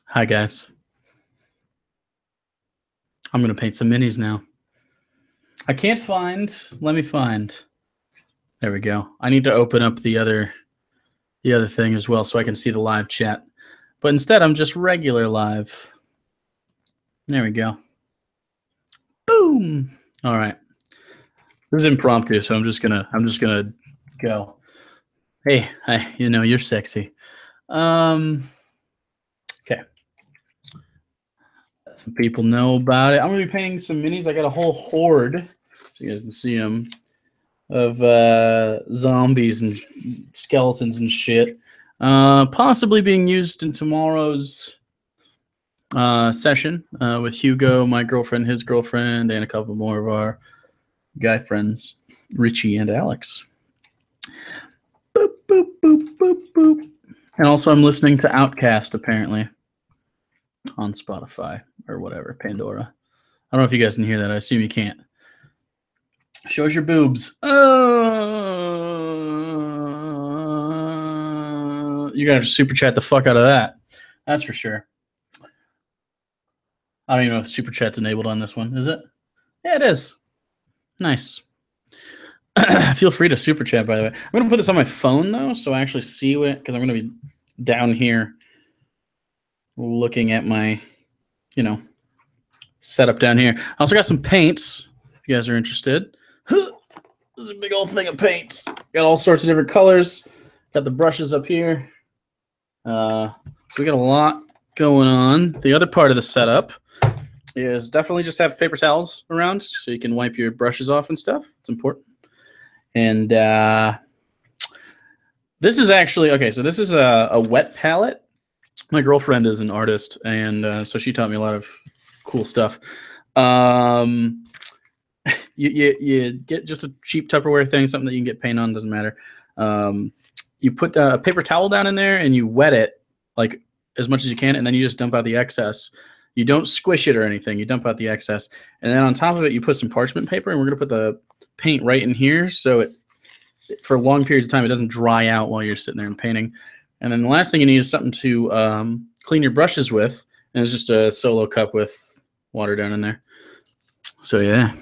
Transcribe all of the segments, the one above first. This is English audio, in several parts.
Hi, guys. I'm going to paint some minis now. I can't find. Let me find. There we go. I need to open up the other thing as well so I can see the live chat. But instead, I'm just regular live. There we go. Boom. All right. This is impromptu, so I'm just gonna go. Hey, hi, you're sexy. Okay. Let some people know about it. I'm gonna be painting some minis. I got a whole horde, so you guys can see them, of zombies and skeletons and shit. Possibly being used in tomorrow's session with Hugo, my girlfriend, his girlfriend, and a couple more of our guy friends, Richie and Alex. Boop, boop, boop, boop, boop. And also I'm listening to Outcast, apparently, on Spotify or whatever, Pandora. I don't know if you guys can hear that. I assume you can't. Shows your boobs. You're going to have to super chat the fuck out of that. That's for sure. I don't even know if super chat's enabled on this one. Is it? Yeah, it is. Nice. Feel free to super chat, by the way. I'm going to put this on my phone, though, so I actually see what, because I'm going to be down here looking at my, setup down here. I also got some paints, if you guys are interested. This is a big old thing of paints. Got all sorts of different colors. Got the brushes up here. So we got a lot going on. The other part of the setup is definitely just have paper towels around so you can wipe your brushes off and stuff. It's important. And this is actually, okay, so this is a wet palette. My girlfriend is an artist, and so she taught me a lot of cool stuff. You get just a cheap Tupperware thing, something that you can get paint on, doesn't matter. You put a paper towel down in there and you wet it like as much as you can, and then you just dump out the excess. You don't squish it or anything. You dump out the excess. And then on top of it, you put some parchment paper, and we're going to put the paint right in here so it, for long periods of time, it doesn't dry out while you're sitting there and painting. And then the last thing you need is something to clean your brushes with, and it's just a Solo cup with water down in there. So yeah.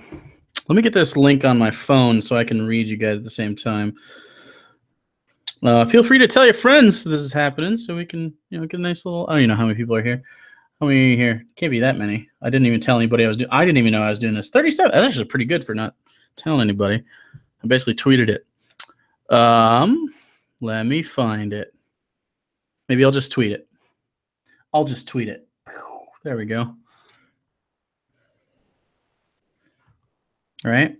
Let me get this link on my phone so I can read you guys at the same time. Feel free to tell your friends this is happening so we can, get a nice little. I don't even know how many people are here. How many are here? Can't be that many. I didn't even tell anybody I was doing. I didn't even know I was doing this. 37. That's actually pretty good for not telling anybody. I basically tweeted it. Let me find it. Maybe I'll just tweet it. I'll just tweet it. There we go. All right.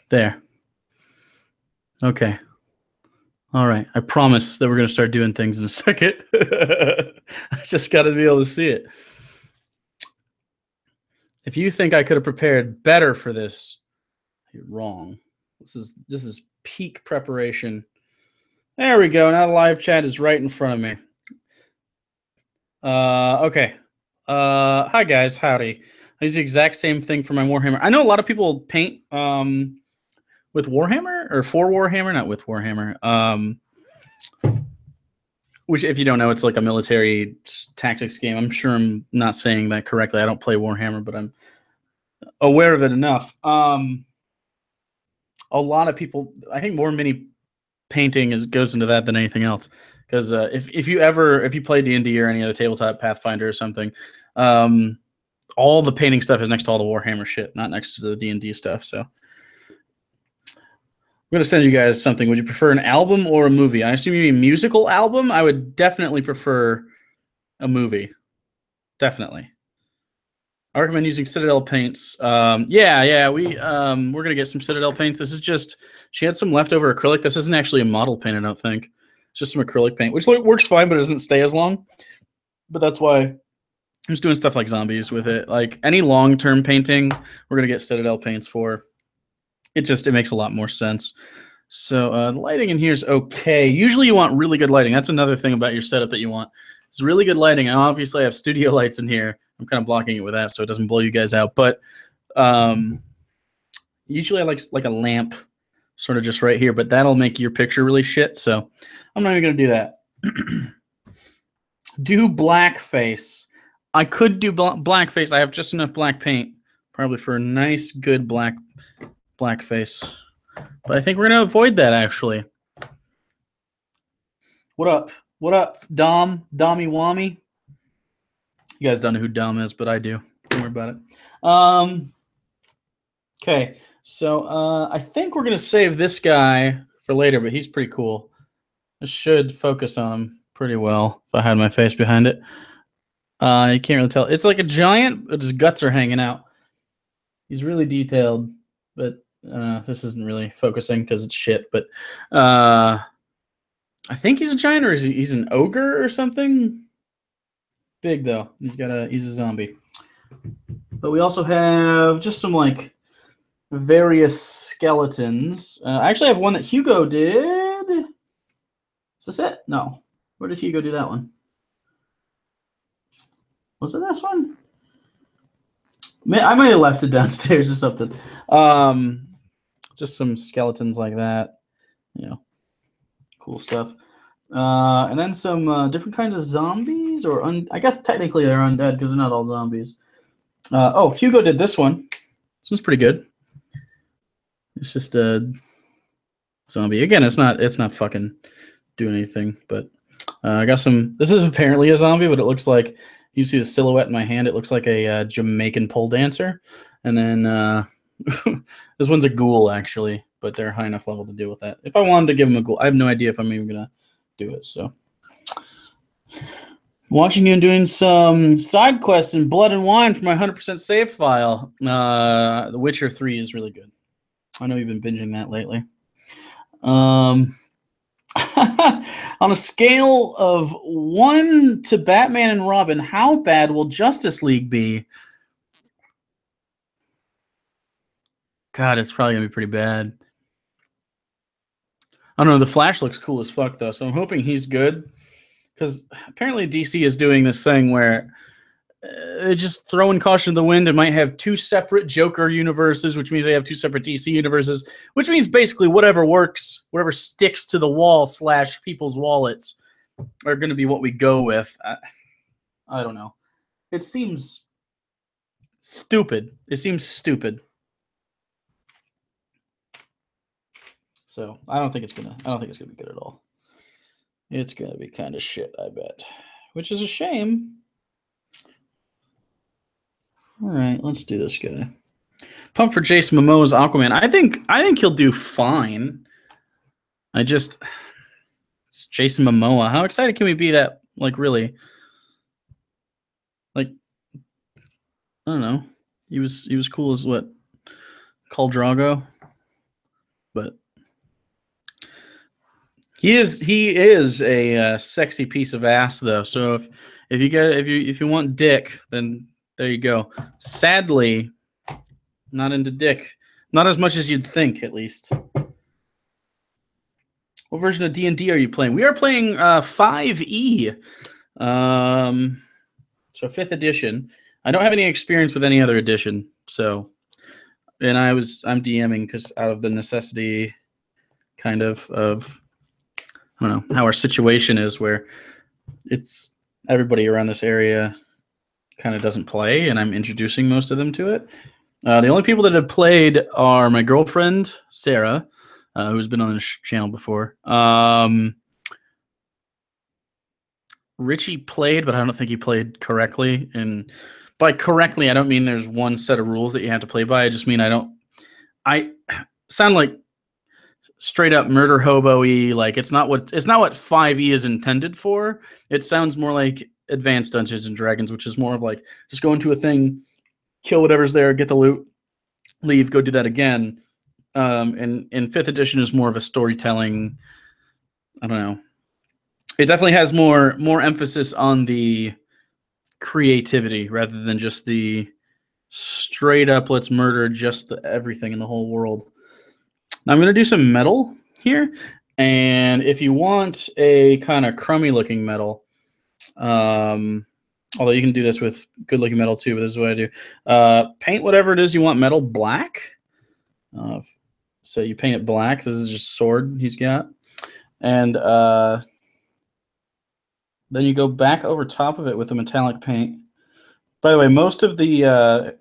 There. Okay. All right. I promise that we're going to start doing things in a second. I just got to be able to see it. If you think I could have prepared better for this, you're wrong. This is peak preparation. There we go. Now the live chat is right in front of me. Okay. Hi guys. Howdy. I use the exact same thing for my Warhammer. I know a lot of people paint with Warhammer or for Warhammer, not with Warhammer. Which, if you don't know, it's like a military tactics game. I'm sure I'm not saying that correctly. I don't play Warhammer, but I'm aware of it enough. A lot of people, I think more mini painting goes into that than anything else. Because if you play D&D or any other tabletop Pathfinder or something, all the painting stuff is next to all the Warhammer shit, not next to the D&D stuff. So I'm going to send you guys something. Would you prefer an album or a movie? I assume you mean musical album. I would definitely prefer a movie. Definitely. I recommend using Citadel paints. Yeah. We're going to get some Citadel paint. This is just, she had some leftover acrylic. This isn't actually a model paint, I don't think. It's just some acrylic paint, which works fine, but it doesn't stay as long. But that's why I'm just doing stuff like zombies with it. Like any long-term painting, we're going to get Citadel paints for. It makes a lot more sense. So the lighting in here is okay. Usually you want really good lighting. That's another thing about your setup that you want. It's really good lighting. And obviously I have studio lights in here. I'm kind of blocking it with that so it doesn't blow you guys out. But usually I like a lamp sort of just right here, but that'll make your picture really shit. So I'm not even going to do that. Do blackface. I could do blackface. I have just enough black paint, probably for a nice, good blackface. But I think we're going to avoid that, actually. What up? What up, Dom? Dommy Wammy? You guys don't know who Dom is, but I do. Don't worry about it. Okay, so I think we're going to save this guy for later, but he's pretty cool. I should focus on him pretty well if I had my face behind it. You can't really tell. It's like a giant, but his guts are hanging out. He's really detailed, but this isn't really focusing because it's shit. But I think he's a giant, or he's an ogre or something. Big though. He's a zombie. But we also have just some like various skeletons. I actually have one that Hugo did. Is this it? No. Where did Hugo do that one? Was it this one? I might have left it downstairs or something. Just some skeletons like that. You know, cool stuff. And then some different kinds of zombies, or I guess technically they're undead because they're not all zombies. Oh, Hugo did this one. This one's pretty good. It's just a zombie. Again, it's not fucking doing anything, but I got some. This is apparently a zombie, but it looks like, you see the silhouette in my hand, it looks like a Jamaican pole dancer. And then this one's a ghoul, actually, but they're high enough level to deal with that. If I wanted to give him a ghoul, I have no idea if I'm even going to do it. So, watching you and doing some side quests in Blood and Wine for my 100% save file. The Witcher 3 is really good. I know you've been binging that lately. On a scale of 1 to Batman and Robin, how bad will Justice League be? God, it's probably going to be pretty bad. I don't know. The Flash looks cool as fuck, though, so I'm hoping he's good. Because apparently DC is doing this thing where they're just throwing caution to the wind and might have 2 separate Joker universes, which means they have 2 separate DC universes, which means basically whatever works, whatever sticks to the wall / people's wallets are going to be what we go with. I don't know. It seems stupid. It seems stupid. So I don't think it's gonna be good at all. It's gonna be kind of shit, I bet. Which is a shame. All right, let's do this guy. Pump for Jason Momoa's Aquaman. I think he'll do fine. It's Jason Momoa. How excited can we be that, like, really? Like, I don't know. He was cool as what? Khal Drogo? But he is a sexy piece of ass, though. So if you want dick, then there you go. Sadly, not into dick. Not as much as you'd think, at least. What version of D&D are you playing? We are playing 5e. So 5th edition. I don't have any experience with any other edition. So, and I'm DMing because out of the necessity kind of I don't know how our situation is, where it's everybody around this area kind of doesn't play, and I'm introducing most of them to it. The only people that have played are my girlfriend, Sarah, who's been on this channel before. Richie played, but I don't think he played correctly. And by correctly, I don't mean there's one set of rules that you have to play by. I just mean I sound like straight up murder hobo-y. Like it's not what 5e is intended for. It sounds more like Advanced Dungeons and Dragons, which is more of like just go into a thing, kill whatever's there, get the loot, leave, go do that again. And 5th edition is more of a storytelling. I don't know. It definitely has more emphasis on the creativity rather than just the straight up let's murder just everything in the whole world. Now I'm going to do some metal here, and if you want a kind of crummy looking metal, although you can do this with good looking metal too, but this is what I do. Paint whatever it is you want metal black. So you paint it black. This is just sword he's got. And then you go back over top of it with the metallic paint. By the way, most of the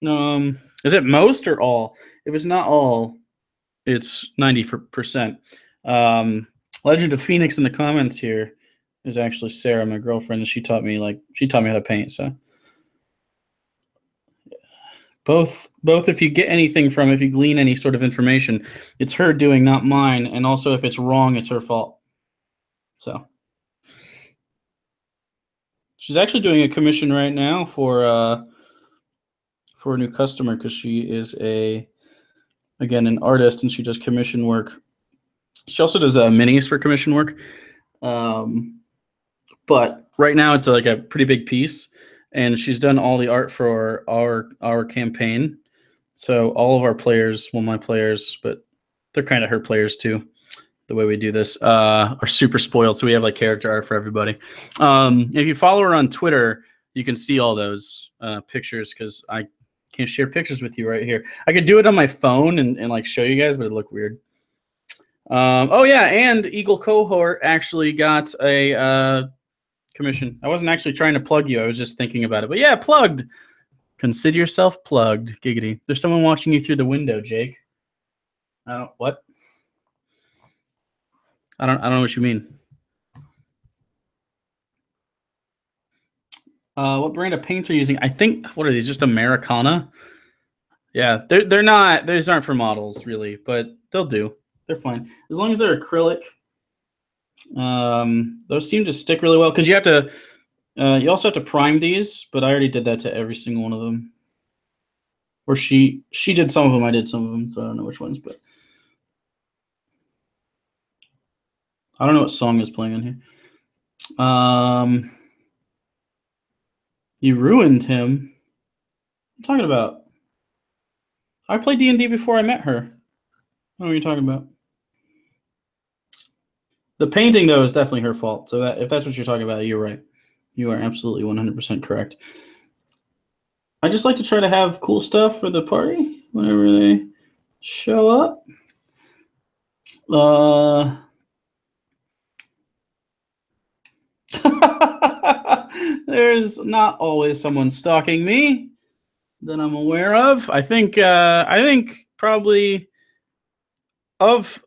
is it most or all? If it's not all, it's 90%. Legend of Phoenix in the comments here is actually Sarah, my girlfriend, and she taught me how to paint. So both if you get anything from it, if you glean any sort of information, it's her doing, not mine. And also if it's wrong, it's her fault. So she's actually doing a commission right now for a new customer, because she is again an artist, and she does commission work. She also does minis for commission work. But right now it's like a pretty big piece, and she's done all the art for our campaign. So all of our players, well, my players, but they're kind of her players too, the way we do this, are super spoiled. So we have like character art for everybody. If you follow her on Twitter, you can see all those pictures, because I can't share pictures with you right here. I could do it on my phone and like show you guys, but it'd look weird. Oh yeah, and Eagle Cohort actually got a commission. I wasn't actually trying to plug you. I was just thinking about it. But yeah, plugged. Consider yourself plugged. Giggity. There's someone watching you through the window, Jake. What? I don't know what you mean. What brand of paints are you using? I think, what are these? Just Americana? Yeah, they're not. These aren't for models really, but they'll do. They're fine as long as they're acrylic. Those seem to stick really well, because you have to. You also have to prime these, but I already did that to every single one of them. Or she did some of them, I did some of them, so I don't know which ones, but I don't know what song is playing on here. You ruined him. What are you talking about? I played D&D before I met her. What are you talking about? The painting, though, is definitely her fault. So if that's what you're talking about, you're right. You are absolutely 100% correct. I just like to try to have cool stuff for the party whenever they show up. There's not always someone stalking me that I'm aware of. I think probably of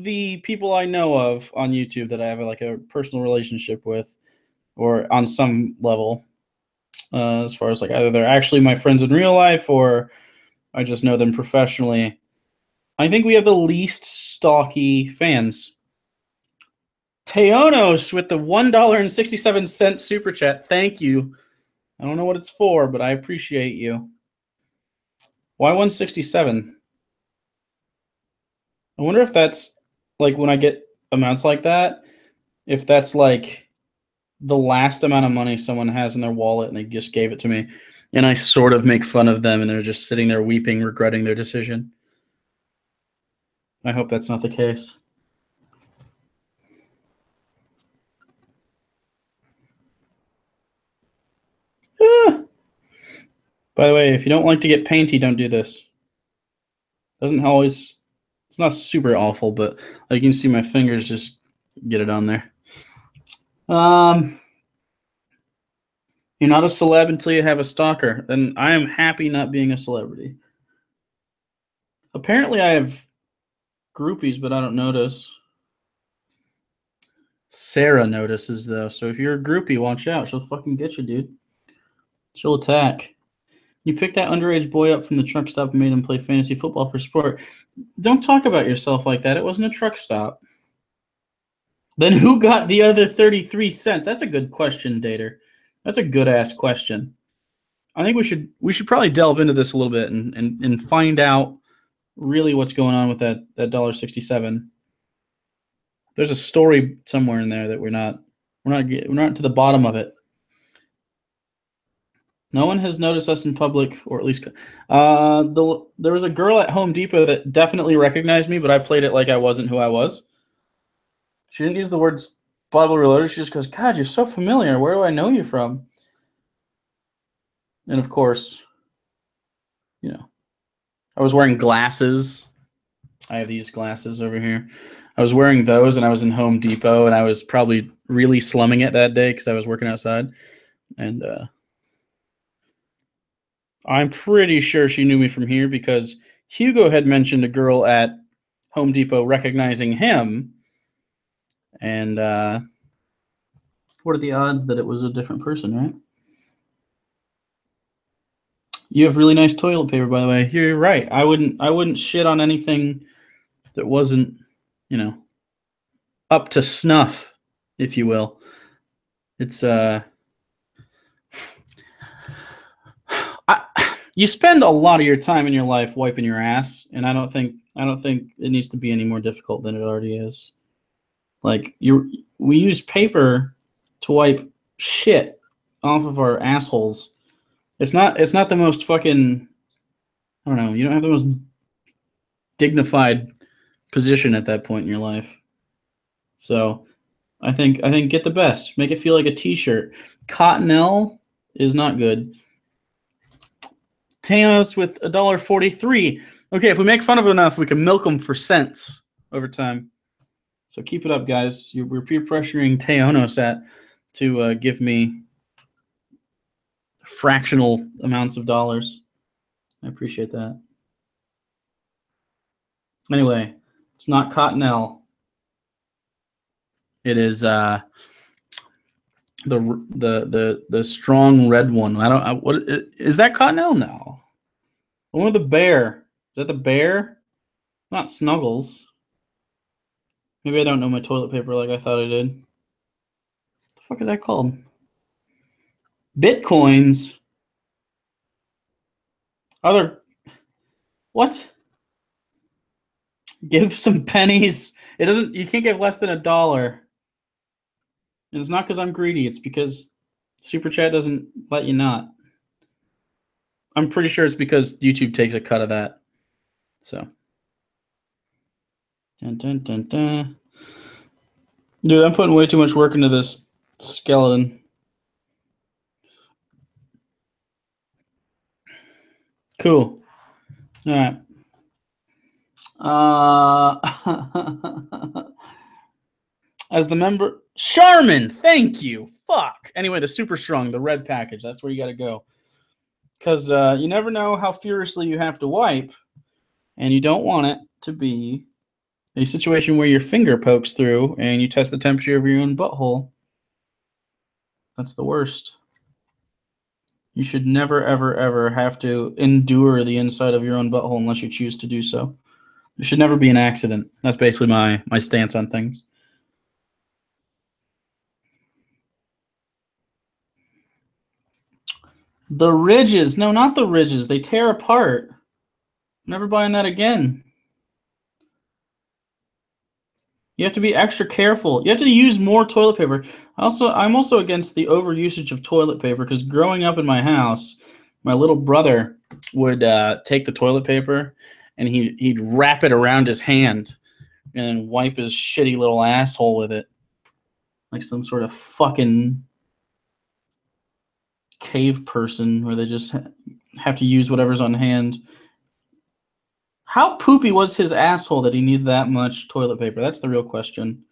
the people I know of on YouTube that I have like a personal relationship with, or on some level, as far as like either they're actually my friends in real life or I just know them professionally, I think we have the least stalky fans. Teonos with the $1.67 super chat. Thank you. I don't know what it's for, but I appreciate you. Why 167? I wonder if that's like, when I get amounts like that, if that's like the last amount of money someone has in their wallet and they just gave it to me, and I sort of make fun of them and they're just sitting there weeping, regretting their decision. I hope that's not the case. By the way, if you don't like to get painty, don't do this. Doesn't always, it's not super awful, but like you can see my fingers just get it on there. You're not a celeb until you have a stalker. Then I am happy not being a celebrity. Apparently I have groupies, but I don't notice. Sarah notices, though. So if you're a groupie, watch out. She'll fucking get you, dude. She'll attack. You picked that underage boy up from the truck stop and made him play fantasy football for sport. Don't talk about yourself like that. It wasn't a truck stop. Then who got the other 33 cents? That's a good question, Dater. That's a good-ass question. I think we should probably delve into this a little bit and find out really what's going on with that $1.67. There's a story somewhere in there that we're not to the bottom of it. No one has noticed us in public, or at least there was a girl at Home Depot that definitely recognized me, but I played it like I wasn't who I was. She didn't use the words Bible Reloaded. She just goes, "God, you're so familiar. Where do I know you from?" And of course, I was wearing glasses. I have these glasses over here. I was wearing those, and I was in Home Depot, and I was probably really slumming it that day because I was working outside. And I'm pretty sure she knew me from here because Hugo had mentioned a girl at Home Depot recognizing him. And what are the odds that it was a different person, right? You have really nice toilet paper, by the way. You're right. I wouldn't shit on anything that wasn't, you know, up to snuff, if you will. It's you spend a lot of your time in your life wiping your ass, and I don't think it needs to be any more difficult than it already is. Like we use paper to wipe shit off of our assholes. It's not the most fucking, I don't know, you don't have the most dignified position at that point in your life. So I think get the best. Make it feel like a t-shirt. Cottonelle is not good. Thanos with $1.43. Okay, if we make fun of them enough, we can milk them for cents over time. So keep it up, guys. We're peer pressuring Thanos to give me fractional amounts of dollars. I appreciate that. Anyway, it's not Cottonelle. It is the strong red one. What is that Cottonelle now? The one with the bear. Is that the bear? Not Snuggles. Maybe I don't know my toilet paper like I thought I did. What the fuck is that called? Bitcoins. Other what? Give some pennies. It doesn't. You can't give less than $1. And it's not because I'm greedy. It's because Super Chat doesn't let you not. I'm pretty sure it's because YouTube takes a cut of that. So. Dun, dun, dun, dun. Dude, I'm putting way too much work into this skeleton. Cool. All right. As the member, Charmin, thank you. Fuck. Anyway, the Super Strong, the red package. That's where you got to go. Because you never know how furiously you have to wipe, and you don't want it to be a situation where your finger pokes through and you test the temperature of your own butthole. That's the worst. You should never, ever, ever have to endure the inside of your own butthole unless you choose to do so. It should never be an accident. That's basically my stance on things. The ridges. No, not the ridges. They tear apart. Never buying that again. You have to be extra careful. You have to use more toilet paper. I'm also against the overusage of toilet paper because growing up in my house, my little brother would take the toilet paper and he'd wrap it around his hand and then wipe his shitty little asshole with it. Like some sort of fucking cave person where they just have to use whatever's on hand. How poopy was his asshole that he needed that much toilet paper? That's the real question.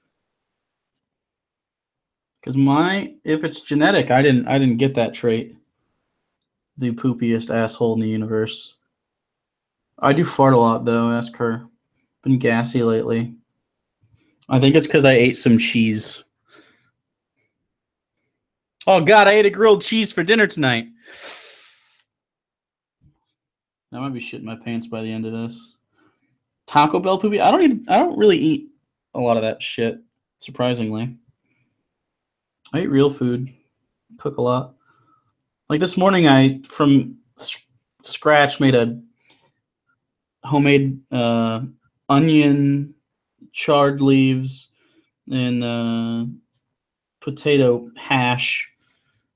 Because if it's genetic, I didn't get that trait. The poopiest asshole in the universe. I do fart a lot though, ask her. Been gassy lately. I think it's because I ate some cheese. Oh god, I ate a grilled cheese for dinner tonight. I might be shitting my pants by the end of this. Taco Bell poopy? I don't really eat a lot of that shit, surprisingly. I eat real food. Cook a lot. Like this morning, I from scratch made a homemade onion, charred leaves, and potato hash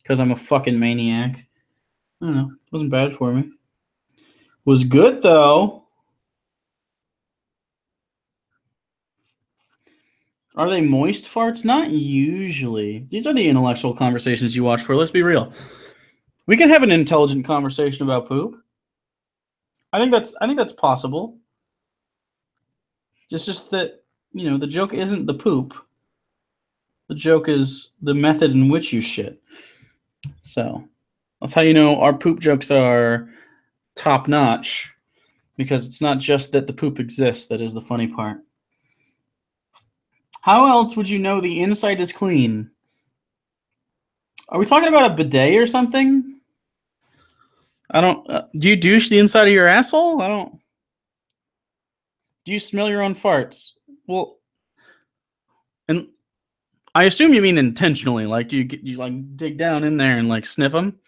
because I'm a fucking maniac. I don't know. It wasn't bad for me. Was good though. Are they moist farts? Not usually. These are the intellectual conversations you watch for. Let's be real. We can have an intelligent conversation about poop. I think that's possible. It's just that you know, the joke isn't the poop. The joke is the method in which you shit. So that's how you know our poop jokes are top notch, because it's not just that the poop exists that is the funny part. How else would you know the inside is clean? Are we talking about a bidet or something? I don't. Do you douche the inside of your asshole? I don't. Do you smell your own farts? Well, and I assume you mean intentionally. Like, do you like dig down in there and like sniff them?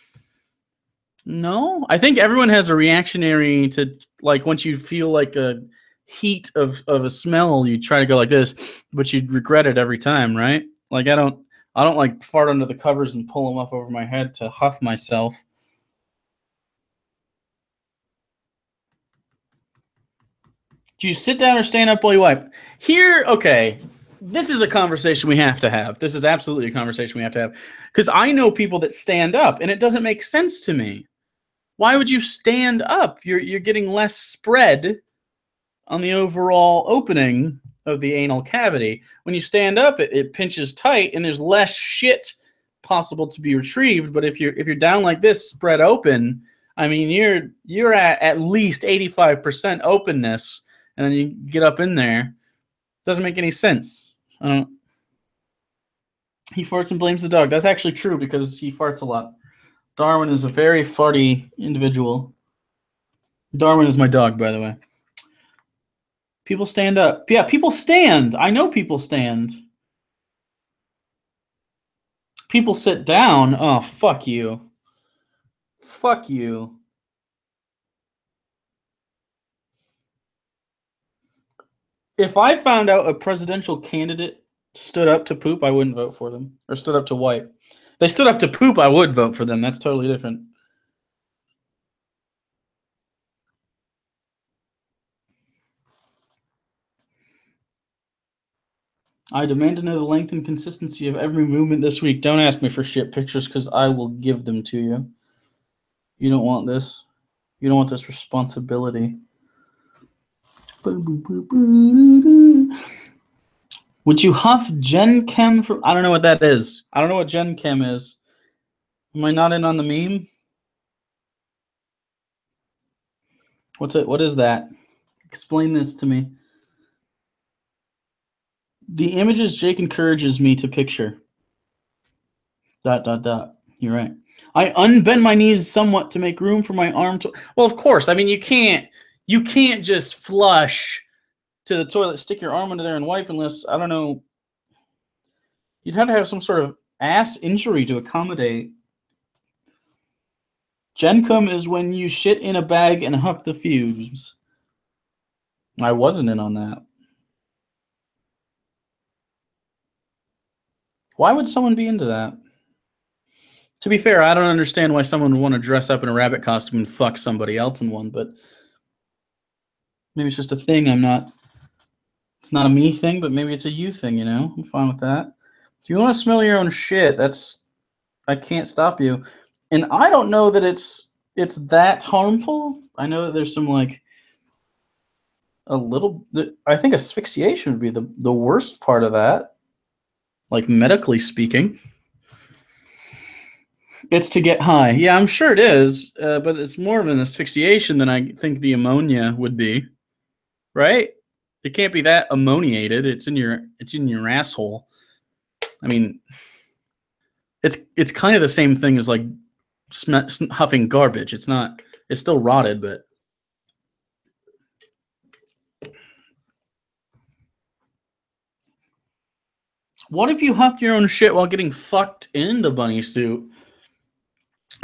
No, I think everyone has a reactionary to, like, once you feel like a heat of a smell, you try to go like this, but you regret it every time, right? Like I don't like fart under the covers and pull them up over my head to huff myself. Do you sit down or stand up while you wipe? Here, okay. This is a conversation we have to have. This is absolutely a conversation we have to have. Because I know people that stand up, and it doesn't make sense to me. Why would you stand up? You're getting less spread on the overall opening of the anal cavity. When you stand up, it pinches tight, and there's less shit possible to be retrieved. But if you're down like this, spread open, I mean, you're at least 85% openness, and then you get up in there. Doesn't make any sense. He farts and blames the dog. That's actually true because he farts a lot. Darwin is a very farty individual. Darwin is my dog, by the way. People stand up. Yeah, people stand. I know people stand. People sit down. Oh, fuck you. Fuck you. If I found out a presidential candidate stood up to poop, I wouldn't vote for them. Or stood up to wipe. They stood up to poop, I would vote for them. That's totally different. I demand to know the length and consistency of every movement this week. Don't ask me for shit pictures because I will give them to you. You don't want this. You don't want this responsibility. Would you huff Gen Chem from... I don't know what that is. I don't know what Gen Chem is. Am I not in on the meme? What's it? What is that? Explain this to me. The images Jake encourages me to picture. ... You're right. I unbend my knees somewhat to make room for my arm to... Well, of course. I mean, you can't just flush to the toilet, stick your arm under there and wipe unless, I don't know, you'd have to have some sort of ass injury to accommodate. Gencum is when you shit in a bag and huff the fumes. I wasn't in on that. Why would someone be into that? To be fair, I don't understand why someone would want to dress up in a rabbit costume and fuck somebody else in one, but maybe it's just a thing. It's not a me thing, but maybe it's a you thing, you know? I'm fine with that. If you want to smell your own shit, I can't stop you. And I don't know that it's that harmful. I know that there's some, like, a little... I think asphyxiation would be the worst part of that, like, medically speaking. It's to get high. Yeah, I'm sure it is, but it's more of an asphyxiation than I think the ammonia would be, right? It can't be that ammoniated. It's in your asshole. I mean, it's kind of the same thing as like huffing garbage. It's not. It's still rotted, but... What if you huffed your own shit while getting fucked in the bunny suit?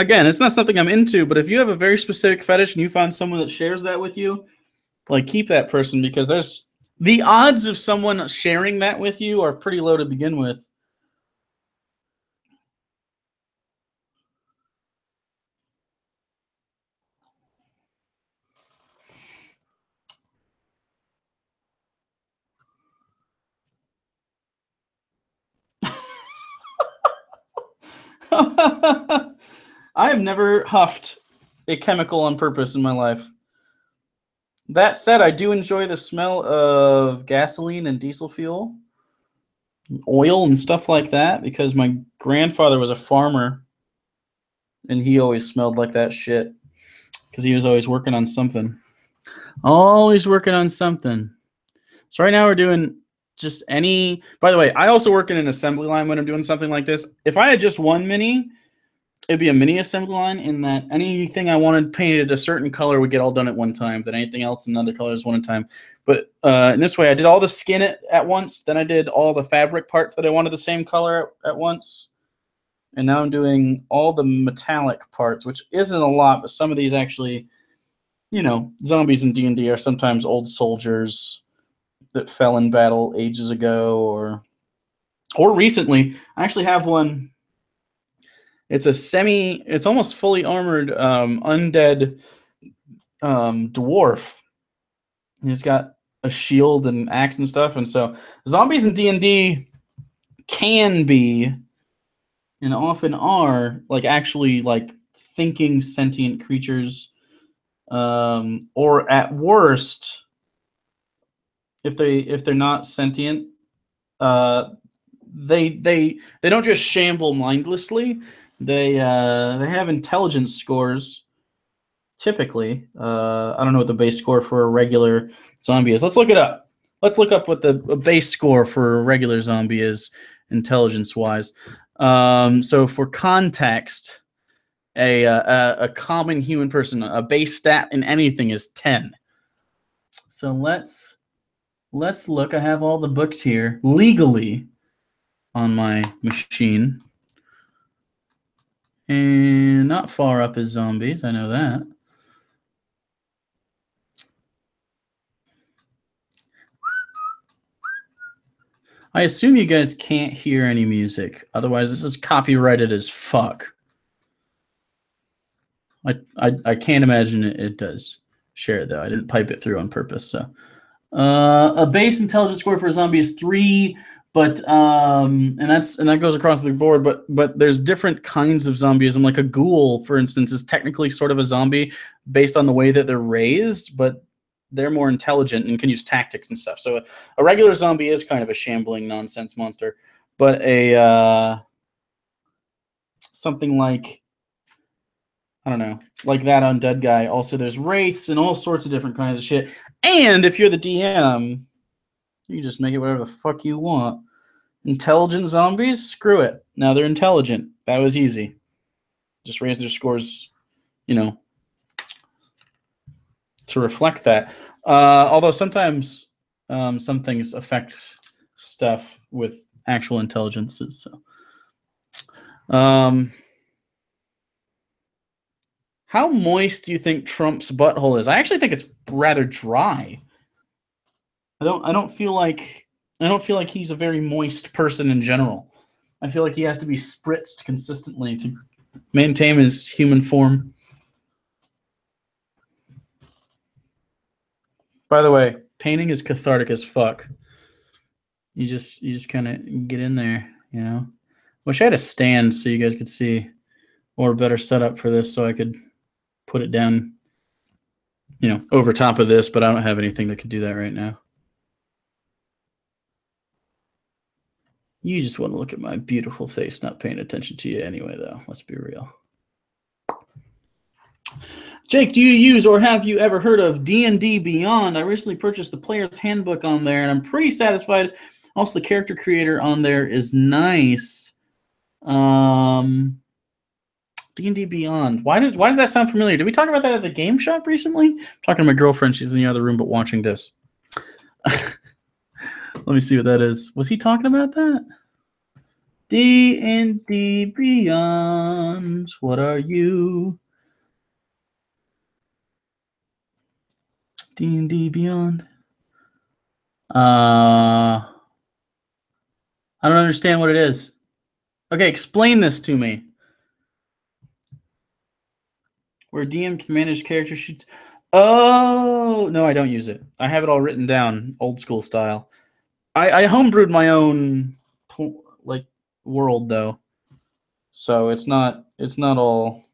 Again, it's not something I'm into, but if you have a very specific fetish and you find someone that shares that with you, like, keep that person, because there's the odds of someone sharing that with you are pretty low to begin with. I have never huffed a chemical on purpose in my life. That said, I do enjoy the smell of gasoline and diesel fuel, oil and stuff like that, because my grandfather was a farmer and he always smelled like that shit because he was always working on something. Always working on something. So right now we're doing just any... By the way, I also work in an assembly line when I'm doing something like this. If I had just one mini, it'd be a mini assembly line in that anything I wanted painted a certain color would get all done at one time, then anything else in other colors one at a time. But in this way, I did all the skin at once, then I did all the fabric parts that I wanted the same color at once, and now I'm doing all the metallic parts, which isn't a lot, but some of these actually, you know, zombies in D&D are sometimes old soldiers that fell in battle ages ago, or recently. I actually have one. It's it's almost fully armored undead dwarf. He's got a shield and axe and stuff, and so zombies in D&D can be, and often are, like actually like thinking sentient creatures, or at worst, if they're not sentient, they don't just shamble mindlessly. They have intelligence scores. Typically, I don't know what the base score for a regular zombie is. Let's look it up. Let's look up what the base score for a regular zombie is, intelligence-wise. So for context, a common human person, a base stat in anything is 10. So let's look. I have all the books here legally on my machine. And not far up is zombies, I know that. I assume you guys can't hear any music. Otherwise, this is copyrighted as fuck. I can't imagine it does share it, though. I didn't pipe it through on purpose. So, a base intelligence score for a zombie is 3, but and that goes across the board. But there's different kinds of zombieism. Like a ghoul, for instance, is technically sort of a zombie based on the way that they're raised, but they're more intelligent and can use tactics and stuff. So a regular zombie is kind of a shambling nonsense monster, but something like, I don't know, like that undead guy. Also, there's wraiths and all sorts of different kinds of shit. And if you're the DM, you can just make it whatever the fuck you want. Intelligent zombies? Screw it. Now they're intelligent. That was easy. Just raise their scores, you know, to reflect that. Although sometimes some things affect stuff with actual intelligences. So, how moist do you think Trump's butthole is? I actually think it's rather dry. I don't feel like he's a very moist person in general. I feel like he has to be spritzed consistently to maintain his human form. By the way, painting is cathartic as fuck. You just kind of get in there, you know. Wish I had a stand so you guys could see, or a better setup for this so I could put it down, you know, over top of this, but I don't have anything that could do that right now. You just want to look at my beautiful face, not paying attention to you anyway, though. Let's be real. Jake, do you use or have you ever heard of D&D Beyond? I recently purchased the player's handbook on there, and I'm pretty satisfied. Also, the character creator on there is nice. D&D Beyond. Why does that sound familiar? Did we talk about that at the game shop recently? I'm talking to my girlfriend. She's in the other room, but watching this. Let me see what that is. Was he talking about that? D&D Beyond. What are you? D&D Beyond. I don't understand what it is. Okay, explain this to me. Where DM can manage character sheets. Oh, no, I don't use it. I have it all written down, old school style. I homebrewed my own like world though, so it's not all.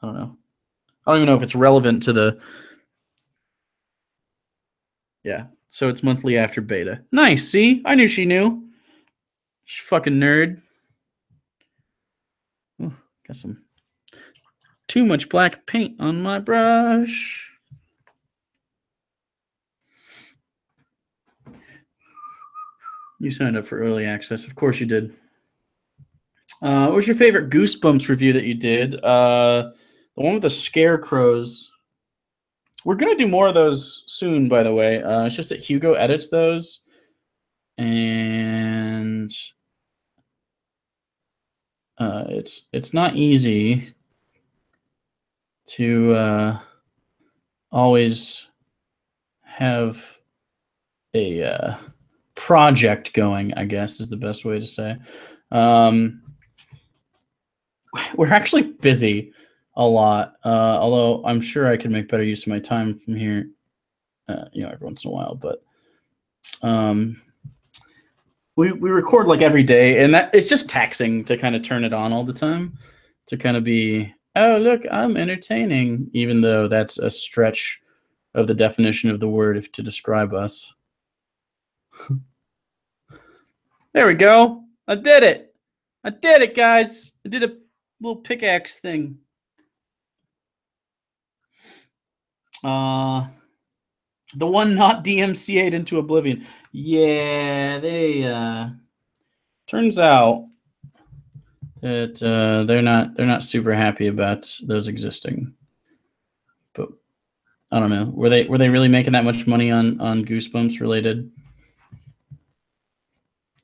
I don't know. I don't even know if it's relevant to the Yeah. So it's monthly after beta. Nice. See, I knew she knew. She fucking nerd. Oh, got some too much black paint on my brush. You signed up for early access. Of course you did. What was your favorite Goosebumps review that you did? The one with the scarecrows. We're going to do more of those soon, by the way. It's just that Hugo edits those. And it's not easy to always have a project going, I guess is the best way to say. We're actually busy a lot, although I'm sure I could make better use of my time from here, every once in a while. But we record like every day, and that it's just taxing to kind of turn it on all the time, to kind of be, oh look, I'm entertaining, even though that's a stretch of the definition of the word to describe us. There we go. I did it. I did it, guys. I did a little pickaxe thing. The one not DMCA'd into oblivion. Yeah, they turns out that they're not super happy about those existing. But I don't know. Were they really making that much money on Goosebumps related?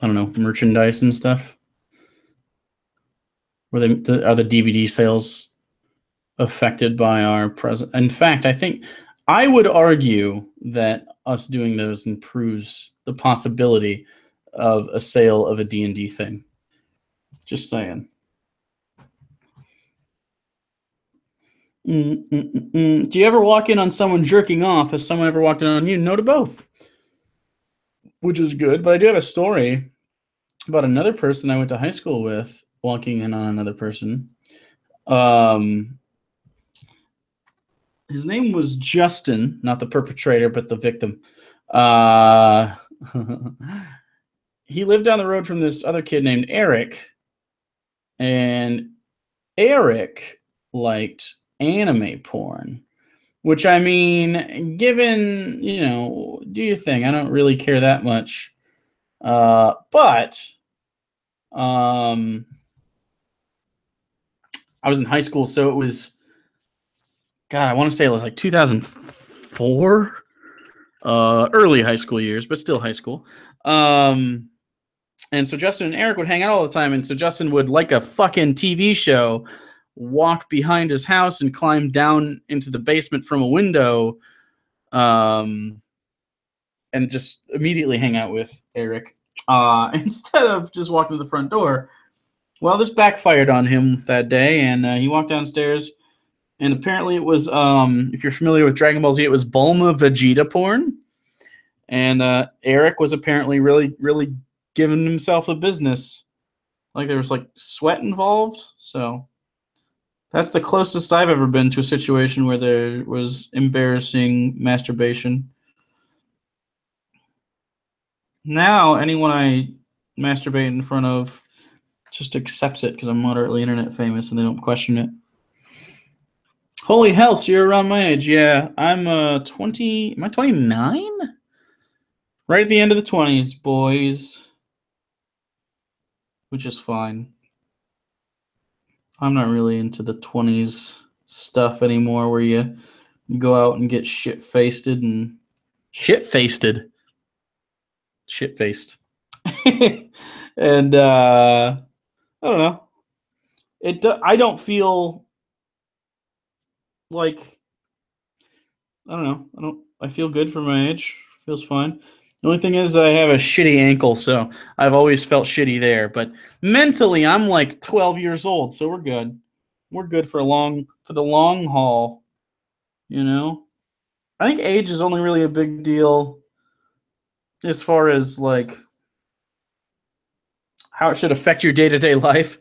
I don't know, merchandise and stuff. Are the DVD sales affected by our present? In fact, I would argue that us doing those improves the possibility of a sale of a D&D thing. Just saying. Do you ever walk in on someone jerking off? Has someone ever walked in on you? No to both, which is good. But I do have a story about another person I went to high school with walking in on another person. His name was Justin, not the perpetrator, but the victim. He lived down the road from this other kid named Eric, and Eric liked anime porn, which, I mean, given, do your thing. I don't really care that much. But I was in high school, so it was, God, I want to say it was like 2004, early high school years, but still high school. And so Justin and Eric would hang out all the time. And so Justin would, like a fucking TV show, walk behind his house and climb down into the basement from a window, and just immediately hang out with Eric, instead of just walking to the front door. Well, this backfired on him that day, and he walked downstairs, and apparently it was, if you're familiar with Dragon Ball Z, it was Bulma Vegeta porn. And Eric was apparently really, really giving himself a business. Like, there was like sweat involved. So that's the closest I've ever been to a situation where there was embarrassing masturbation. Now, anyone I masturbate in front of just accepts it because I'm moderately internet famous and they don't question it. Holy hell, so you're around my age. Yeah, I'm 20. Am I 29? Right at the end of the 20s, boys. Which is fine. I'm not really into the 20s stuff anymore, where you go out and get shit-faced and shit-faced. And I don't know. I don't feel like, I don't know. I feel good for my age. Feels fine. The only thing is I have a shitty ankle, so I've always felt shitty there. But mentally, I'm like 12 years old, so we're good. We're good for the long haul, I think age is only really a big deal as far as like how it should affect your day-to-day life.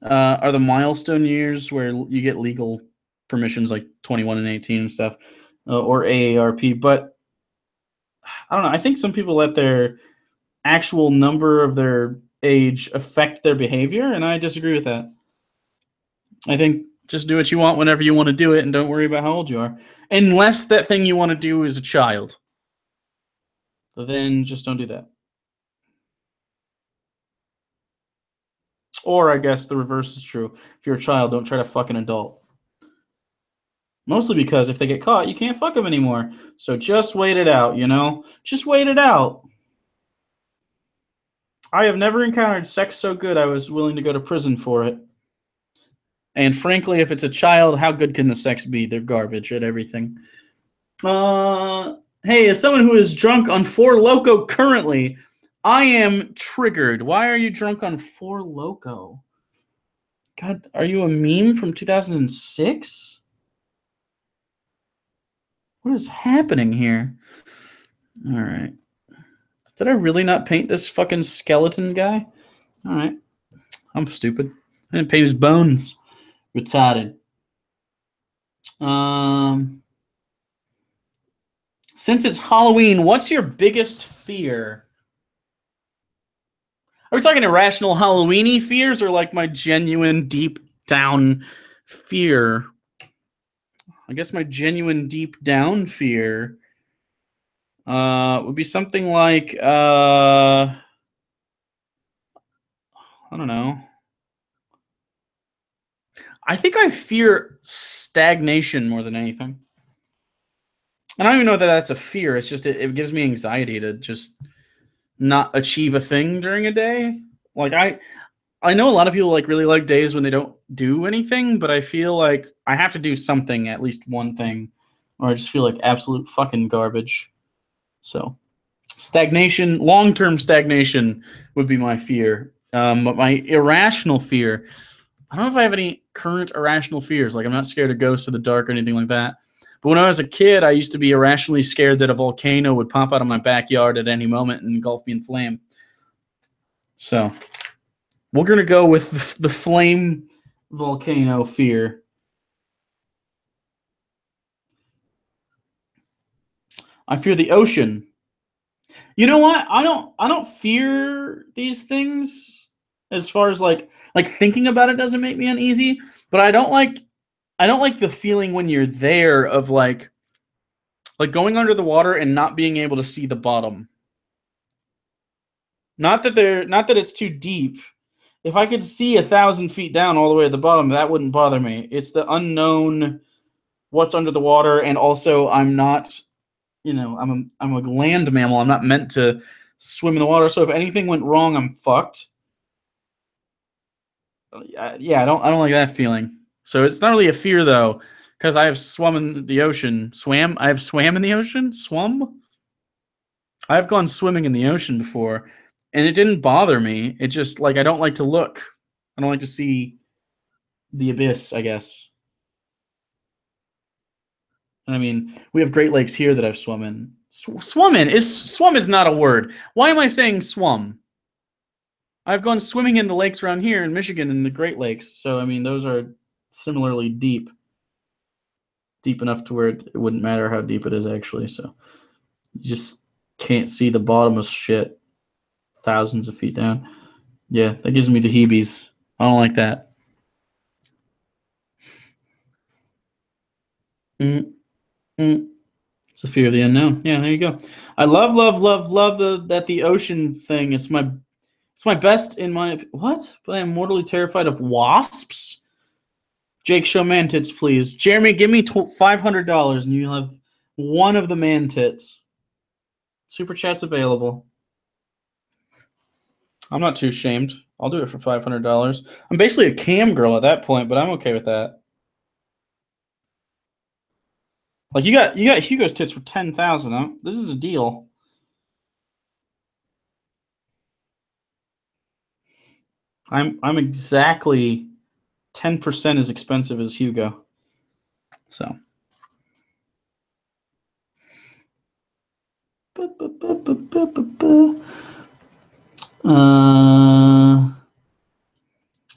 Are the milestone years where you get legal permissions like 21 and 18 and stuff, or AARP. But I don't know. I think some people let their actual number of their age affect their behavior, and I disagree with that. I think just do what you want whenever you want to do it, and don't worry about how old you are. Unless that thing you want to do is a child. Then just don't do that. Or I guess the reverse is true. If you're a child, don't try to fuck an adult. Mostly because if they get caught, you can't fuck them anymore. So just wait it out, you know? Just wait it out. I have never encountered sex so good I was willing to go to prison for it. And frankly, if it's a child, how good can the sex be? They're garbage at everything. Hey, as someone who is drunk on Four Loko currently, I am triggered. Why are you drunk on Four Loko? God, are you a meme from 2006? What is happening here? All right. Did I really not paint this fucking skeleton guy? All right. I'm stupid. I didn't paint his bones. Retarded. Since it's Halloween, what's your biggest fear? Are we talking irrational Halloweeny fears or like my genuine deep down fear? I guess my genuine deep down fear would be something like I don't know. I think I fear stagnation more than anything. And I don't even know that that's a fear. It's just it gives me anxiety to just not achieve a thing during a day. Like I know a lot of people like really like days when they don't do anything, but I feel like I have to do something, at least one thing, or I just feel like absolute fucking garbage. So stagnation, long-term stagnation would be my fear. But my irrational fear, I don't know if I have any current irrational fears. Like I'm not scared of ghosts or the dark or anything like that. But when I was a kid, I used to be irrationally scared that a volcano would pop out of my backyard at any moment and engulf me in flame. So we're going to go with the flame volcano fear. I fear the ocean. You know what? I don't fear these things as far as like thinking about it doesn't make me uneasy, but I don't like the feeling when you're there of like going under the water and not being able to see the bottom. Not that it's too deep. If I could see 1,000 feet down all the way at the bottom, that wouldn't bother me. It's the unknown, what's under the water, and also I'm not, I'm a land mammal. I'm not meant to swim in the water. So if anything went wrong, I'm fucked. Yeah, I don't like that feeling. So it's not really a fear though, because I have swum in the ocean. Swam? I have swam in the ocean? Swum? I've gone swimming in the ocean before, and it didn't bother me. It just like I don't like to look. I don't like to see the abyss, I guess. I mean, we have Great Lakes here that I've swum in. Swum is not a word. Why am I saying swum? I've gone swimming in the lakes around here in Michigan in the Great Lakes. So I mean, those are similarly deep enough to where it wouldn't matter how deep it is actually. So you just can't see the bottom of shit thousands of feet down. Yeah, that gives me the heebies. I don't like that. It's the fear of the unknown. Yeah, there you go. I love the ocean thing. It's my best in my what? But I am mortally terrified of wasps. Jake, show man tits, please. Jeremy, give me $500 and you'll have one of the man tits. Super chat's available. I'm not too ashamed. I'll do it for $500. I'm basically a cam girl at that point, but I'm okay with that. Like you got Hugo's tits for 10,000, huh? This is a deal. I'm exactly 10% as expensive as Hugo. So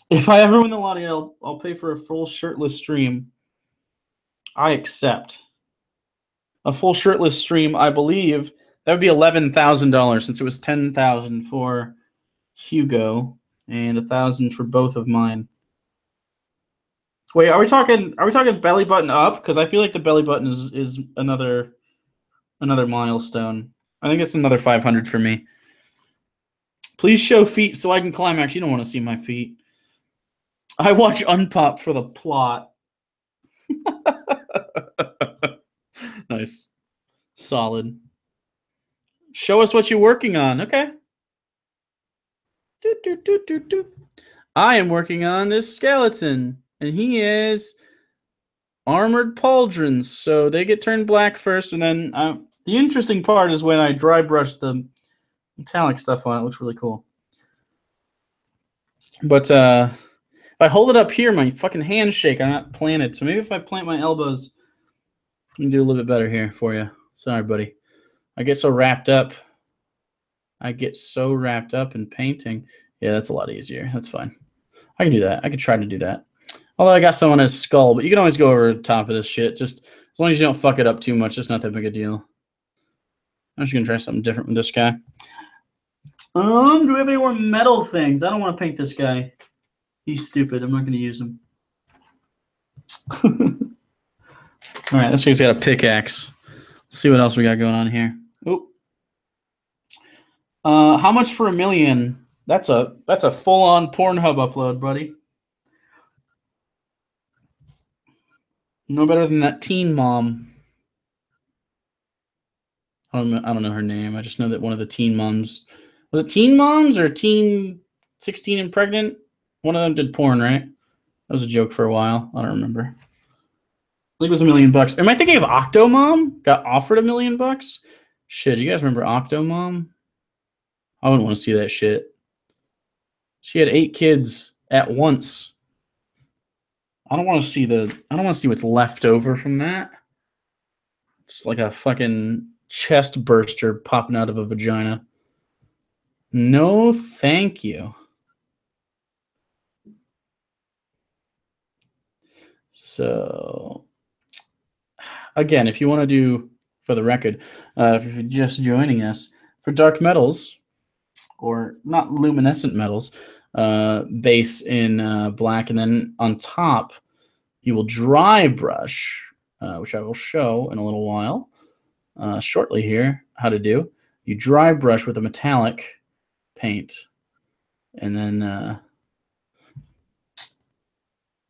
if I ever win the lottery, I'll pay for a full shirtless stream. I accept. A full shirtless stream, I believe That would be $11,000 since it was 10,000 for Hugo and 1,000 for both of mine. Wait, are we talking belly button up? Because I feel like the belly button is another milestone. I think it's another 500 for me. Please show feet so I can climax. You don't want to see my feet. I watch Unpop for the plot. Nice. Solid. Show us what you're working on. Okay. I am working on this skeleton, and he is armored pauldrons, so they get turned black first, and then the interesting part is when I dry brush the metallic stuff on it. It looks really cool. But if I hold it up here, my fucking hands shake. I'm not planted, so maybe if I plant my elbows, I can do a little bit better here for you. Sorry, buddy. I get so wrapped up. In painting. Yeah, that's a lot easier. That's fine. I can do that. I could try to do that. Although I got someone as skull, but you can always go over the top of this shit. Just as long as you don't fuck it up too much, it's not that big a deal. I'm just gonna try something different with this guy. Do we have any more metal things? I don't want to paint this guy. He's stupid. I'm not gonna use him. All right, this guy's got a pickaxe. Let's see what else we got going on here. Oh. How much for $1 million? That's a full-on Pornhub upload, buddy. No better than that teen mom. I don't know her name. I just know that one of the teen moms, was it Teen Moms or Teen 16 and Pregnant? One of them did porn, right? That was a joke for a while. I don't remember. I think it was $1 million. Am I thinking of Octomom? Got offered $1 million? Shit, you guys remember Octomom? I wouldn't want to see that shit. She had 8 kids at once. I don't want to see what's left over from that. It's like a fucking chest burster popping out of a vagina. No, thank you. So, again, if you want to do, for the record, if you're just joining us, for dark metals, or not luminescent metals, base in black, and then on top you will dry brush, which I will show in a little while, shortly here, how to do. You dry brush with a metallic paint, and then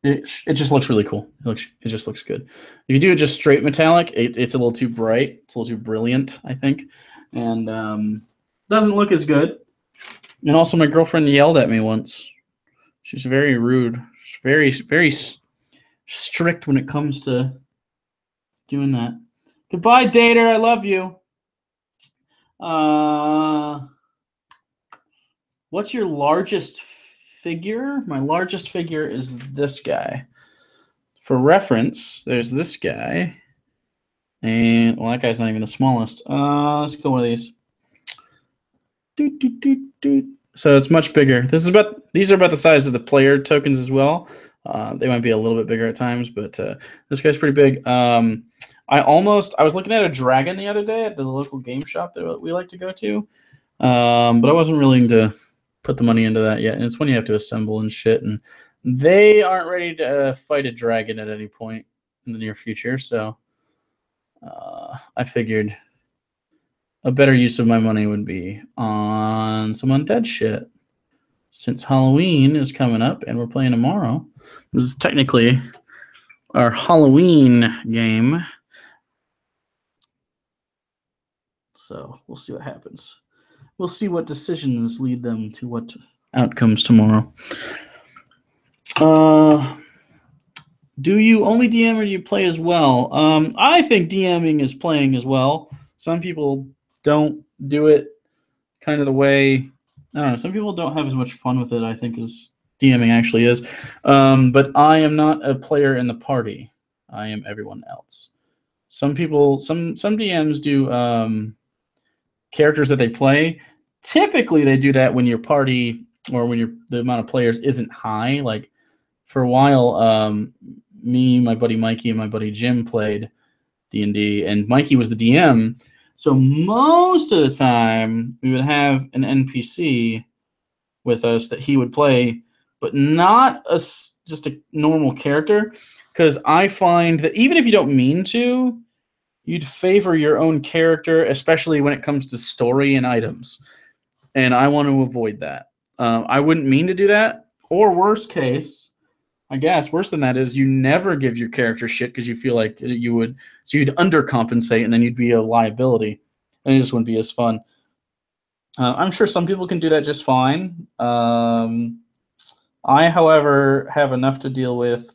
it just looks really cool. It just looks good. If you do it just straight metallic, it's a little too bright. It's a little too brilliant, I think, and doesn't look as good. And also, my girlfriend yelled at me once. She's very rude. She's very, very strict when it comes to doing that. Goodbye, Dater. I love you. What's your largest figure? My largest figure is this guy. For reference, there's this guy. And, well, that guy's not even the smallest. Let's go one of these. So it's much bigger. These are about the size of the player tokens as well. They might be a little bit bigger at times, but this guy's pretty big. I was looking at a dragon the other day at the local game shop that we like to go to, but I wasn't willing to put the money into that yet. And it's when you have to assemble and shit, and they aren't ready to fight a dragon at any point in the near future. So I figured a better use of my money would be on some undead shit. Since Halloween is coming up and we're playing tomorrow, this is technically our Halloween game. So we'll see what happens. We'll see what decisions lead them to what outcomes tomorrow. Do you only DM or do you play as well? I think DMing is playing as well. Some people don't do it kind of the way, I don't know, some people don't have as much fun with it, I think, as DMing actually is. But I am not a player in the party. I am everyone else. Some people, some DMs do characters that they play. Typically, they do that when your party or when the amount of players isn't high. Like, for a while, me, my buddy Mikey, and my buddy Jim played D&D, and Mikey was the DM. So most of the time, we would have an NPC with us that he would play, but not just a normal character, because I find that even if you don't mean to, you'd favor your own character, especially when it comes to story and items. And I want to avoid that. I wouldn't mean to do that. Or worst case, I guess, worse than that is you never give your character shit because you feel like you would. So you'd undercompensate and then you'd be a liability. And it just wouldn't be as fun. I'm sure some people can do that just fine. I, however, have enough to deal with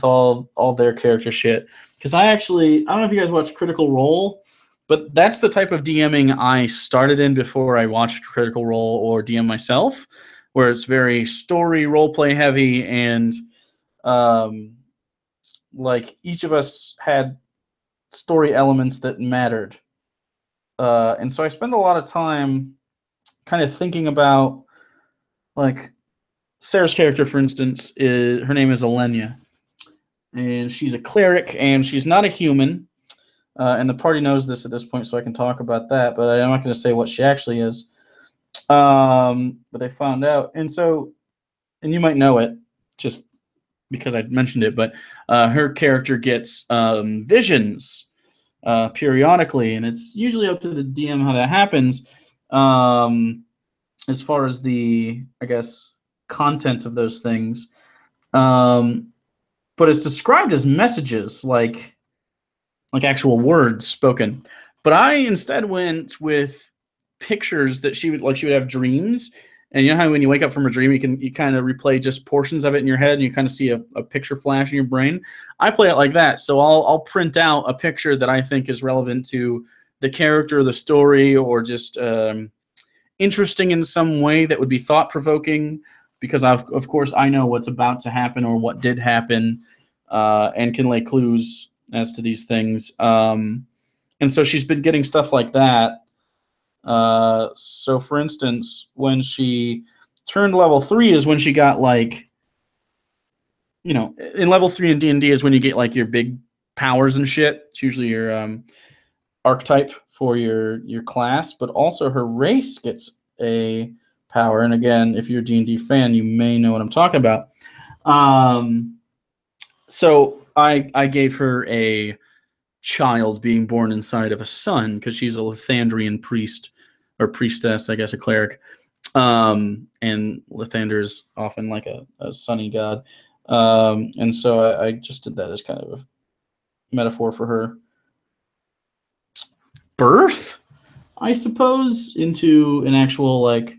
all their character shit. Because I don't know if you guys watch Critical Role, but that's the type of DMing I started in before I watched Critical Role or DM myself, where it's very story, role-play heavy, and like each of us had story elements that mattered. And so I spend a lot of time kind of thinking about, like, Sarah's character, for instance, her name is Elenia. And she's a cleric, and she's not a human. And the party knows this at this point, so I can talk about that. But I'm not going to say what she actually is. But they found out. And you might know it just because I mentioned it, but her character gets visions periodically, and it's usually up to the DM how that happens. As far as the, I guess, content of those things. But it's described as messages, like actual words spoken. But I instead went with pictures that she would have dreams. And you know how when you wake up from a dream, you kind of replay just portions of it in your head, and you kind of see a picture flash in your brain. I play it like that. So I'll print out a picture that I think is relevant to the character, the story, or just interesting in some way that would be thought-provoking, because of course I know what's about to happen or what did happen, and can lay clues as to these things. And so she's been getting stuff like that. So for instance, when she turned level 3 is when she got, like, you know, in level 3 in D&D is when you get like your big powers and shit. It's usually your archetype for your class, but also her race gets a power. And again, if you're a D&D fan, you may know what I'm talking about. So I gave her a child being born inside of a sun because she's a Lathandrian priest or priestess, I guess, a cleric. And Lathander is often like a sunny god. And so I just did that as kind of a metaphor for her birth, I suppose, into an actual, like,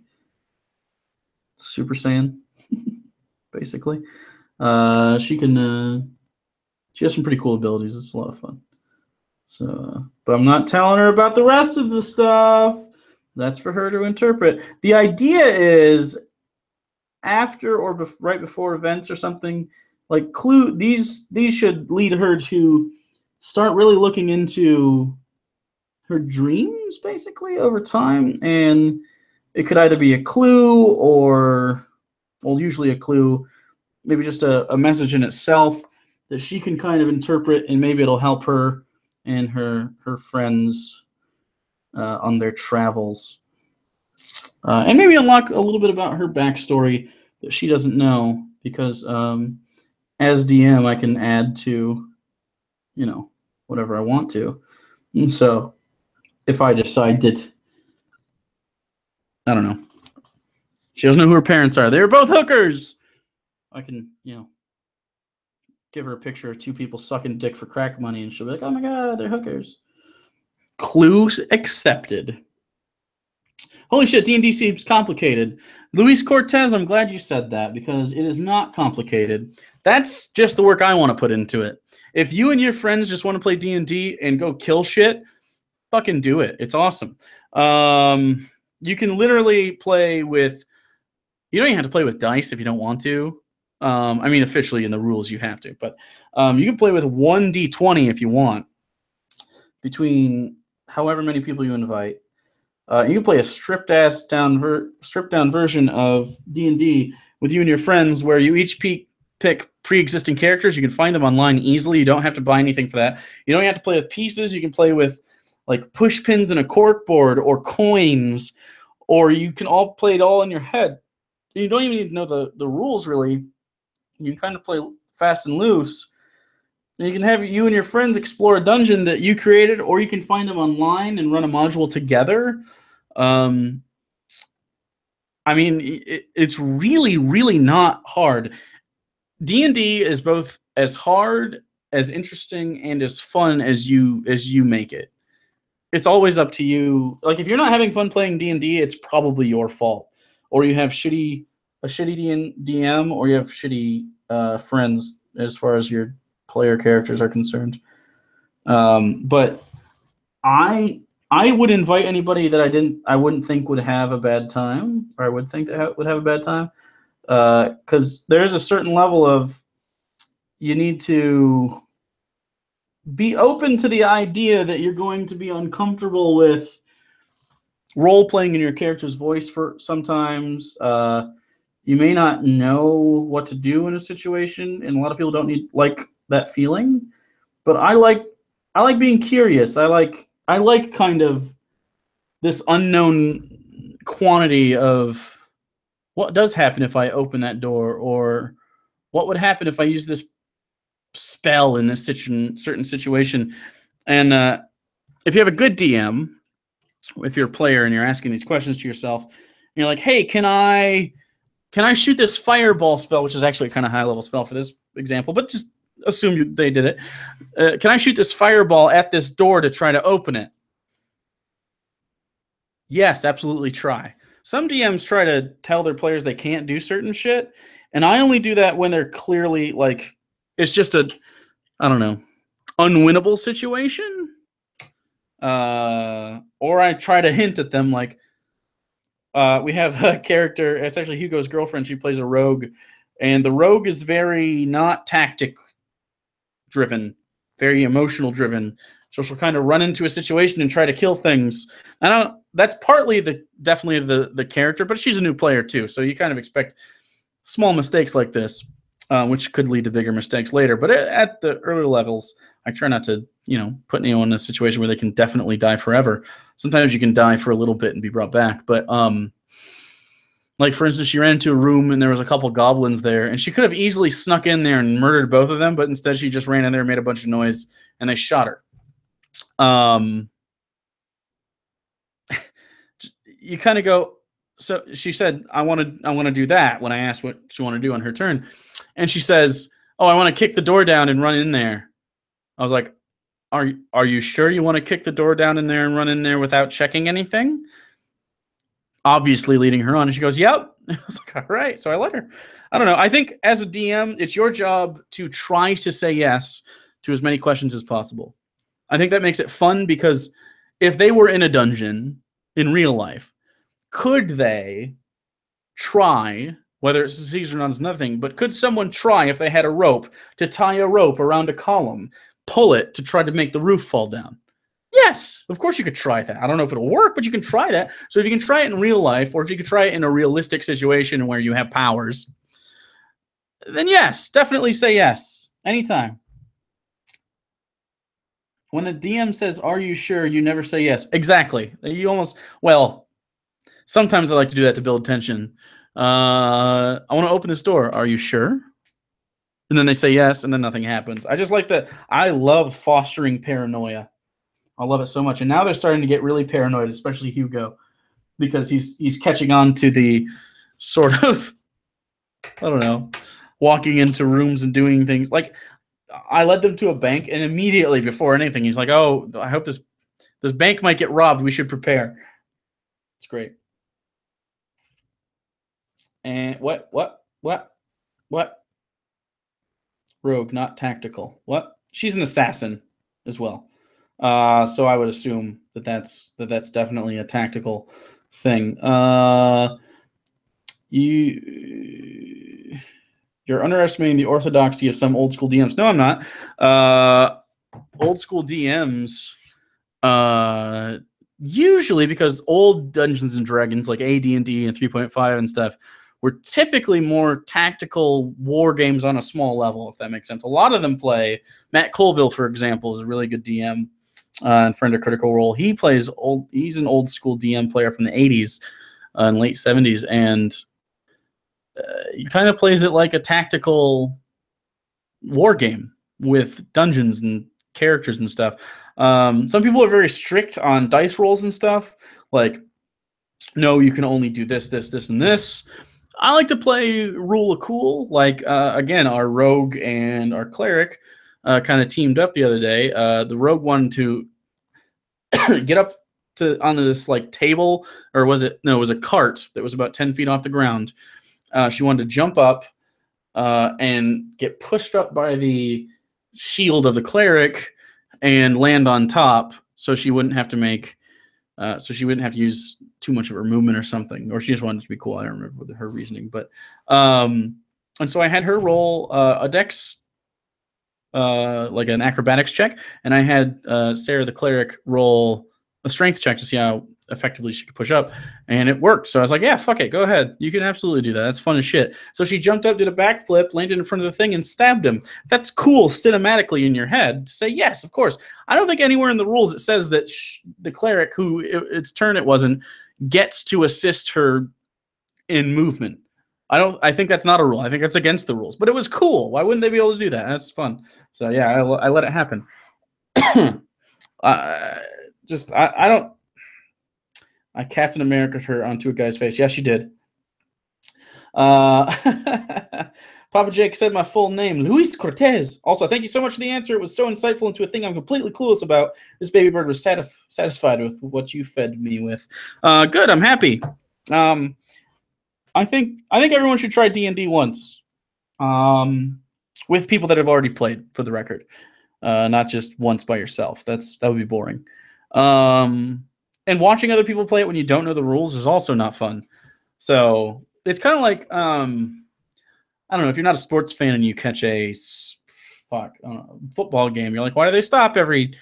Super Saiyan, basically. She has some pretty cool abilities. It's a lot of fun. So, but I'm not telling her about the rest of the stuff. That's for her to interpret. The idea is after or right before events or something, like these should lead her to start really looking into her dreams, basically, over time. And it could either be a clue or, well, usually a clue, maybe just a message in itself that she can kind of interpret, and maybe it'll help her and her friends on their travels. And maybe unlock a little bit about her backstory that she doesn't know, because as DM, I can add to, you know, whatever I want to. And so if I decide that, I don't know, she doesn't know who her parents are, they were both hookers, I can, you know, give her a picture of two people sucking dick for crack money, and she'll be like, oh my god, they're hookers. Clues accepted. Holy shit, D&D seems complicated. Luis Cortez, I'm glad you said that, because it is not complicated. That's just the work I want to put into it. If you and your friends just want to play D&D and go kill shit, fucking do it. It's awesome. You can literally play with... You don't even have to play with dice if you don't want to. I mean, officially in the rules you have to. But you can play with 1d20 if you want, between however many people you invite. You can play a stripped down version of D&D with you and your friends, where you each pick pre-existing characters. You can find them online easily. You don't have to buy anything for that. You don't have to play with pieces. You can play with like push pins in a cork board or coins, or you can all play it all in your head. You don't even need to know the rules, really. You can kind of play fast and loose. And you can have you and your friends explore a dungeon that you created, or you can find them online and run a module together. I mean, it's really, really not hard. D&D is both as hard, as interesting, and as fun as you make it. It's always up to you. Like, if you're not having fun playing D&D, it's probably your fault. Or you have a shitty DM, or you have shitty friends as far as your player characters are concerned. But I would invite anybody that I wouldn't think would have a bad time, or I would think that would have a bad time, because there's a certain level of, you need to be open to the idea that you're going to be uncomfortable with role playing in your character's voice for sometimes. You may not know what to do in a situation, and a lot of people don't like that feeling. But I like being curious. I like kind of this unknown quantity of what does happen if I open that door, or what would happen if I use this spell in this certain situation. And if you have a good DM, if you're a player and you're asking these questions to yourself, and you're like, hey, can I shoot this fireball spell, which is actually a kind of high level spell for this example, but just assume they did it. Can I shoot this fireball at this door to try to open it? Yes, absolutely try. Some DMs try to tell their players they can't do certain shit, and I only do that when they're clearly like, it's just a, I don't know, unwinnable situation. Or I try to hint at them, like, we have a character, it's actually Hugo's girlfriend, she plays a rogue, and the rogue is very not tactic driven, very emotional driven. So she'll kind of run into a situation and try to kill things. That's partly definitely the character, but she's a new player too, so you kind of expect small mistakes like this, which could lead to bigger mistakes later. But at the earlier levels, I try not to, put anyone in a situation where they can definitely die forever. Sometimes you can die for a little bit and be brought back. But like, for instance, she ran into a room and there was a couple goblins there, and she could have easily snuck in there and murdered both of them, but instead she just ran in there and made a bunch of noise, and they shot her. You kind of go, so she said, I want to do that, when I asked what she wanted to do on her turn. And she says, oh, I want to kick the door down and run in there. I was like, are you sure you want to kick the door down in there and run in there without checking anything? Obviously leading her on. And she goes, yep. I was like, all right. So I let her. I don't know. I think as a DM, it's your job to try to say yes to as many questions as possible. I think that makes it fun, because if they were in a dungeon in real life, could they try, whether it succeeds or not is nothing, but could someone try, if they had a rope, to tie a rope around a column, pull it to try to make the roof fall down? Yes, of course you could try that. I don't know if it'll work, but you can try that. So if you can try it in real life, or if you can try it in a realistic situation where you have powers, then yes, definitely say yes. Anytime. When a DM says, are you sure, you never say yes. Exactly. You almost, well, sometimes I like to do that to build tension. I want to open this door. Are you sure? And then they say yes, and then nothing happens. I just like that. I love fostering paranoia. I love it so much. And now they're starting to get really paranoid, especially Hugo, because he's catching on to the sort of, I don't know, walking into rooms and doing things. Like, I led them to a bank, and immediately before anything, he's like, oh, I hope this bank might get robbed. We should prepare. It's great. And what? Rogue, not tactical. What? She's an assassin as well. So I would assume that's definitely a tactical thing. You're underestimating the orthodoxy of some old school DMs. No, I'm not. Old school DMs, usually, because old Dungeons and Dragons like AD&D and 3.5 and stuff were typically more tactical war games on a small level, if that makes sense. A lot of them play. Matt Colville, for example, is a really good DM. and friend of Critical Role. He plays old. He's an old school DM player from the 80s and late 70s, and he kind of plays it like a tactical war game with dungeons and characters and stuff. Some people are very strict on dice rolls and stuff. Like, no, you can only do this, this, this, and this. I like to play rule of cool. Like, again, our rogue and our cleric kind of teamed up the other day. The rogue wanted to get up onto this like table, or was it? No, it was a cart that was about 10 feet off the ground. She wanted to jump up and get pushed up by the shield of the cleric and land on top, so she wouldn't have to make, so she wouldn't have to use too much of her movement or something, or she just wanted it to be cool. I don't remember her reasoning, but and so I had her roll a dex, like an acrobatics check, and I had Sarah the cleric roll a strength check to see how effectively she could push up, and it worked. So I was like, yeah, fuck it, go ahead, you can absolutely do that, that's fun as shit. So she jumped up, did a backflip, landed in front of the thing, and stabbed him. That's cool cinematically in your head to say, yes, of course. I don't think anywhere in the rules it says that the cleric, who its turn it wasn't, gets to assist her in movement. I think that's not a rule. I think that's against the rules, but it was cool. Why wouldn't they be able to do that? That's fun. So yeah, I let it happen. I Captain America'd her onto a guy's face. Yes, she did. Papa Jake said my full name, Luis Cortez. Also, thank you so much for the answer. It was so insightful into a thing I'm completely clueless about. This baby bird was satisfied with what you fed me with. Good, I'm happy. I think everyone should try D&D once, with people that have already played, for the record, not just once by yourself. That would be boring. And watching other people play it when you don't know the rules is also not fun. So it's kind of like, I don't know, if you're not a sports fan and you catch a football game, you're like, why do they stop every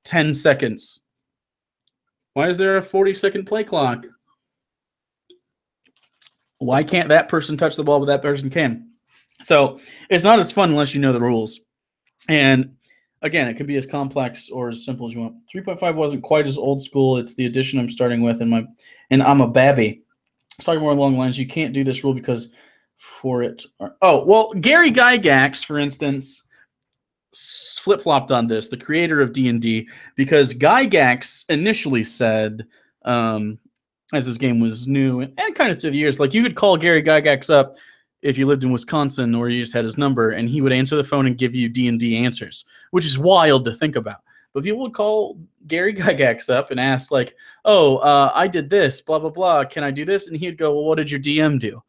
10 seconds? Why is there a 40-second play clock? Why can't that person touch the ball, but that person can? So it's not as fun unless you know the rules. And again, it can be as complex or as simple as you want. 3.5 wasn't quite as old school. It's the edition I'm starting with, and I'm a babby. I'm talking more along the lines, you can't do this rule because for it. Oh, well, Gary Gygax, for instance, flip-flopped on this, the creator of D&D, because Gygax initially said, as this game was new and kind of through the years, like, you could call Gary Gygax up if you lived in Wisconsin or you just had his number, and he would answer the phone and give you D&D answers, which is wild to think about. But people would call Gary Gygax up and ask, like, oh, I did this, blah, blah, blah. Can I do this? And he'd go, well, what did your DM do?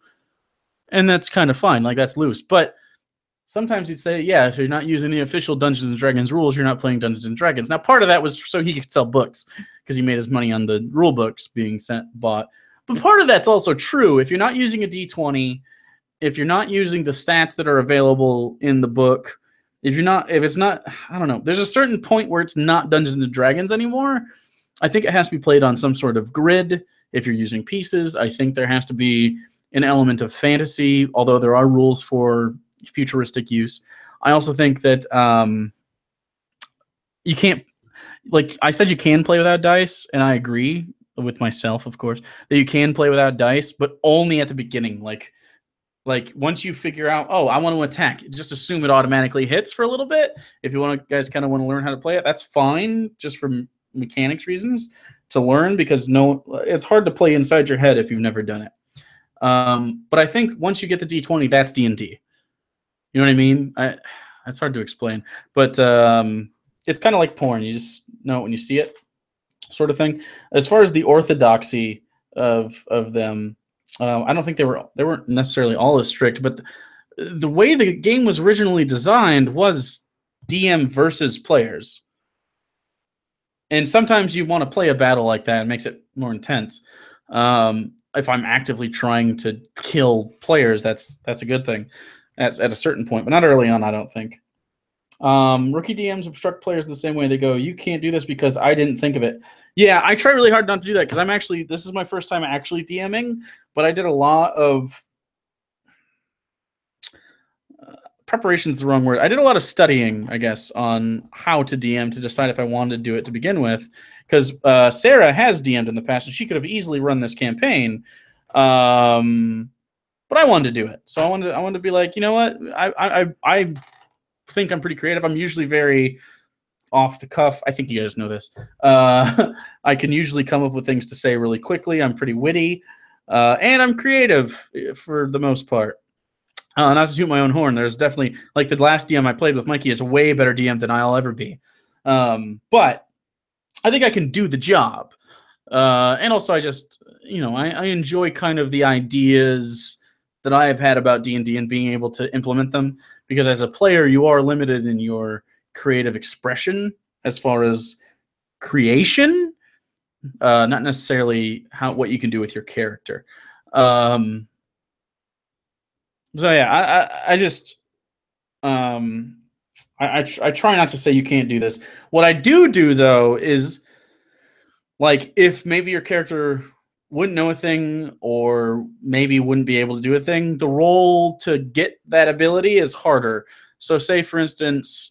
And that's kind of fine. Like, that's loose. But sometimes he'd say, yeah, if you're not using the official Dungeons & Dragons rules, you're not playing Dungeons & Dragons. Now, part of that was so he could sell books, because he made his money on the rule books being bought. But part of that's also true. If you're not using a D20, if you're not using the stats that are available in the book, if it's not, I don't know, there's a certain point where it's not Dungeons & Dragons anymore. I think it has to be played on some sort of grid. If you're using pieces, I think there has to be an element of fantasy, although there are rules for futuristic use. I also think that you can't, like I said, you can play without dice, and I agree with myself, of course, that you can play without dice, but only at the beginning. Like once you figure out, oh, I want to attack, just assume it automatically hits for a little bit. If you guys kind of want to learn how to play it, that's fine, just for mechanics reasons to learn, because it's hard to play inside your head if you've never done it. But I think once you get the D20, that's D&D. You know what I mean? It's hard to explain, but it's kind of like porn. You just know it when you see it, sort of thing. As far as the orthodoxy of them, I don't think they weren't necessarily all as strict, but the way the game was originally designed was DM versus players. And sometimes you want to play a battle like that. It makes it more intense. If I'm actively trying to kill players, that's a good thing. That's at a certain point, but not early on, I don't think. Rookie DMs obstruct players the same way. They go, you can't do this because I didn't think of it. Yeah, I try really hard not to do that, because this is my first time actually DMing, but I did a lot of preparation is the wrong word. I did a lot of studying, I guess, on how to DM to decide if I wanted to do it to begin with, because Sarah has DM'd in the past, and she could have easily run this campaign, but I wanted to do it. So I wanted to be like, you know what? I think I'm pretty creative. I'm usually very off the cuff. I think you guys know this. I can usually come up with things to say really quickly. I'm pretty witty, and I'm creative for the most part. Not to toot my own horn, there's definitely, like, the last DM I played with Mikey is a way better DM than I'll ever be. But I think I can do the job. And also I just, you know, I enjoy kind of the ideas that I have had about D&D and being able to implement them, because as a player, you are limited in your creative expression as far as creation, not necessarily what you can do with your character. So yeah, I just I try not to say you can't do this. What I do though is, like, if maybe your character wouldn't know a thing or maybe wouldn't be able to do a thing, the roll to get that ability is harder. So say for instance,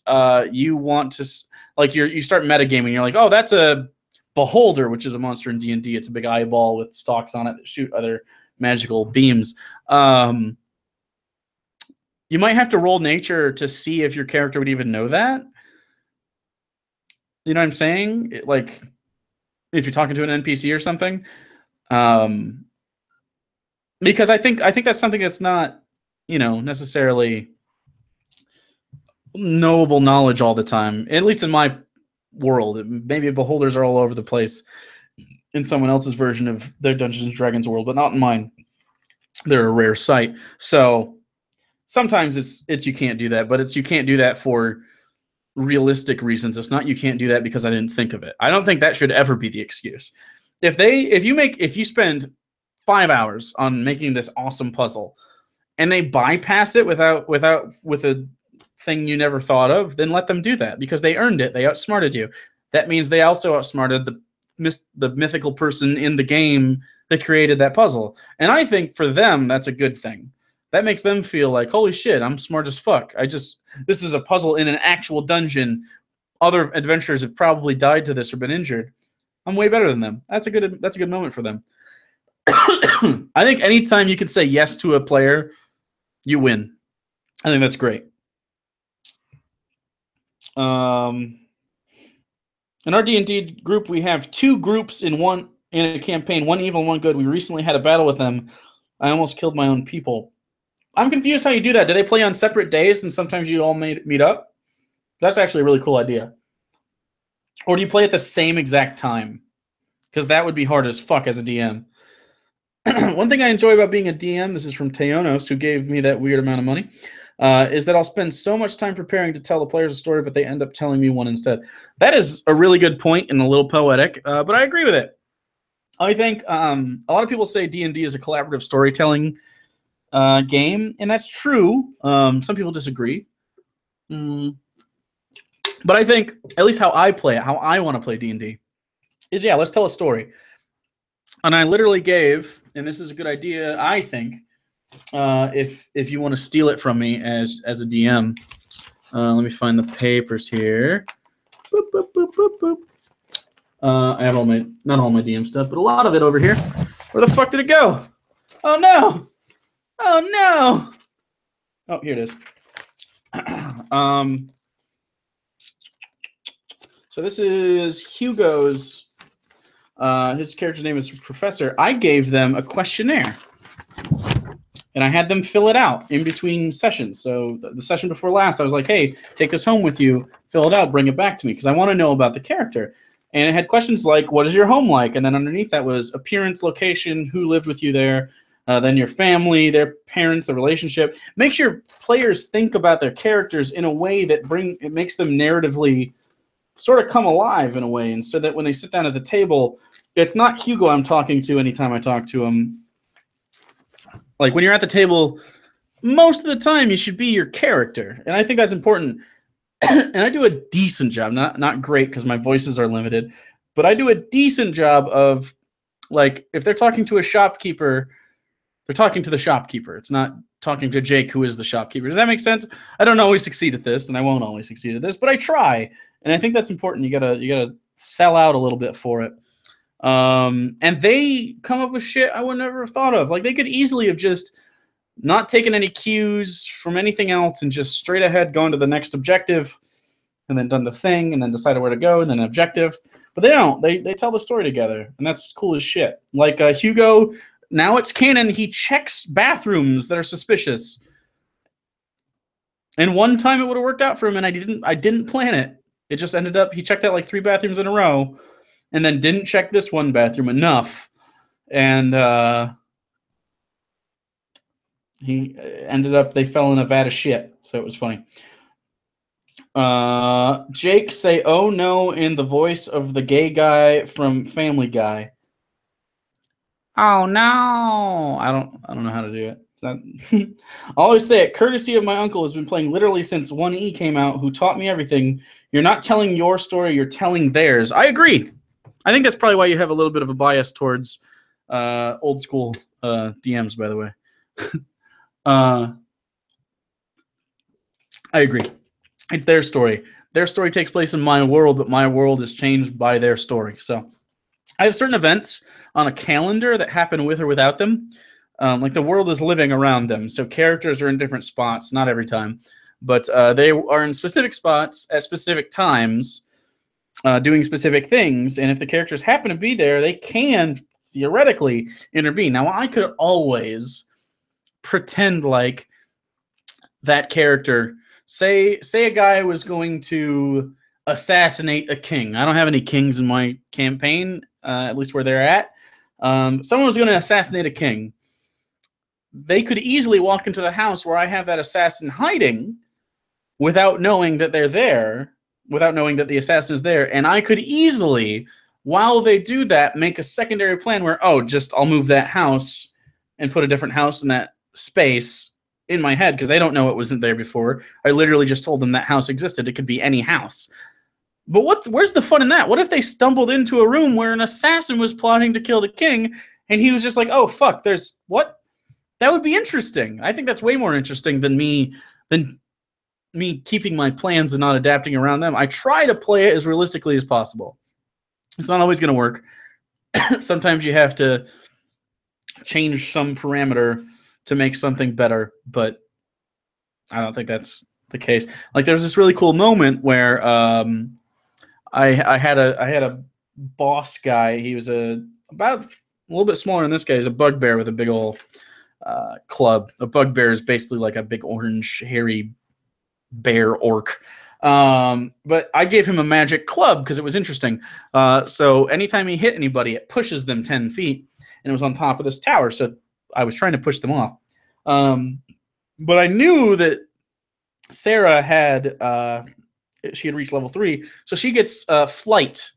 you want to, like, you start metagaming, you're like, oh, that's a beholder, which is a monster in D&D. It's a big eyeball with stalks on it that shoot other magical beams. You might have to roll nature to see if your character would even know that. You know what I'm saying? Like, if you're talking to an NPC or something. Because I think that's something that's not, you know, necessarily knowable knowledge all the time. At least in my world. Maybe beholders are all over the place in someone else's version of their Dungeons and Dragons world, but not in mine. They're a rare sight. So sometimes it's you can't do that, but it's you can't do that for realistic reasons. It's not you can't do that because I didn't think of it. I don't think that should ever be the excuse. If you spend 5 hours on making this awesome puzzle and they bypass it with a thing you never thought of, then let them do that, because they earned it. They outsmarted you. That means they also outsmarted the mythical person in the game that created that puzzle. And I think for them, that's a good thing. That makes them feel like, holy shit, I'm smart as fuck. This is a puzzle in an actual dungeon. Other adventurers have probably died to this or been injured. I'm way better than them. That's a good moment for them. I think anytime you can say yes to a player, you win. I think that's great. In our D&D group, we have 2 groups in a campaign, one evil and one good. We recently had a battle with them. I almost killed my own people. I'm confused how you do that. Do they play on separate days and sometimes you all meet up? That's actually a really cool idea. Or do you play at the same exact time? Because that would be hard as fuck as a DM. One thing I enjoy about being a DM, this is from Teonos, who gave me that weird amount of money, is that I'll spend so much time preparing to tell the players a story, but they end up telling me one instead. That is a really good point and a little poetic, but I agree with it. I think a lot of people say D&D is a collaborative storytelling game, and that's true. Some people disagree. But I think, at least how I play it, how I want to play D&D, is, yeah, let's tell a story. And I literally gave, and this is a good idea, I think, if you want to steal it from me as a DM. Let me find the papers here. Boop, boop, boop, boop, boop. I have not all my DM stuff, but a lot of it over here. Where the fuck did it go? Oh no! Oh no! Oh, here it is. So this is Hugo's. His character's name is Professor. I gave them a questionnaire, and I had them fill it out in between sessions. So the session before last, I was like, hey, take this home with you, fill it out, bring it back to me, because I want to know about the character. And it had questions like, what is your home like? And then underneath that was appearance, location, who lived with you there, then your family, their parents, the relationship. Makes your players think about their characters in a way that it makes them narratively sort of come alive in a way, and so that when they sit down at the table, it's not Hugo I'm talking to anytime I talk to him. Like, when you're at the table, most of the time you should be your character, and I think that's important. And I do a decent job, not great because my voices are limited, but I do a decent job of, like, if they're talking to a shopkeeper, They're talking to the shopkeeper. It's not talking to Jake, who is the shopkeeper. Does that make sense? I don't always succeed at this, and I won't always succeed at this, but I try, and I think that's important. You gotta sell out a little bit for it. And they come up with shit I would never have thought of. Like, they could easily have just not taken any cues from anything else and just straight ahead gone to the next objective and then done the thing and then decided where to go and then an objective. But they don't. They tell the story together, and that's cool as shit. Like Hugo, now it's canon, he checks bathrooms that are suspicious. And one time it would have worked out for him, and I didn't plan it. It just ended up, he checked out like 3 bathrooms in a row and then didn't check this one bathroom enough. And he ended up, they fell in a vat of shit. So it was funny. Jake, say "oh no" in the voice of the gay guy from Family Guy. Oh no! I don't know how to do it. I always say it. Courtesy of my uncle, has been playing literally since 1E came out, who taught me everything. You're not telling your story, you're telling theirs. I agree. I think that's probably why you have a little bit of a bias towards old school DMs, by the way. I agree. It's their story. Their story takes place in my world, but my world is changed by their story. So I have certain events on a calendar that happen with or without them. Like the world is living around them. So characters are in different spots, not every time. But they are in specific spots at specific times, doing specific things. And if the characters happen to be there, they can theoretically intervene. Now, I could always pretend like that character, say a guy was going to assassinate a king. I don't have any kings in my campaign, at least where they're at. Someone was going to assassinate a king. They could easily walk into the house where I have that assassin hiding without knowing that they're there, without knowing that the assassin is there. And I could easily, while they do that, make a secondary plan where, oh, just I'll move that house and put a different house in that space in my head, because they don't know it wasn't there before. I literally just told them that house existed. It could be any house. But where's the fun in that? What if they stumbled into a room where an assassin was plotting to kill the king, and he was just like, oh, fuck, there's what? That would be interesting. I think that's way more interesting than me keeping my plans and not adapting around them. I try to play it as realistically as possible. It's not always going to work. Sometimes you have to change some parameter to make something better, but I don't think that's the case. Like, there's this really cool moment where I had a boss guy. He was about a little bit smaller than this guy. He's a bugbear with a big old club. A bugbear is basically like a big orange hairy bear orc. But I gave him a magic club because it was interesting. So anytime he hit anybody, it pushes them 10 feet, and it was on top of this tower. So I was trying to push them off. But I knew that Sarah had she had reached level 3, so she gets flight,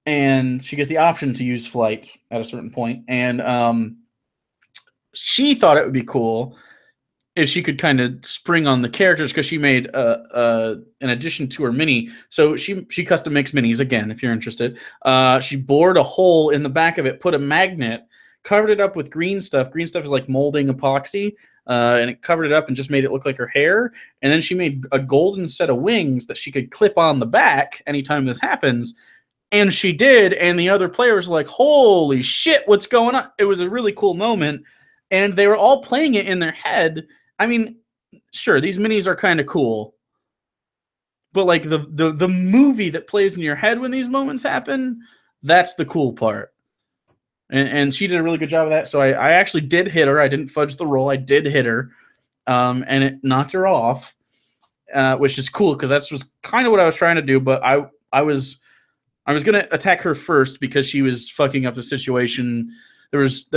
and she gets the option to use flight at a certain point. And she thought it would be cool if she could kind of spring on the characters, because she made an addition to her mini. So she custom makes minis, again, if you're interested. She bored a hole in the back of it, put a magnet, covered it up with green stuff. Green stuff is like molding epoxy. And it covered it up and just made it look like her hair. And then she made a golden set of wings that she could clip on the back anytime this happens. And she did. And the other players were like, holy shit, what's going on? It was a really cool moment. And they were all playing it in their head. I mean, sure, these minis are kind of cool. But like the movie that plays in your head when these moments happen, that's the cool part. And she did a really good job of that. So I actually did hit her. I didn't fudge the roll. I did hit her. And it knocked her off, which is cool because that's was kind of what I was trying to do. But I was going to attack her first because she was fucking up the situation. There was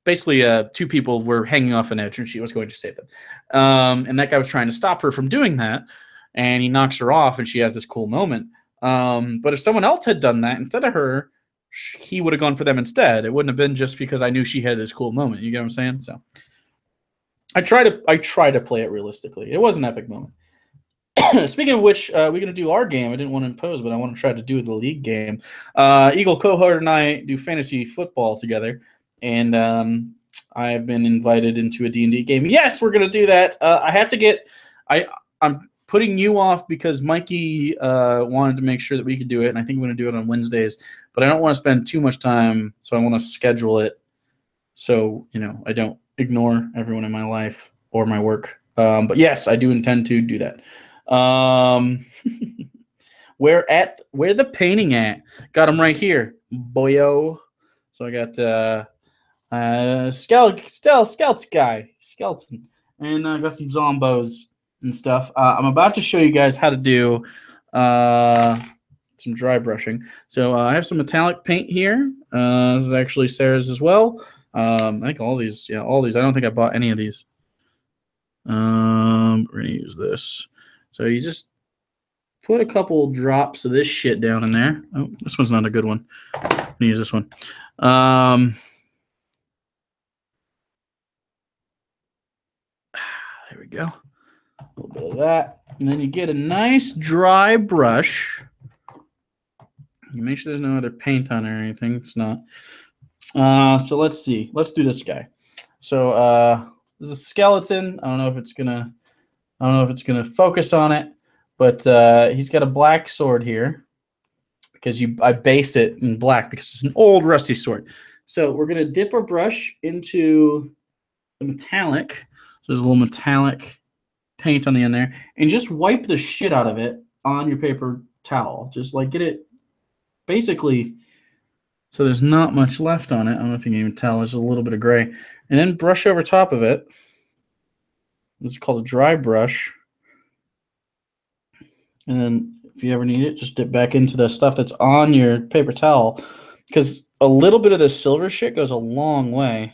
basically 2 people were hanging off an edge, and she was going to save them. And that guy was trying to stop her from doing that, and he knocks her off, and she has this cool moment. But if someone else had done that instead of her, he would have gone for them instead. It wouldn't have been just because I knew she had this cool moment. You get what I'm saying? So I try to play it realistically. It was an epic moment. Speaking of which, we're going to do our game. I didn't want to impose, but I want to try to do the league game. Eagle cohort and I do fantasy football together, and I've been invited into a D&D game. Yes, we're going to do that. I have to get – I'm putting you off because Mikey wanted to make sure that we could do it, and I think we're going to do it on Wednesdays. But I don't want to spend too much time, so I want to schedule it so, I don't ignore everyone in my life or my work. But yes, I do intend to do that. Where the painting at? Got them right here, boyo. So I got skeleton, and I got some zombos and stuff. I'm about to show you guys how to do some dry brushing. So I have some metallic paint here. This is actually Sarah's as well. I think all these. I don't think I bought any of these. We're gonna use this. So you just put a couple drops of this shit down in there. Oh, this one's not a good one. I'm gonna use this one. There we go. A little bit of that. And then you get a nice dry brush. You make sure there's no other paint on it or anything. It's not. So let's see. Let's do this guy. So there's a skeleton. I don't know if it's gonna focus on it, but he's got a black sword here because I base it in black because it's an old rusty sword. So we're gonna dip our brush into the metallic. So there's a little metallic paint on the end there, and just wipe the shit out of it on your paper towel. Just like get it basically so there's not much left on it. I don't know if you can even tell. There's just a little bit of gray. And then brush over top of it. This is called a dry brush. And then if you ever need it, just dip back into the stuff that's on your paper towel. Because a little bit of this silver shit goes a long way.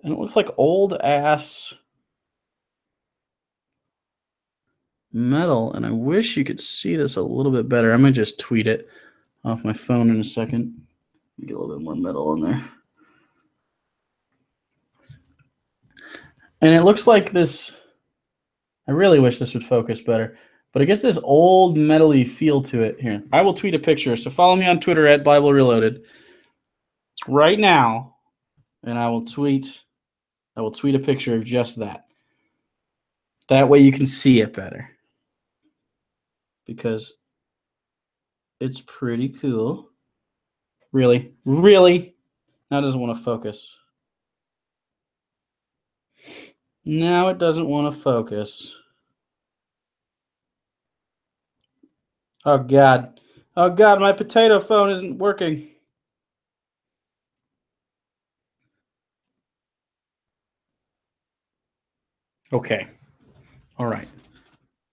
And it looks like old ass metal. And I wish you could see this a little bit better. I'm going to just tweet it off my phone in a second. Get a little bit more metal in there. And it looks like this. I really wish this would focus better. But it gets this old metal-y feel to it here. I will tweet a picture. So follow me on Twitter at Bible Reloaded right now. And I will tweet a picture of just that. That way you can see it better. Because it's pretty cool. Really? Now it doesn't want to focus. Now it doesn't want to focus. Oh, God. Oh, God, my potato phone isn't working. Okay. All right.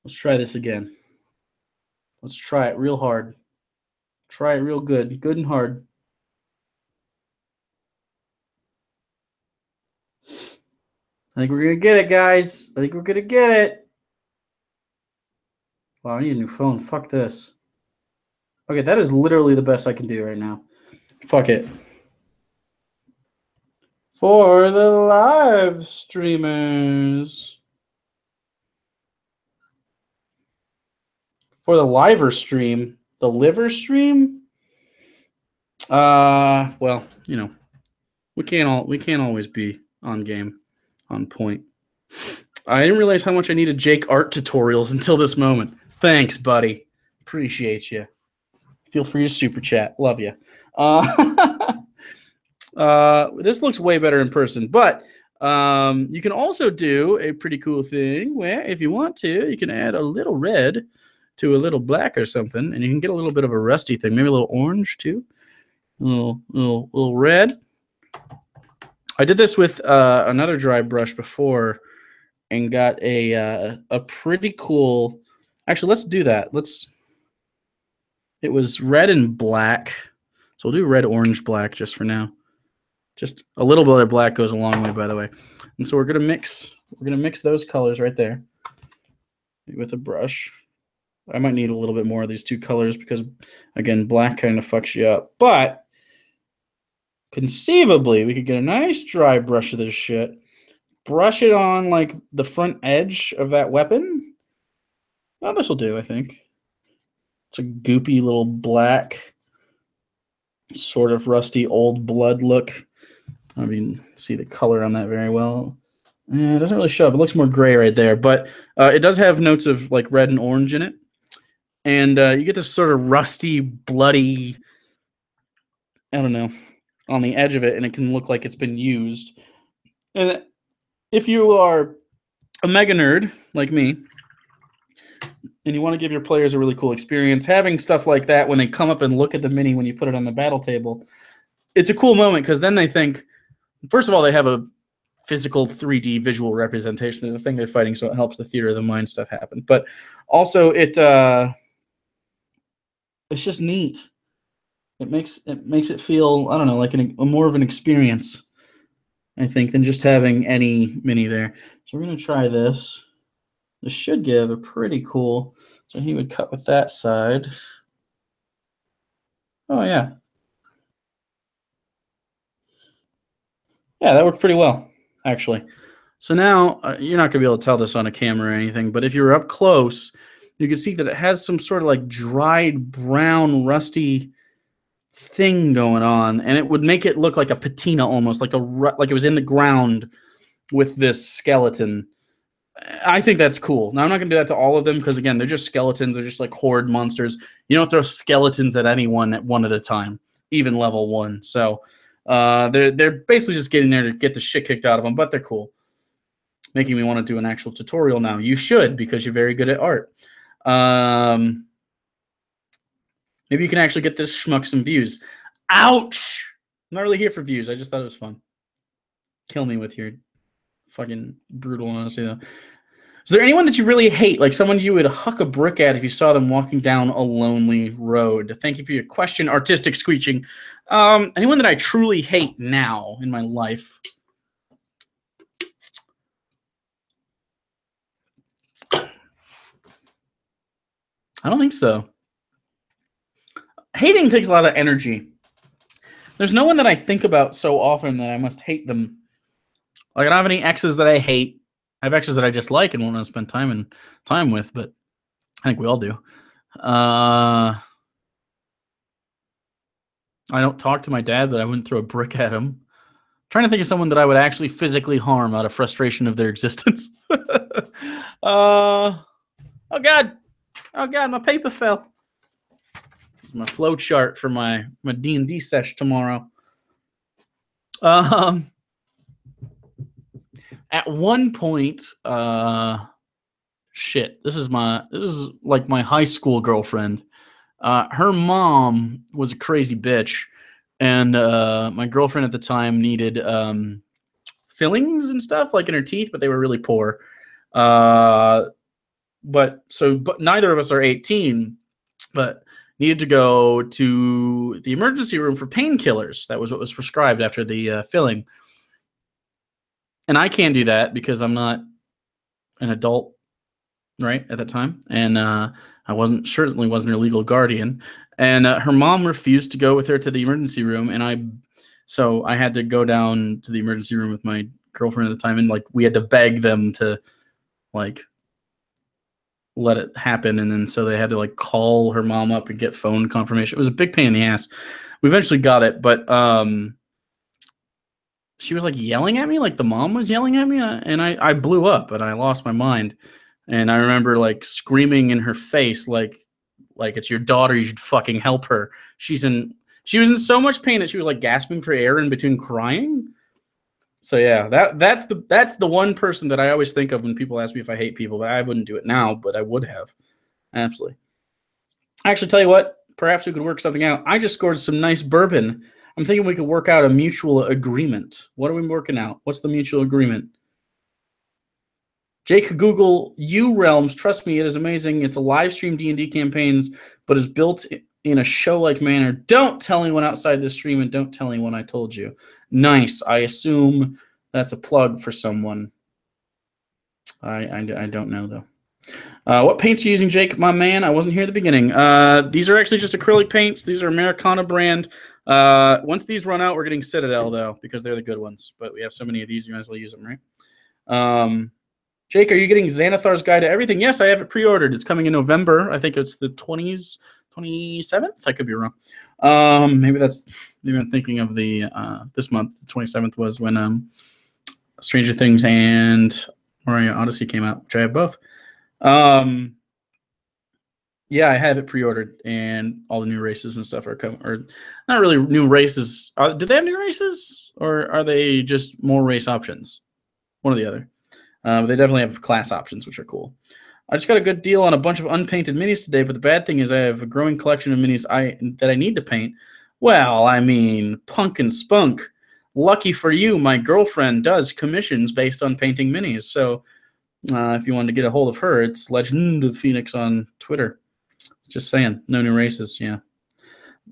Let's try this again. Let's try it real hard. Try it real good. Good and hard. I think we're going to get it, guys. I think we're going to get it. Wow, I need a new phone. Fuck this. Okay, that is literally the best I can do right now. Fuck it. For the live streamers. For the liver stream. The liver stream? Well, we can't always be on game, on point. I didn't realize how much I needed Jake art tutorials until this moment. Thanks, buddy. Appreciate you. Feel free to super chat. Love you. This looks way better in person, but you can also do a pretty cool thing where, if you want to, you can add a little red to a little black or something, and you can get a little bit of a rusty thing, maybe a little orange too, a little red. I did this with another dry brush before, and got a pretty cool. Actually, let's do that. It was red and black, so we'll do red, orange, black just for now. Just a little bit of black goes a long way, by the way. And so we're gonna mix those colors right there with a brush. I might need a little bit more of these two colors because, again, black kind of fucks you up. But conceivably, we could get a nice dry brush of this shit brush it on like the front edge of that weapon. Oh, this will do, I think. It's a goopy little black, sort of rusty old blood look. I mean, see the color on that very well. It doesn't really show up. It looks more gray right there, but it does have notes of like red and orange in it. And you get this sort of rusty, bloody, I don't know, on the edge of it, and it can look like it's been used. And if you are a mega nerd like me, and you want to give your players a really cool experience, having stuff like that when they come up and look at the mini when you put it on the battle table, it's a cool moment because then they think, first of all, they have a physical 3D visual representation of the thing they're fighting, so it helps the theater of the mind stuff happen. But also, it's just neat. It makes it feel, I don't know, like more of an experience, I think, than just having any mini there. So we're going to try this. This should give a pretty cool, so he would cut with that side. Oh, yeah. Yeah, that worked pretty well, actually. So now, you're not going to be able to tell this on a camera or anything, but if you were up close, you can see that it has some sort of like dried, brown, rusty thing going on, and it would make it look like a patina almost, like it was in the ground with this skeleton. I think that's cool. Now, I'm not going to do that to all of them because, again, they're just skeletons. They're just like horde monsters. You don't throw skeletons at anyone at one at a time, even level 1. So they're basically just getting there to get the shit kicked out of them, but they're cool. Making me want to do an actual tutorial now. You should, because you're very good at art. Maybe you can actually get this schmuck some views. Ouch! I'm not really here for views. I just thought it was fun. Kill me with your fucking brutal honesty, though. Is there anyone that you really hate, like someone you would huck a brick at if you saw them walking down a lonely road? Thank you for your question, artistic screeching. Anyone that I truly hate now in my life? I don't think so. Hating takes a lot of energy. There's no one that I think about so often that I must hate them. Like, I don't have any exes that I hate. I have exes that I just like and want to spend time with, but I think we all do. I don't talk to my dad that I wouldn't throw a brick at him. I'm trying to think of someone that I would actually physically harm out of frustration of their existence. Oh God, my paper fell. It's my flow chart for my D&D sesh tomorrow. At one point, shit, this is like my high school girlfriend. Her mom was a crazy bitch, and my girlfriend at the time needed fillings and stuff like in her teeth, but they were really poor. But neither of us are 18, but needed to go to the emergency room for painkillers. That was what was prescribed after the filling. And I can't do that because I'm not an adult, right, at the time. And I certainly wasn't her legal guardian. And her mom refused to go with her to the emergency room. And so I had to go down to the emergency room with my girlfriend at the time. And like, we had to beg them to like let it happen. And then so they had to like call her mom up and get phone confirmation. It was a big pain in the ass. We eventually got it, but she was like yelling at me, like the mom was yelling at me, and I blew up and I lost my mind. And I remember like screaming in her face, like it's your daughter, you should fucking help her. She was in so much pain that she was like gasping for air in between crying. So yeah, that's the one person that I always think of when people ask me if I hate people, but I wouldn't do it now, but I would have. Absolutely. Actually, tell you what, perhaps we could work something out. I just scored some nice bourbon. I'm thinking we could work out a mutual agreement. What are we working out? What's the mutual agreement? Jake, Google U Realms. Trust me, it is amazing. It's a live stream D&D campaigns, but is built in a show-like manner. Don't tell anyone outside this stream, and don't tell anyone I told you. Nice. I assume that's a plug for someone. I don't know, though. What paints are you using, Jake? My man, I wasn't here at the beginning. These are actually just acrylic paints. These are Americana brand. Once these run out, we're getting Citadel, though, because they're the good ones. But we have so many of these, you might as well use them, right? Jake, are you getting Xanathar's Guide to Everything? Yes, I have it pre-ordered. It's coming in November. I think it's the 27th. I could be wrong. Maybe I'm thinking of the this month. The 27th was when Stranger Things and Mario Odyssey came out, which I have both. Yeah, I have it pre-ordered, and all the new races and stuff are coming. Or not really new races. Do they have new races, or are they just more race options? One or the other. But they definitely have class options, which are cool. I just got a good deal on a bunch of unpainted minis today, but the bad thing is I have a growing collection of minis that I need to paint. Well, I mean, punk and spunk. Lucky for you, my girlfriend does commissions based on painting minis. So if you wanted to get a hold of her, it's Legend of Phoenix on Twitter. Just saying, no new races, yeah.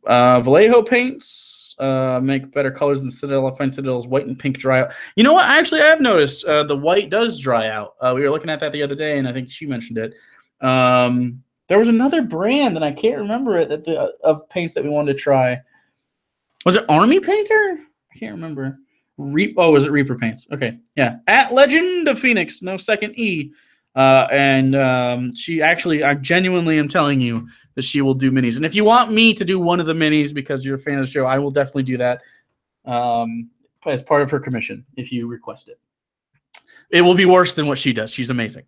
Vallejo paints make better colors than Citadel. I find Citadel's white and pink dry out. You know what? Actually, I have noticed the white does dry out. We were looking at that the other day, and I think she mentioned it. There was another brand, and I can't remember it, of paints that we wanted to try. Was it Army Painter? I can't remember. Was it Reaper Paints? Okay, yeah. At Legend of Phoenix, no second E. She actually, I genuinely am telling you that she will do minis. And if you want me to do one of the minis because you're a fan of the show, I will definitely do that as part of her commission if you request it. It will be worse than what she does. She's amazing.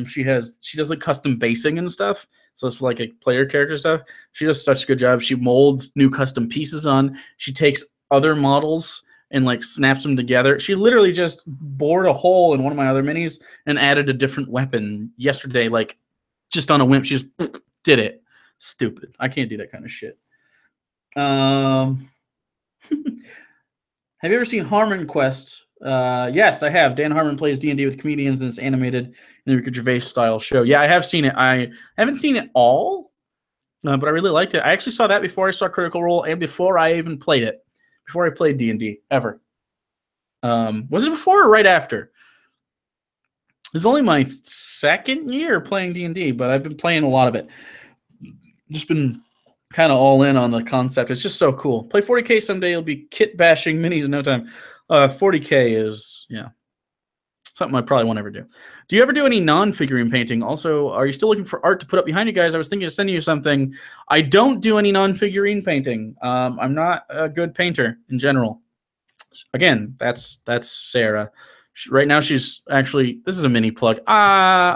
She does like custom basing and stuff. So it's like a player character stuff. She does such a good job. She molds new custom pieces on. She takes other models and like snaps them together. She literally just bored a hole in one of my other minis and added a different weapon yesterday, like just on a whim. She just did it. Stupid. I can't do that kind of shit. Have you ever seen Harmon Quest? Yes, I have. Dan Harmon plays D&D with comedians and it's animated in the Ricky Gervais style show. Yeah, I have seen it. I haven't seen it all, but I really liked it. I actually saw that before I saw Critical Role and before I even played it. Before I played D&D, ever. Was it before or right after? It's only my second year playing D&D, but I've been playing a lot of it. Just been kind of all in on the concept. It's just so cool. Play 40K someday. You'll be kit bashing minis in no time. 40K is, yeah, something I probably won't ever do. Do you ever do any non-figurine painting? Also, are you still looking for art to put up behind you guys? I was thinking of sending you something. I don't do any non-figurine painting. I'm not a good painter in general. Again, that's Sarah. Right now, she's actually, this is a mini plug.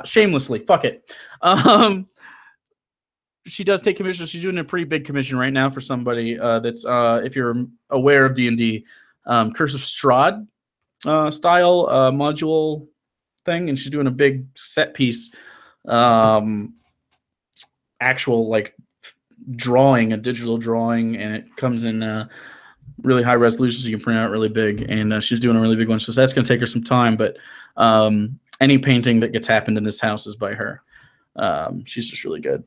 Shamelessly, fuck it. She does take commissions. She's doing a pretty big commission right now for somebody that's, if you're aware of D&D, Curse of Strahd style module thing, and she's doing a big set piece, actual like drawing, a digital drawing, and it comes in really high resolution, so you can print out really big. And she's doing a really big one, so that's going to take her some time. But any painting that gets happened in this house is by her. She's just really good.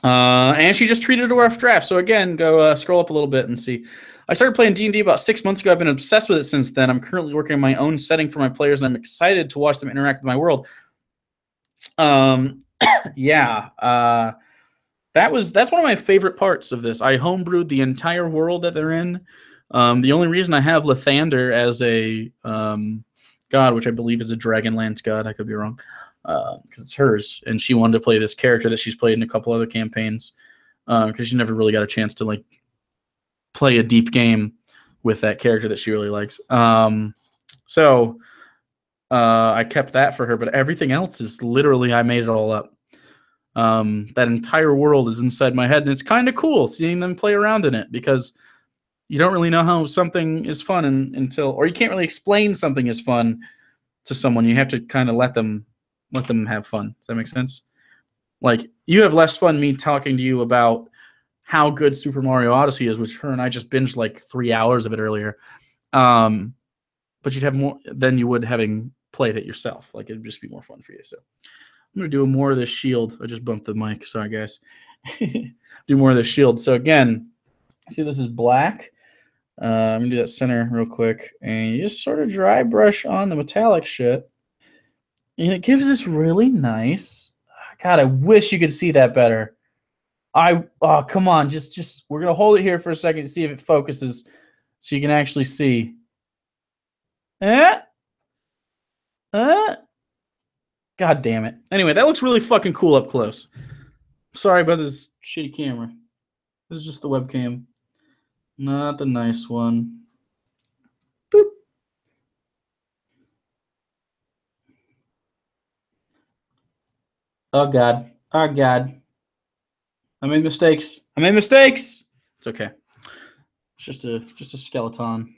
And she just treated a rough draft. So again, go scroll up a little bit and see. I started playing D&D about 6 months ago. I've been obsessed with it since then. I'm currently working on my own setting for my players, and I'm excited to watch them interact with my world. Yeah, that's one of my favorite parts of this. I homebrewed the entire world that they're in. The only reason I have Lathander as a god, which I believe is a Dragonlance god, I could be wrong, because it's hers, and she wanted to play this character that she's played in a couple other campaigns, because she never really got a chance to like play a deep game with that character that she really likes. So I kept that for her, but everything else is literally I made it all up. That entire world is inside my head, and it's kind of cool seeing them play around in it, because you don't really know how something is fun until, or you can't really explain something is fun to someone. You have to kind of let them have fun. Does that make sense? Like, you have less fun me talking to you about how good Super Mario Odyssey is, which her and I just binged like 3 hours of it earlier. But you'd have more than you would having played it yourself. Like, it'd just be more fun for you. So I'm going to do more of this shield. I just bumped the mic. Sorry, guys. Do more of this shield. So again, see, this is black. I'm going to do that center real quick. And you just sort of dry brush on the metallic shit. And it gives this really nice. God, I wish you could see that better. Oh, come on. Just we're going to hold it here for a second to see if it focuses so you can actually see. Eh? God damn it. Anyway, that looks really fucking cool up close. Sorry about this shitty camera. This is just the webcam. Not the nice one. Boop. Oh God. Oh God. I made mistakes. I made mistakes. It's okay. It's just a skeleton.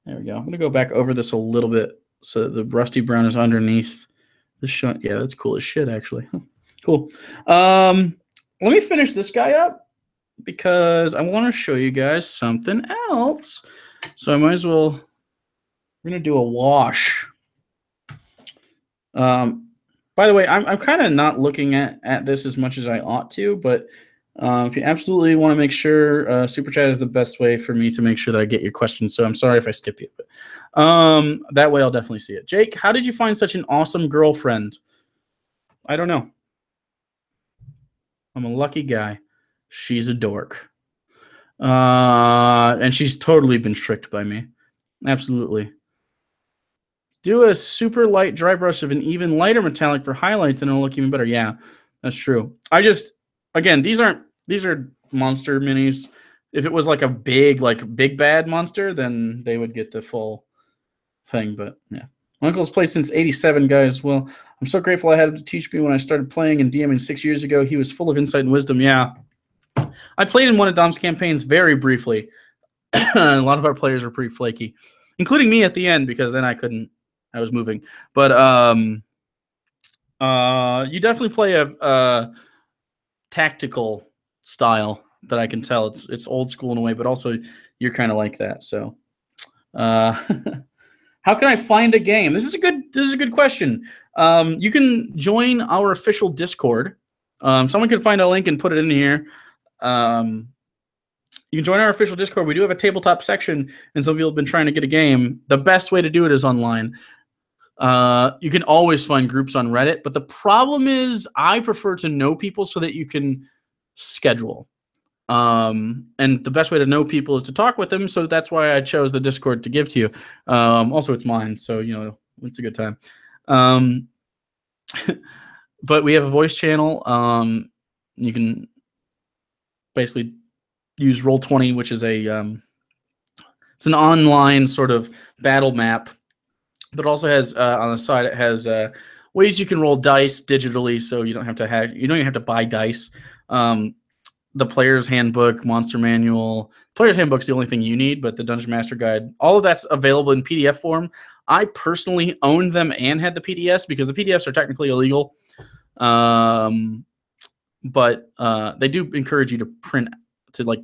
There we go. I'm gonna go back over this a little bit so that the rusty brown is underneath the shot. Yeah, that's cool as shit, actually. Cool. Let me finish this guy up because I want to show you guys something else. So I might as well. We're gonna do a wash. By the way, I'm kind of not looking at this as much as I ought to, but if you absolutely want to make sure, Super Chat is the best way for me to make sure that I get your questions. So I'm sorry if I skip you, but that way I'll definitely see it. Jake, how did you find such an awesome girlfriend? I don't know. I'm a lucky guy. She's a dork. And she's totally been tricked by me. Absolutely. Do a super light dry brush of an even lighter metallic for highlights and it'll look even better. Yeah, that's true. Again, these are monster minis. If it was like a big bad monster, then they would get the full thing. But yeah. My uncle's played since '87, guys. Well, I'm so grateful I had him to teach me when I started playing and DMing 6 years ago. He was full of insight and wisdom. Yeah. I played in one of Dom's campaigns very briefly. A lot of our players were pretty flaky, including me at the end because then I couldn't. I was moving. But you definitely play a tactical style that I can tell. It's old school in a way, but also you're kind of like that. So how can I find a game? This is a good question. You can join our official Discord. Someone can find a link and put it in here. You can join our official Discord. We do have a tabletop section, and some people have been trying to get a game. The best way to do it is online. You can always find groups on Reddit, but the problem is I prefer to know people so that you can schedule. And the best way to know people is to talk with them, so that's why I chose the Discord to give to you. Also, it's mine, so it's a good time. But we have a voice channel. You can basically use Roll20, which is it's an online sort of battle map, but also has on the side it has ways you can roll dice digitally, so you don't have to buy dice. The player's handbook, monster manual. Player's handbook's the only thing you need, but the Dungeon Master Guide, all of that's available in PDF form. I personally owned them and had the PDFs because the PDFs are technically illegal. But they do encourage you to print, to like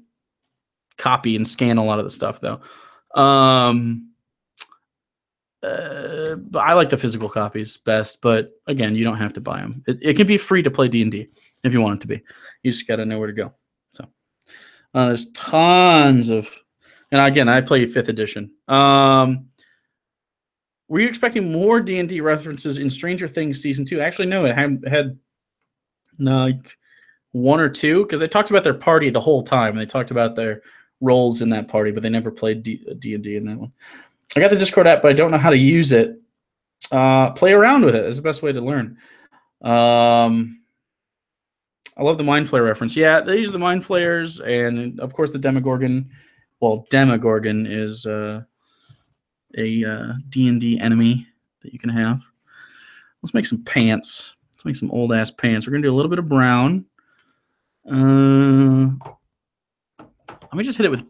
copy and scan a lot of the stuff though. But I like the physical copies best, but again, you don't have to buy them. It can be free to play D&D if you want it to be. You just got to know where to go. So there's tons of, and again, I play 5th edition. Were you expecting more D&D references in Stranger Things season 2? Actually, no, it had like 1 or 2 because they talked about their party the whole time. They talked about their roles in that party, but they never played D&D in that one. I got the Discord app, but I don't know how to use it. Play around with it. It's the best way to learn. I love the Mind Flayer reference. Yeah, they use the Mind Flayers, and of course the Demogorgon. Well, Demogorgon is a D&D enemy that you can have. Let's make some pants. Let's make some old-ass pants. We're going to do a little bit of brown. Let me just hit it with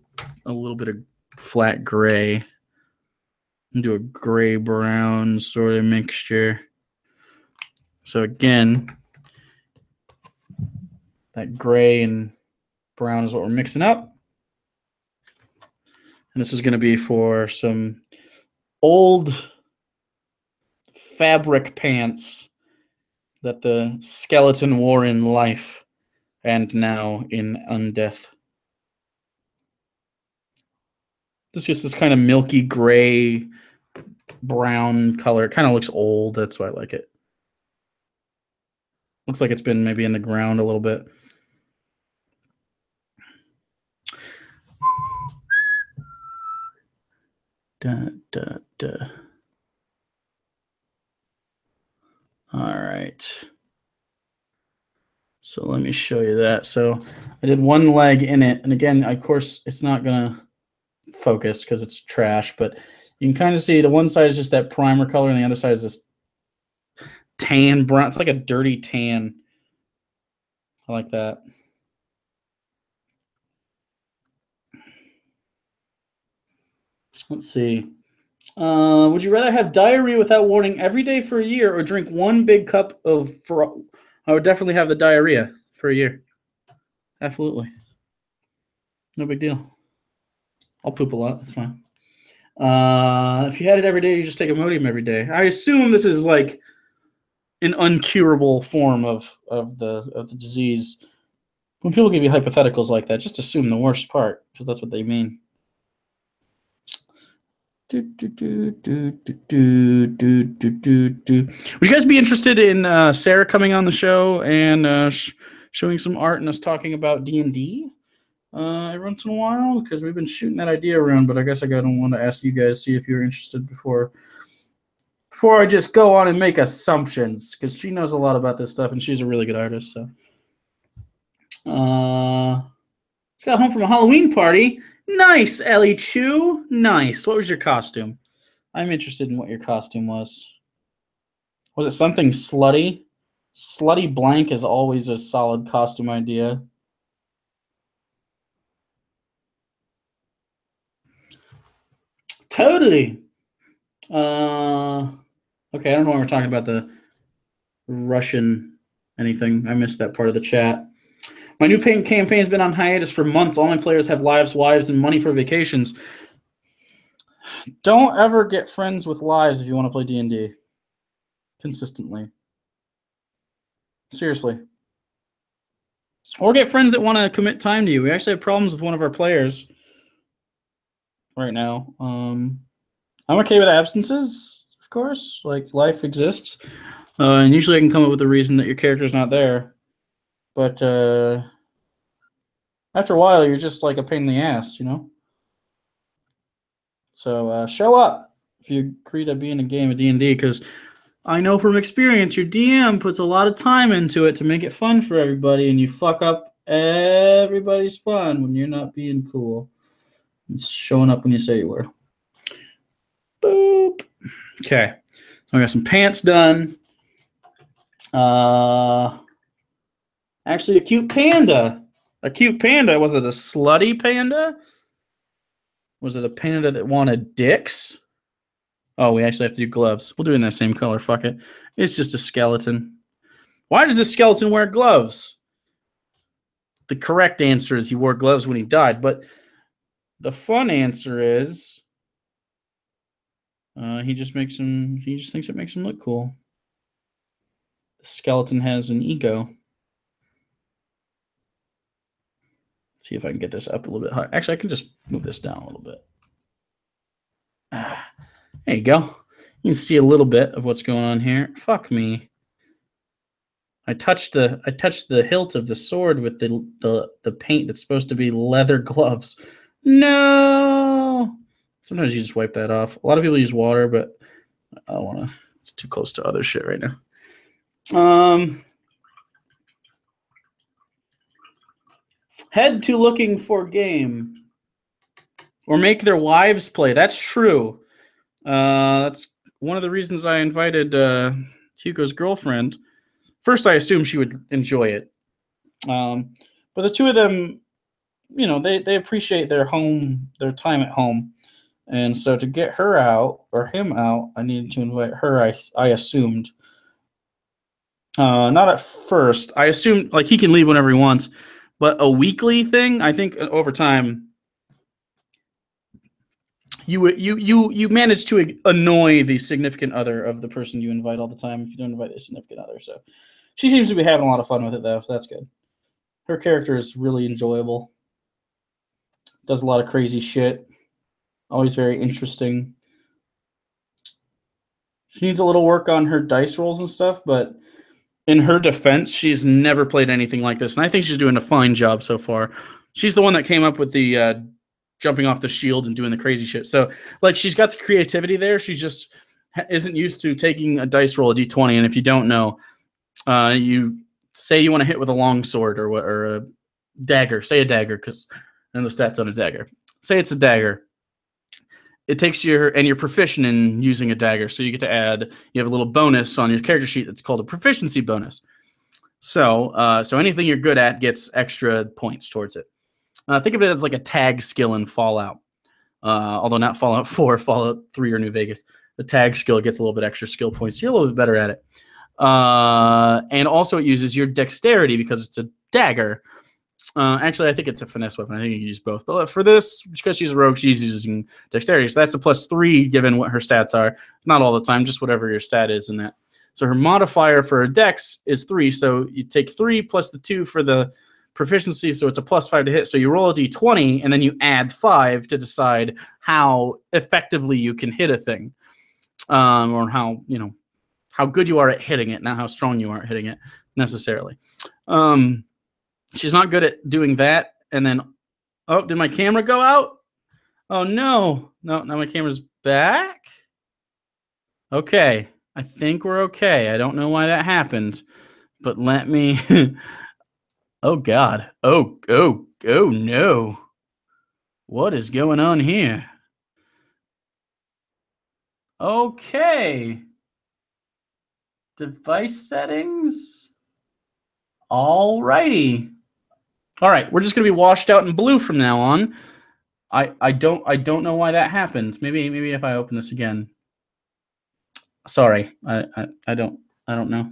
a little bit of flat gray. And do a gray-brown sort of mixture. So again, that gray and brown is what we're mixing up. And this is going to be for some old fabric pants that the skeleton wore in life and now in undeath. This is this kind of milky gray brown color. It kind of looks old. That's why I like it. Looks like it's been maybe in the ground a little bit. Da, da, da. All right. So let me show you that. So I did one leg in it. And again, of course, it's not going to focus because it's trash, but you can kind of see the one side is just that primer color and the other side is this tan brown. It's like a dirty tan. I like that. Let's see. Would you rather have diarrhea without warning every day for a year or drink one big cup of... I would definitely have the diarrhea for a year. Absolutely. No big deal. I'll poop a lot. That's fine. If you had it every day, you just take Imodium every day. I assume this is like an uncurable form of the disease. When people give you hypotheticals like that, just assume the worst part, because that's what they mean. Would you guys be interested in Sarah coming on the show and showing some art and us talking about D&D every once in a while? Because we've been shooting that idea around, but I guess I don't want to ask you guys, see if you're interested before I just go on and make assumptions, because she knows a lot about this stuff and she's a really good artist. So, she got home from a Halloween party. Nice, Ellie Chu. Nice. What was your costume? I'm interested in what your costume was. Was it something slutty? Slutty blank is always a solid costume idea. Totally. Okay, I don't know why we're talking about the Russian anything. I missed that part of the chat. My new campaign has been on hiatus for months. All my players have lives, wives, and money for vacations. Don't ever get friends with lives if you want to play D&D consistently. Seriously. Or get friends that want to commit time to you. We actually have problems with one of our players right now. I'm okay with absences, of course. Like, life exists. And usually I can come up with a reason that your character's not there. But after a while, you're just like a pain in the ass, you know? So show up if you agree to be in a game of D&D, because I know from experience your DM puts a lot of time into it to make it fun for everybody, and you fuck up everybody's fun when you're not being cool. It's showing up when you say you were. Boop. Okay. So I got some pants done. Actually, a cute panda. A cute panda. Was it a slutty panda? Was it a panda that wanted dicks? Oh, we actually have to do gloves. We'll do it in that same color. Fuck it. It's just a skeleton. Why does this skeleton wear gloves? The correct answer is he wore gloves when he died. But the fun answer is he just thinks it makes him look cool. The skeleton has an ego. See if I can get this up a little bit higher. Actually, I can just move this down a little bit. There you go. You can see a little bit of what's going on here. Fuck me. I touched the hilt of the sword with the paint that's supposed to be leather gloves. No. Sometimes you just wipe that off. A lot of people use water, but I don't want to. It's too close to other shit right now. Head to looking for game. Or make their wives play. That's true. That's one of the reasons I invited Hugo's girlfriend. First, I assumed she would enjoy it. But the two of them, you know, they appreciate their time at home. And so to get her out, or him out, I needed to invite her, I assumed. Not at first. I assumed, like, he can leave whenever he wants. But a weekly thing, I think over time, you manage to annoy the significant other of the person you invite all the time if you don't invite the significant other. So she seems to be having a lot of fun with it, though, so that's good. Her character is really enjoyable. Does a lot of crazy shit. Always very interesting. She needs a little work on her dice rolls and stuff, but in her defense, she's never played anything like this, and I think she's doing a fine job so far. She's the one that came up with the jumping off the shield and doing the crazy shit. So, like, she's got the creativity there. She just isn't used to taking a dice roll, a d20, and if you don't know, you say you want to hit with a long sword or a dagger. Say a dagger, because I know the stats on a dagger. Say it's a dagger. It takes and you're proficient in using a dagger, so you get to add. You have a little bonus on your character sheet that's called a proficiency bonus. So anything you're good at gets extra points towards it. Think of it as like a tag skill in Fallout. Although not Fallout 4, Fallout 3, or New Vegas. The tag skill gets a little bit extra skill points. You're a little bit better at it. And also it uses your dexterity because it's a dagger. Actually, I think it's a finesse weapon. I think you can use both. But for this, because she's a rogue, she's using dexterity. So that's a +3 given what her stats are. Not all the time, just whatever your stat is in that. So her modifier for her dex is 3. So you take 3 plus the 2 for the proficiency, so it's a +5 to hit. So you roll a d20, and then you add 5 to decide how effectively you can hit a thing, or how good you are at hitting it, not how strong you are at hitting it necessarily. She's not good at doing that. And then, oh, did my camera go out? Oh no, now my camera's back. Okay, I think we're okay. I don't know why that happened, but let me. Oh God. Oh no. What is going on here? Okay. Device settings. All righty. All right, we're just gonna be washed out in blue from now on. I don't know why that happened. Maybe if I open this again. Sorry, I don't know.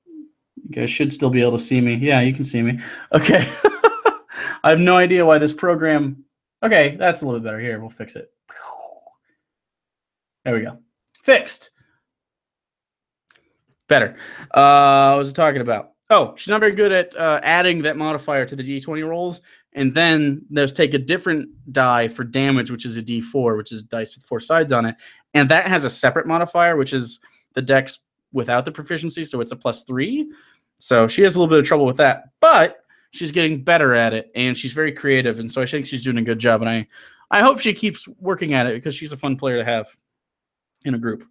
You guys should still be able to see me. Yeah, you can see me. Okay. I have no idea why this program. Okay, that's a little bit better. Here, we'll fix it. There we go. Fixed. Better. What was I talking about? Oh, she's not very good at adding that modifier to the d20 rolls. And then there's take a different die for damage, which is a d4, which is dice with 4 sides on it. And that has a separate modifier, which is the dex without the proficiency. So it's a +3. So she has a little bit of trouble with that. But she's getting better at it, and she's very creative. And so I think she's doing a good job. And I hope she keeps working at it because she's a fun player to have in a group.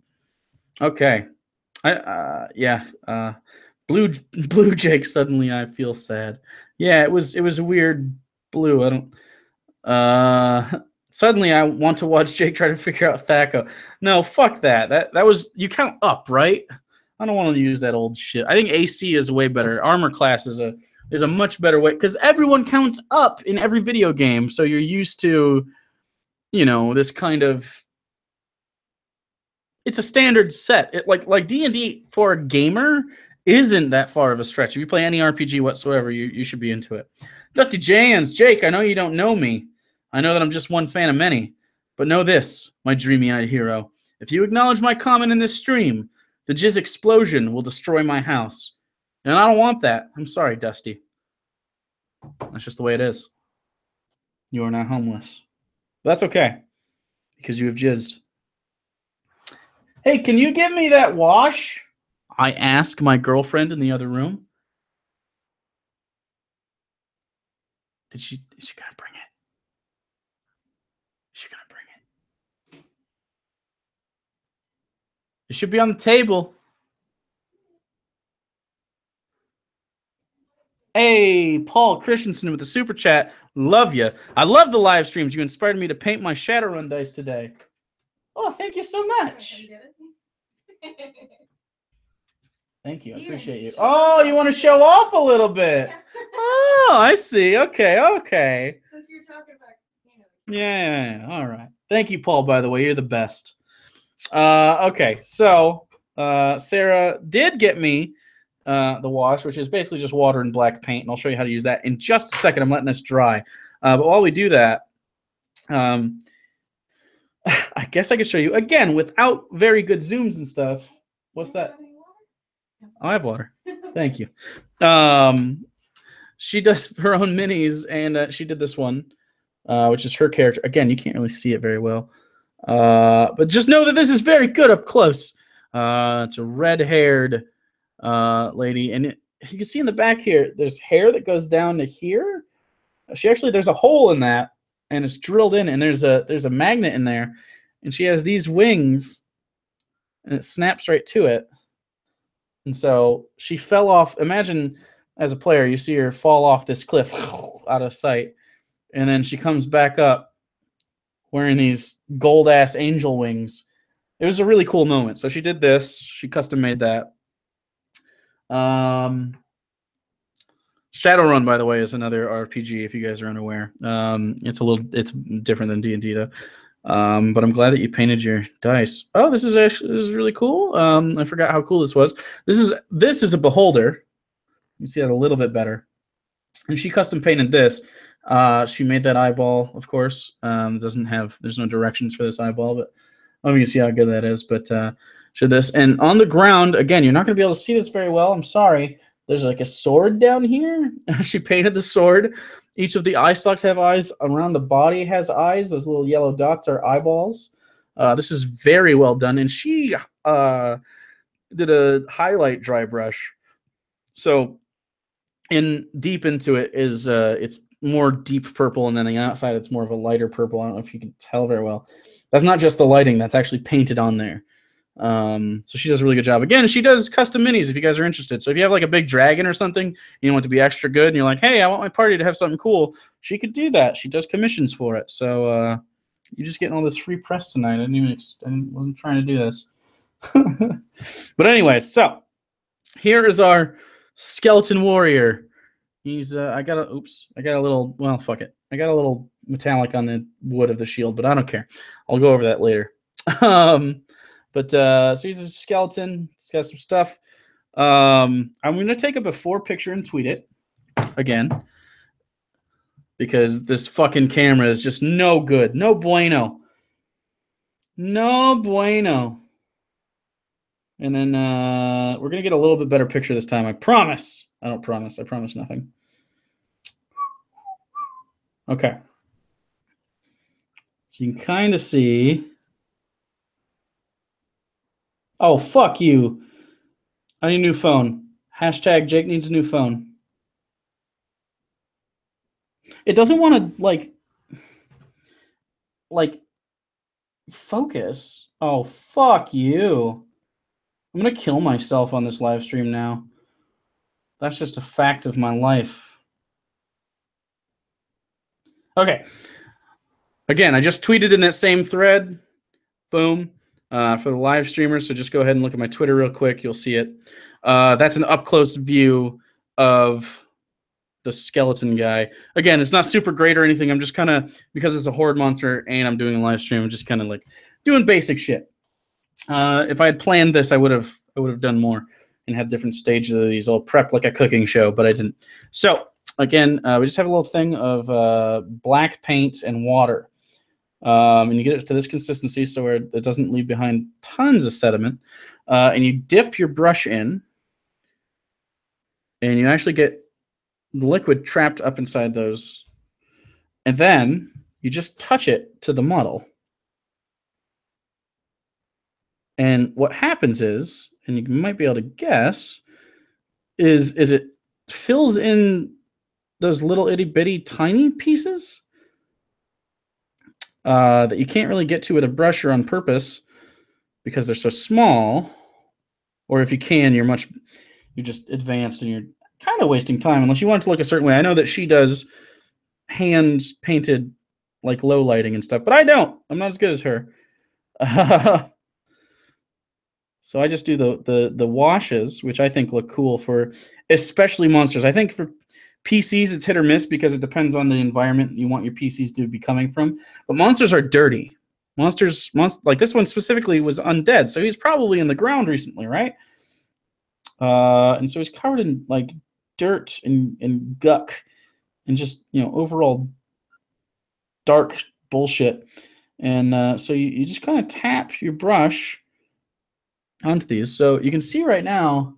Okay. Blue Jake, suddenly I feel sad. Yeah, it was a weird blue. Suddenly I want to watch Jake try to figure out Thaco. No, fuck that. That was, you count up, right? I don't want to use that old shit. I think AC is way better. Armor class is a much better way because everyone counts up in every video game. So you're used to, this kind of. It's a standard set. Like D&D for a gamer isn't that far of a stretch. If you play any RPG whatsoever, you should be into it. Dusty Jans, Jake, I know you don't know me. I know that I'm just one fan of many. But know this, my dreamy-eyed hero. If you acknowledge my comment in this stream, the jizz explosion will destroy my house. And I don't want that. I'm sorry, Dusty. That's just the way it is. You are not homeless. But that's okay, because you have jizzed. Hey, can you give me that wash? I ask my girlfriend in the other room. Is she gonna bring it? Is she gonna bring it? It should be on the table. Hey, Paul Christensen with the super chat. Love you. I love the live streams. You inspired me to paint my Shadowrun dice today. Oh, thank you so much. Thank you. I appreciate you. Oh, you want to show off a little bit? Oh, I see. Okay. Since you're talking about, Yeah. All right. Thank you, Paul, by the way. You're the best. Okay. So, Sarah did get me the wash, which is basically just water and black paint, and I'll show you how to use that in just a second. I'm letting this dry. But while we do that, I guess I could show you again without very good zooms and stuff. What's that? Oh, I have water. Thank you. She does her own minis, and she did this one, which is her character. Again, you can't really see it very well, but just know that this is very good up close. It's a red-haired lady, and you can see in the back here, there's hair that goes down to here. There's a hole in that, and it's drilled in, and there's a magnet in there, and she has these wings, and it snaps right to it. And so she fell off. Imagine as a player, you see her fall off this cliff out of sight, and then she comes back up wearing these gold-ass angel wings. It was a really cool moment. So she did this. She custom made that. Shadowrun, by the way, is another RPG. If you guys are unaware, it's different than D&D though. But I'm glad that you painted your dice. Oh, this is really cool. I forgot how cool this was. This is a beholder. You see that a little bit better. And she custom painted this. She made that eyeball, of course. There's no directions for this eyeball, but let me see how good that is. But should this, and on the ground again, you're not going to be able to see this very well. I'm sorry. There's like a sword down here. She painted the sword. Each of the eye stalks have eyes. Around the body has eyes. Those little yellow dots are eyeballs. This is very well done. And she did a highlight dry brush. So deep into it is it's more deep purple, and then the outside it's more of a lighter purple. I don't know if you can tell very well. That's not just the lighting. That's actually painted on there. So she does a really good job. Again, she does custom minis if you guys are interested. So if you have like a big dragon or something, you want it to be extra good, and you're like, hey, I want my party to have something cool, she could do that. She does commissions for it. So you're just getting all this free press tonight. I wasn't trying to do this. But anyway, so here is our skeleton warrior. He's I got a little, well, fuck it. I got a little metallic on the wood of the shield, but I don't care. I'll go over that later. So he's a skeleton. He's got some stuff. I'm going to take a before picture and tweet it again, because this fucking camera is just no good. No bueno. No bueno. And then we're going to get a little bit better picture this time. I promise. I don't promise. I promise nothing. Okay. So you can kind of see. Oh, fuck you. I need a new phone. Hashtag Jake needs a new phone. It doesn't want to, like, focus. Oh, fuck you. I'm going to kill myself on this live stream now. That's just a fact of my life. Okay. Again, I just tweeted in that same thread. Boom. For the live streamers, so just go ahead and look at my Twitter real quick. You'll see it. That's an up-close view of the skeleton guy. Again, it's not super great or anything. I'm just kind of, because it's a horde monster and I'm doing a live stream, I'm just kind of like doing basic shit. If I had planned this, I would have done more and had different stages of these all prepped like a cooking show, but I didn't. So again, we just have a little thing of black paint and water. And you get it to this consistency so where it doesn't leave behind tons of sediment. And you dip your brush in, and you actually get the liquid trapped up inside those. And then you just touch it to the model. And what happens is, and you might be able to guess, is it fills in those little itty bitty tiny pieces that you can't really get to with a brush or on purpose because they're so small. Or if you can, you're just advanced and you're kind of wasting time unless you want it to look a certain way. I know that she does hand painted like low lighting and stuff, but I don't. I'm not as good as her. So I just do the washes, which I think look cool for especially monsters. I think for PCs, it's hit or miss because it depends on the environment you want your PCs to be coming from. But monsters are dirty. Monsters like this one specifically was undead, so he's probably in the ground recently, right? And so he's covered in like dirt and guck and just, overall dark bullshit. And so you just kind of tap your brush onto these. So you can see right now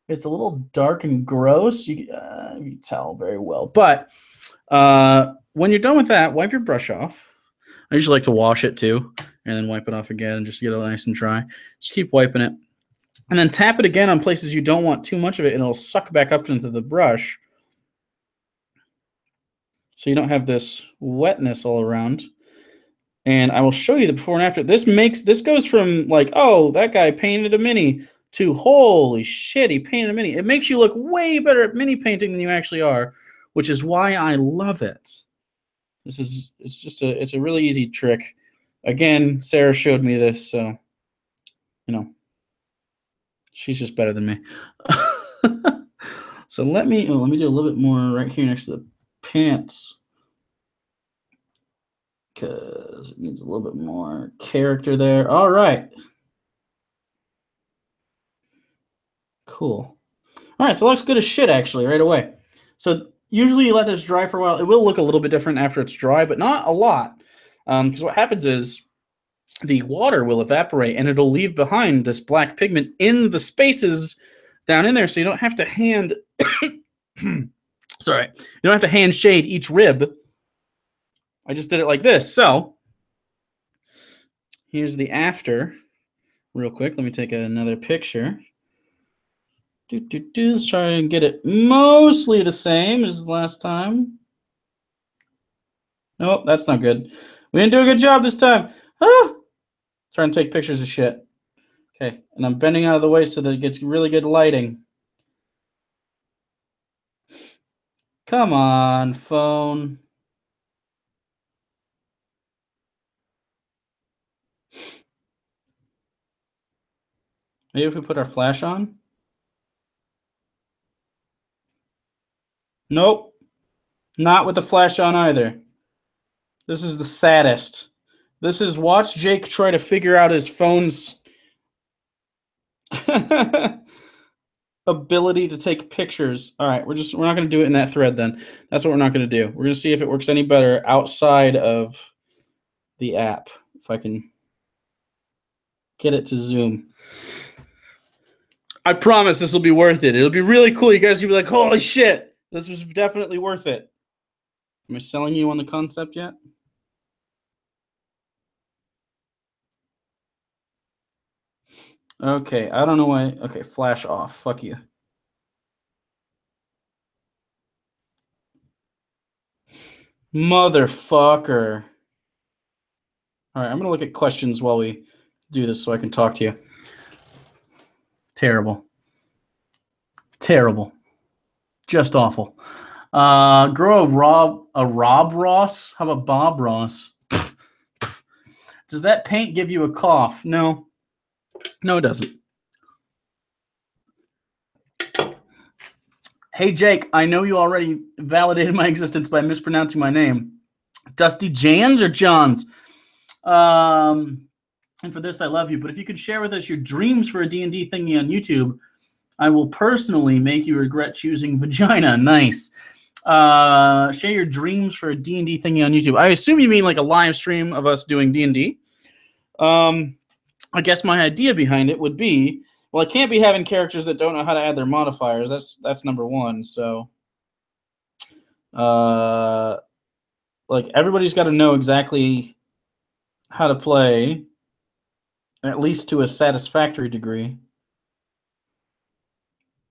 it's a little dark and gross. You can tell very well. But when you're done with that, wipe your brush off. I usually like to wash it too and then wipe it off again and just get it nice and dry. Just keep wiping it. And then tap it again on places you don't want too much of it, and it'll suck back up into the brush. So you don't have this wetness all around. And I will show you the before and after. This goes from like, oh, that guy painted a mini to holy shit, he painted a mini. It makes you look way better at mini painting than you actually are, which is why I love it. It's a really easy trick. Again, Sarah showed me this, so you know, she's just better than me. So let me do a little bit more right here next to the pants, because it needs a little bit more character there. All right. Cool. All right, so it looks good as shit, actually, right away. So usually you let this dry for a while. It will look a little bit different after it's dry, but not a lot. Because what happens is the water will evaporate, and it'll leave behind this black pigment in the spaces down in there, so you don't have to hand... Sorry. You don't have to hand shade each rib. I just did it like this. So here's the after. Real quick, let me take another picture. Let's try and get it mostly the same as the last time. Nope, that's not good. We didn't do a good job this time. Ah! Trying to take pictures of shit. Okay, and I'm bending out of the way so that it gets really good lighting. Come on, phone. Maybe if we put our flash on? Nope. Not with the flash on either. This is the saddest. This is watch Jake try to figure out his phone's ability to take pictures. All right, we're not going to do it in that thread then. That's what we're not going to do. We're going to see if it works any better outside of the app. If I can get it to zoom. I promise this will be worth it. It'll be really cool. You guys will be like, holy shit, this was definitely worth it. Am I selling you on the concept yet? Okay, I don't know why. Okay, flash off. Fuck you. Motherfucker. All right, I'm going to look at questions while we do this so I can talk to you. Terrible. Terrible. Just awful. Grow a Rob Ross? How about Bob Ross? Does that paint give you a cough? No. No, it doesn't. Hey, Jake, I know you already validated my existence by mispronouncing my name. Dusty Jans or Johns? And for this, I love you. But if you could share with us your dreams for a D&D thingy on YouTube, I will personally make you regret choosing vagina. Nice. Share your dreams for a D&D thingy on YouTube. I assume you mean like a live stream of us doing D&D. I guess my idea behind it would be, well, I can't be having characters that don't know how to add their modifiers. That's number one. So, like everybody's got to know exactly how to play, at least to a satisfactory degree.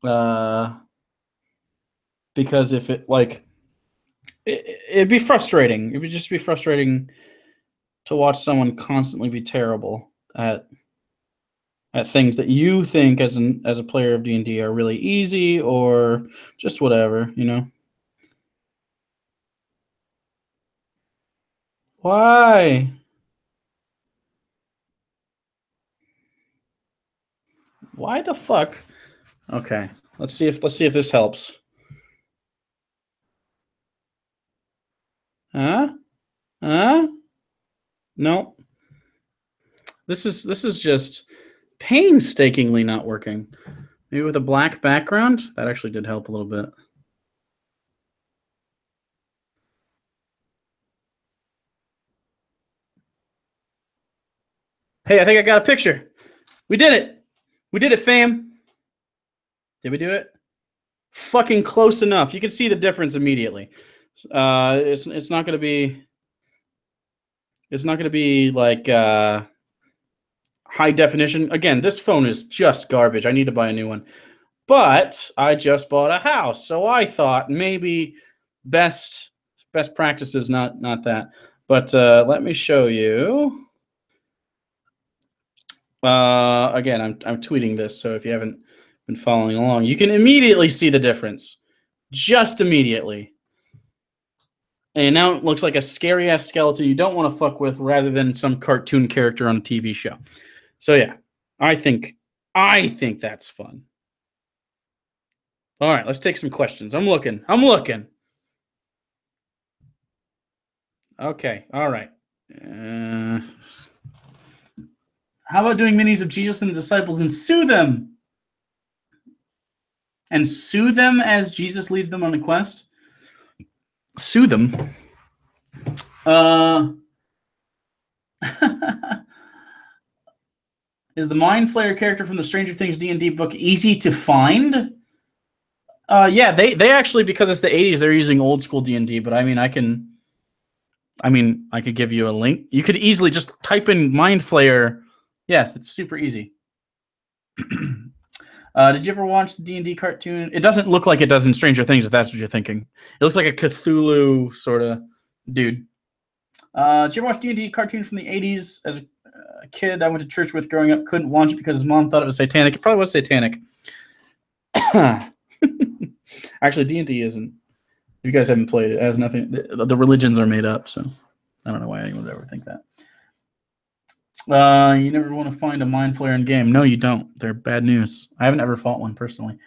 Because if it like, it'd be frustrating. It would just be frustrating to watch someone constantly be terrible at things that you think as a player of D&D are really easy or just whatever, you know. Why? Why the fuck? Okay, let's see if this helps. Huh? Huh? No. This is just painstakingly not working. Maybe with a black background? That actually did help a little bit. Hey, I think I got a picture. We did it. We did it, fam. Did we do it? Fucking close enough. You can see the difference immediately. It's not gonna be. It's not gonna be like high definition. Again, this phone is just garbage. I need to buy a new one. But I just bought a house, so I thought maybe best practices, not that. But let me show you. Again, I'm tweeting this, so if you haven't been following along, you can immediately see the difference. Just immediately. And now it looks like a scary-ass skeleton you don't want to fuck with rather than some cartoon character on a TV show. So yeah, I think that's fun. All right, let's take some questions. I'm looking. Okay, all right. How about doing minis of Jesus and the disciples and sue them? And sue them as Jesus leads them on the quest? Sue them? Is the Mind Flayer character from the Stranger Things D&D book easy to find? Yeah, they actually, because it's the 80s, they're using old school D&D, but I mean, I could give you a link. You could easily just type in Mind Flayer. Yes, it's super easy. Did you ever watch the D&D cartoon? It doesn't look like it does in Stranger Things, if that's what you're thinking. It looks like a Cthulhu sort of dude. Did you ever watch D&D cartoon from the 80s? As a kid I went to church with growing up, couldn't watch it because his mom thought it was satanic. It probably was satanic. Actually, D&D isn't. If you guys haven't played it, it has nothing. The religions are made up, so I don't know why anyone would ever think that. You never want to find a Mind Flayer in game. No, you don't. They're bad news. I haven't ever fought one personally.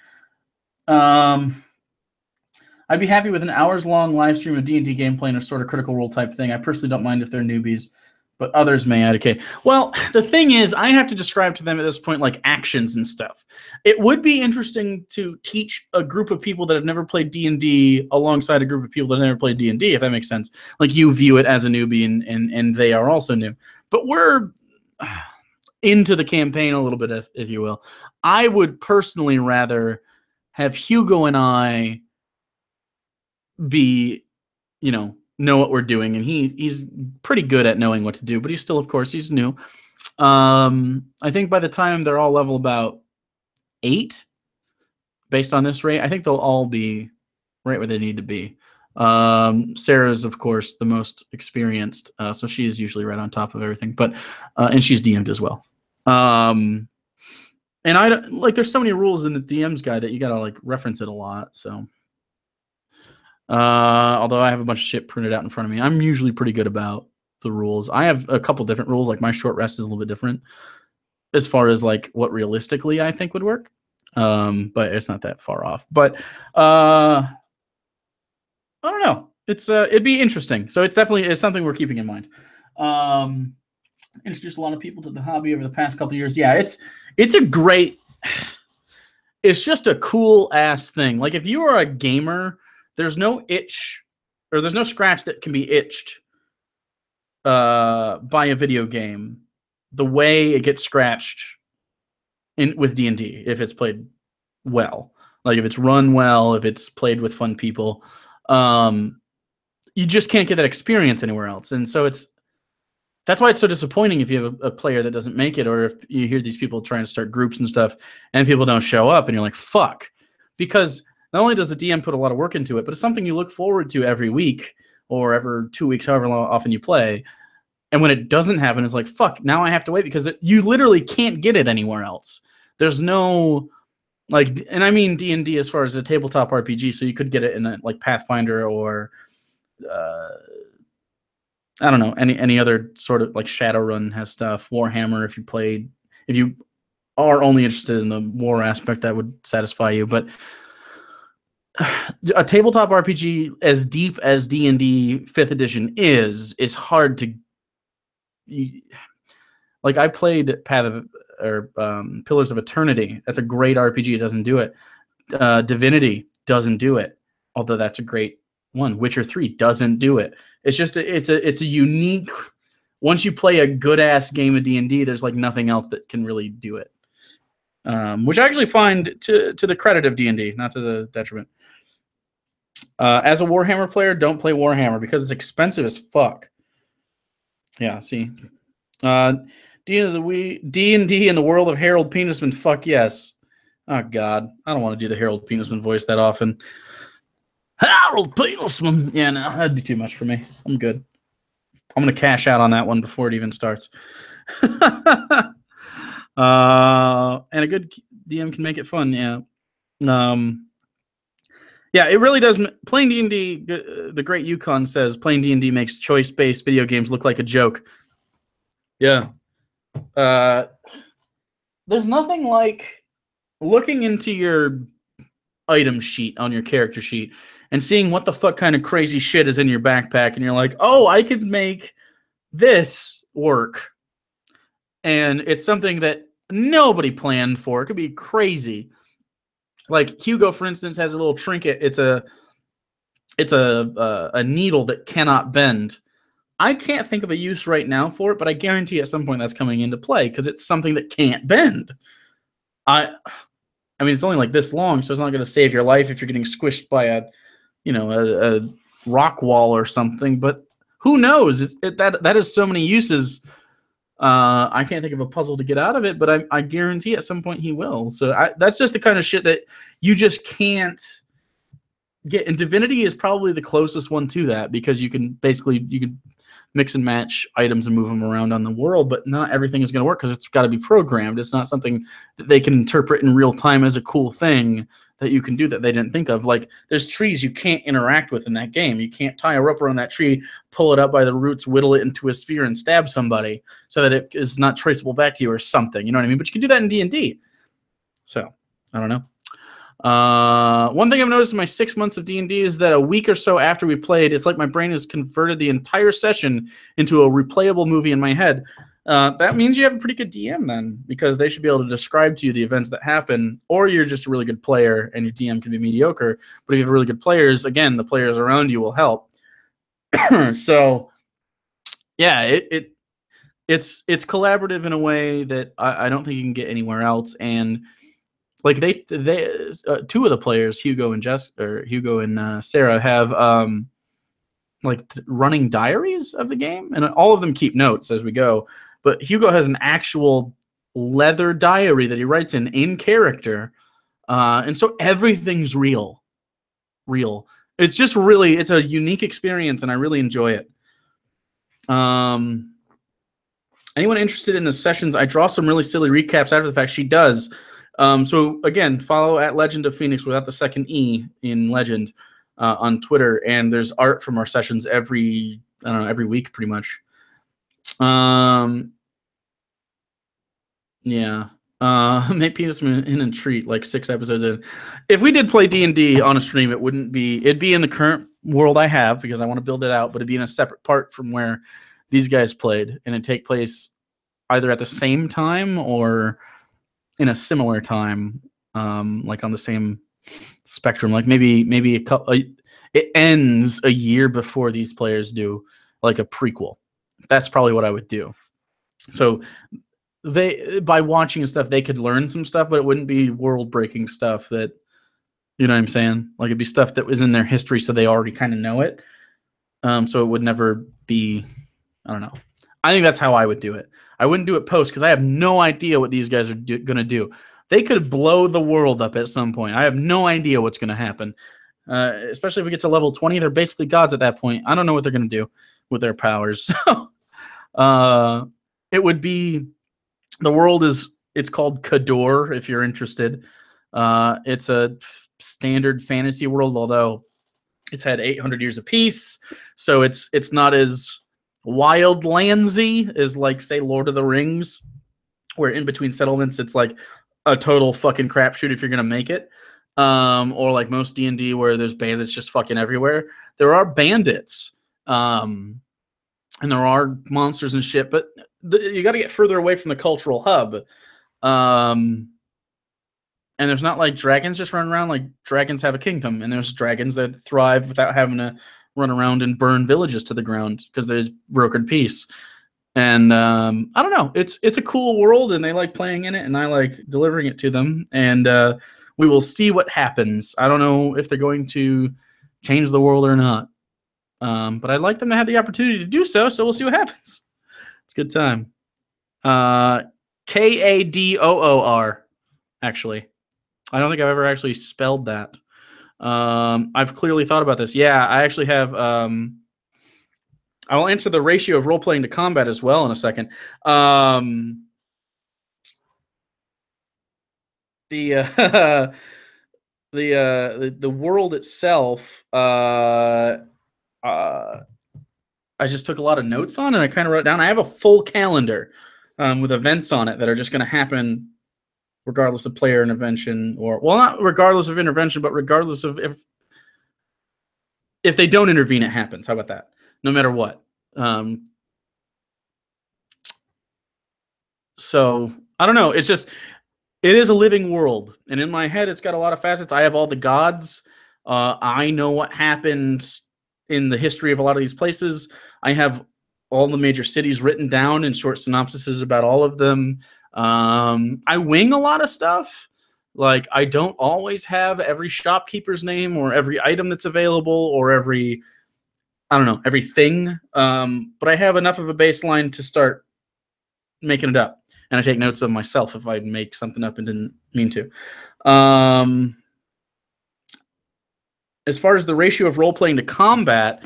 I'd be happy with an hours-long live stream of D&D gameplay and a sort of Critical Role type thing. I personally don't mind if they're newbies, but others may advocate. Well, the thing is, I have to describe to them at this point like actions and stuff. It would be interesting to teach a group of people that have never played D&D alongside a group of people that have never played D&D, if that makes sense. Like you view it as a newbie and they are also new. But we're into the campaign a little bit, if you will. I would personally rather have Hugo and I be, know what we're doing, and he's pretty good at knowing what to do, but he's still, of course, he's new. I think by the time they're all level about 8, based on this rate, I think they'll all be right where they need to be. Sarah's, of course, the most experienced, so she is usually right on top of everything, but and she's DM'd as well. And I don't, like, there's so many rules in the DM's guide that you gotta like reference it a lot, so although I have a bunch of shit printed out in front of me, I'm usually pretty good about the rules. I have a couple different rules, like my short rest is a little bit different as far as like what realistically I think would work, but it's not that far off. But I don't know, it's it'd be interesting, so it's something we're keeping in mind. Introduced a lot of people to the hobby over the past couple of years. Yeah, it's a great, it's just a cool ass thing. Like if you are a gamer, there's no itch, or there's no scratch that can be itched by a video game the way it gets scratched with D&D if it's played well. Like if it's run well, if it's played with fun people, you just can't get that experience anywhere else. And so that's why it's so disappointing if you have a player that doesn't make it, or if you hear these people trying to start groups and stuff and people don't show up and you're like, fuck. Because not only does the DM put a lot of work into it, but it's something you look forward to every week or every 2 weeks, however often you play. And when it doesn't happen, it's like, fuck, now I have to wait, because you literally can't get it anywhere else. There's no, like, and I mean D&D as far as a tabletop RPG, so you could get it in like Pathfinder or I don't know, any other sort of like Shadowrun has stuff. Warhammer, if you are only interested in the war aspect, that would satisfy you. But a tabletop RPG as deep as D&D 5th edition is hard to. Like I played Pillars of Eternity. That's a great RPG. It doesn't do it. Divinity doesn't do it, although that's a great one. Witcher 3 doesn't do it. It's just it's a unique. Once you play a good ass game of D&D, there's like nothing else that can really do it. Which I actually find to the credit of D&D, not to the detriment. As a Warhammer player, don't play Warhammer because it's expensive as fuck. Yeah, see. D&D in the world of Harold Penisman, fuck yes. Oh, God. I don't want to do the Harold Penisman voice that often. Harold Penisman! Yeah, no, that'd be too much for me. I'm good. I'm gonna cash out on that one before it even starts. And a good DM can make it fun. Yeah. Yeah, it really does. Playing D&D, the great Yukon says, playing D&D makes choice-based video games look like a joke. Yeah. There's nothing like looking into your item sheet on your character sheet and seeing what the fuck kind of crazy shit is in your backpack, and you're like, oh, I could make this work. And it's something that nobody planned for. It could be crazy. Like Hugo, for instance, has a little trinket. It's a needle that cannot bend. I can't think of a use right now for it, but I guarantee at some point that's coming into play because it's something that can't bend. I mean, it's only like this long, so it's not going to save your life if you're getting squished by a rock wall or something. But who knows? That has so many uses. I can't think of a puzzle to get out of it, but I guarantee at some point he will. So that's just the kind of shit that you just can't get. And Divinity is probably the closest one to that because you can mix and match items and move them around on the world, but not everything is going to work because it's got to be programmed. It's not something that they can interpret in real time as a cool thing that you can do that they didn't think of. Like, there's trees you can't interact with in that game. You can't tie a rope around that tree, pull it up by the roots, whittle it into a spear, and stab somebody so that it is not traceable back to you or something. You know what I mean? But you can do that in D&D. So, I don't know. One thing I've noticed in my 6 months of D&D is that a week or so after we played, it's like my brain has converted the entire session into a replayable movie in my head. That means you have a pretty good DM then, because they should be able to describe to you the events that happen, or you're just a really good player and your DM can be mediocre. But if you have really good players, again, the players around you will help. So, yeah, it's collaborative in a way that I don't think you can get anywhere else. And like they two of the players, Hugo and Sarah, have running diaries of the game, and all of them keep notes as we go. But Hugo has an actual leather diary that he writes in character, and so everything's real. It's just it's a unique experience, and I really enjoy it. Anyone interested in the sessions? I draw some really silly recaps after the fact. She does. So again, follow at Legend of Phoenix without the second E in Legend on Twitter, and there's art from our sessions every week pretty much. Yeah. Make Penis in and Treat like 6 episodes in. If we did play D&D on a stream, it'd be in the current world I have because I want to build it out, but it'd be in a separate part from where these guys played, and it'd take place either at the same time or in a similar time, like on the same spectrum. Like maybe a couple. It ends a year before these players do, like a prequel. That's probably what I would do. So by watching stuff, they could learn some stuff, but it wouldn't be world-breaking stuff that, you know what I'm saying? Like, it'd be stuff that was in their history, so they already kind of know it. So it would never be, I don't know. I think that's how I would do it. I wouldn't do it post because I have no idea what these guys are going to do. They could blow the world up at some point. I have no idea what's going to happen. Especially if we get to level 20, they're basically gods at that point. I don't know what they're going to do with their powers. So it would be, the world it's called Kador, if you're interested. It's a standard fantasy world, although it's had 800 years of peace. So it's not as wildlandsy as, like, say, Lord of the Rings, where in between settlements it's like a total fucking crapshoot if you're gonna make it, or like most D&D where there's bandits just fucking everywhere. There are bandits, and there are monsters and shit, but you got to get further away from the cultural hub, and there's not like dragons just running around. Like, dragons have a kingdom, and there's dragons that thrive without having to run around and burn villages to the ground because there's brokered peace. And I don't know. It's a cool world, and they like playing in it, and I like delivering it to them. And we will see what happens. I don't know if they're going to change the world or not, but I'd like them to have the opportunity to do so. So we'll see what happens. It's a good time. Kador, actually. I don't think I've ever actually spelled that. I've clearly thought about this. Yeah, I actually have. I'll answer the ratio of role-playing to combat as well in a second. The the world itself, I just took a lot of notes on, and I kind of wrote down. I have a full calendar with events on it that are just going to happen regardless of player intervention, or, well, not regardless of intervention, but regardless of if they don't intervene, it happens. How about that? No matter what. So I don't know. It's just, it is a living world, and in my head, it's got a lot of facets. I have all the gods. I know what happened in the history of a lot of these places. I have all the major cities written down in short synopsises about all of them. I wing a lot of stuff. Like, I don't always have every shopkeeper's name or every item that's available or every, I don't know, everything. But I have enough of a baseline to start making it up. And I take notes of myself if I make something up and didn't mean to. As far as the ratio of role-playing to combat,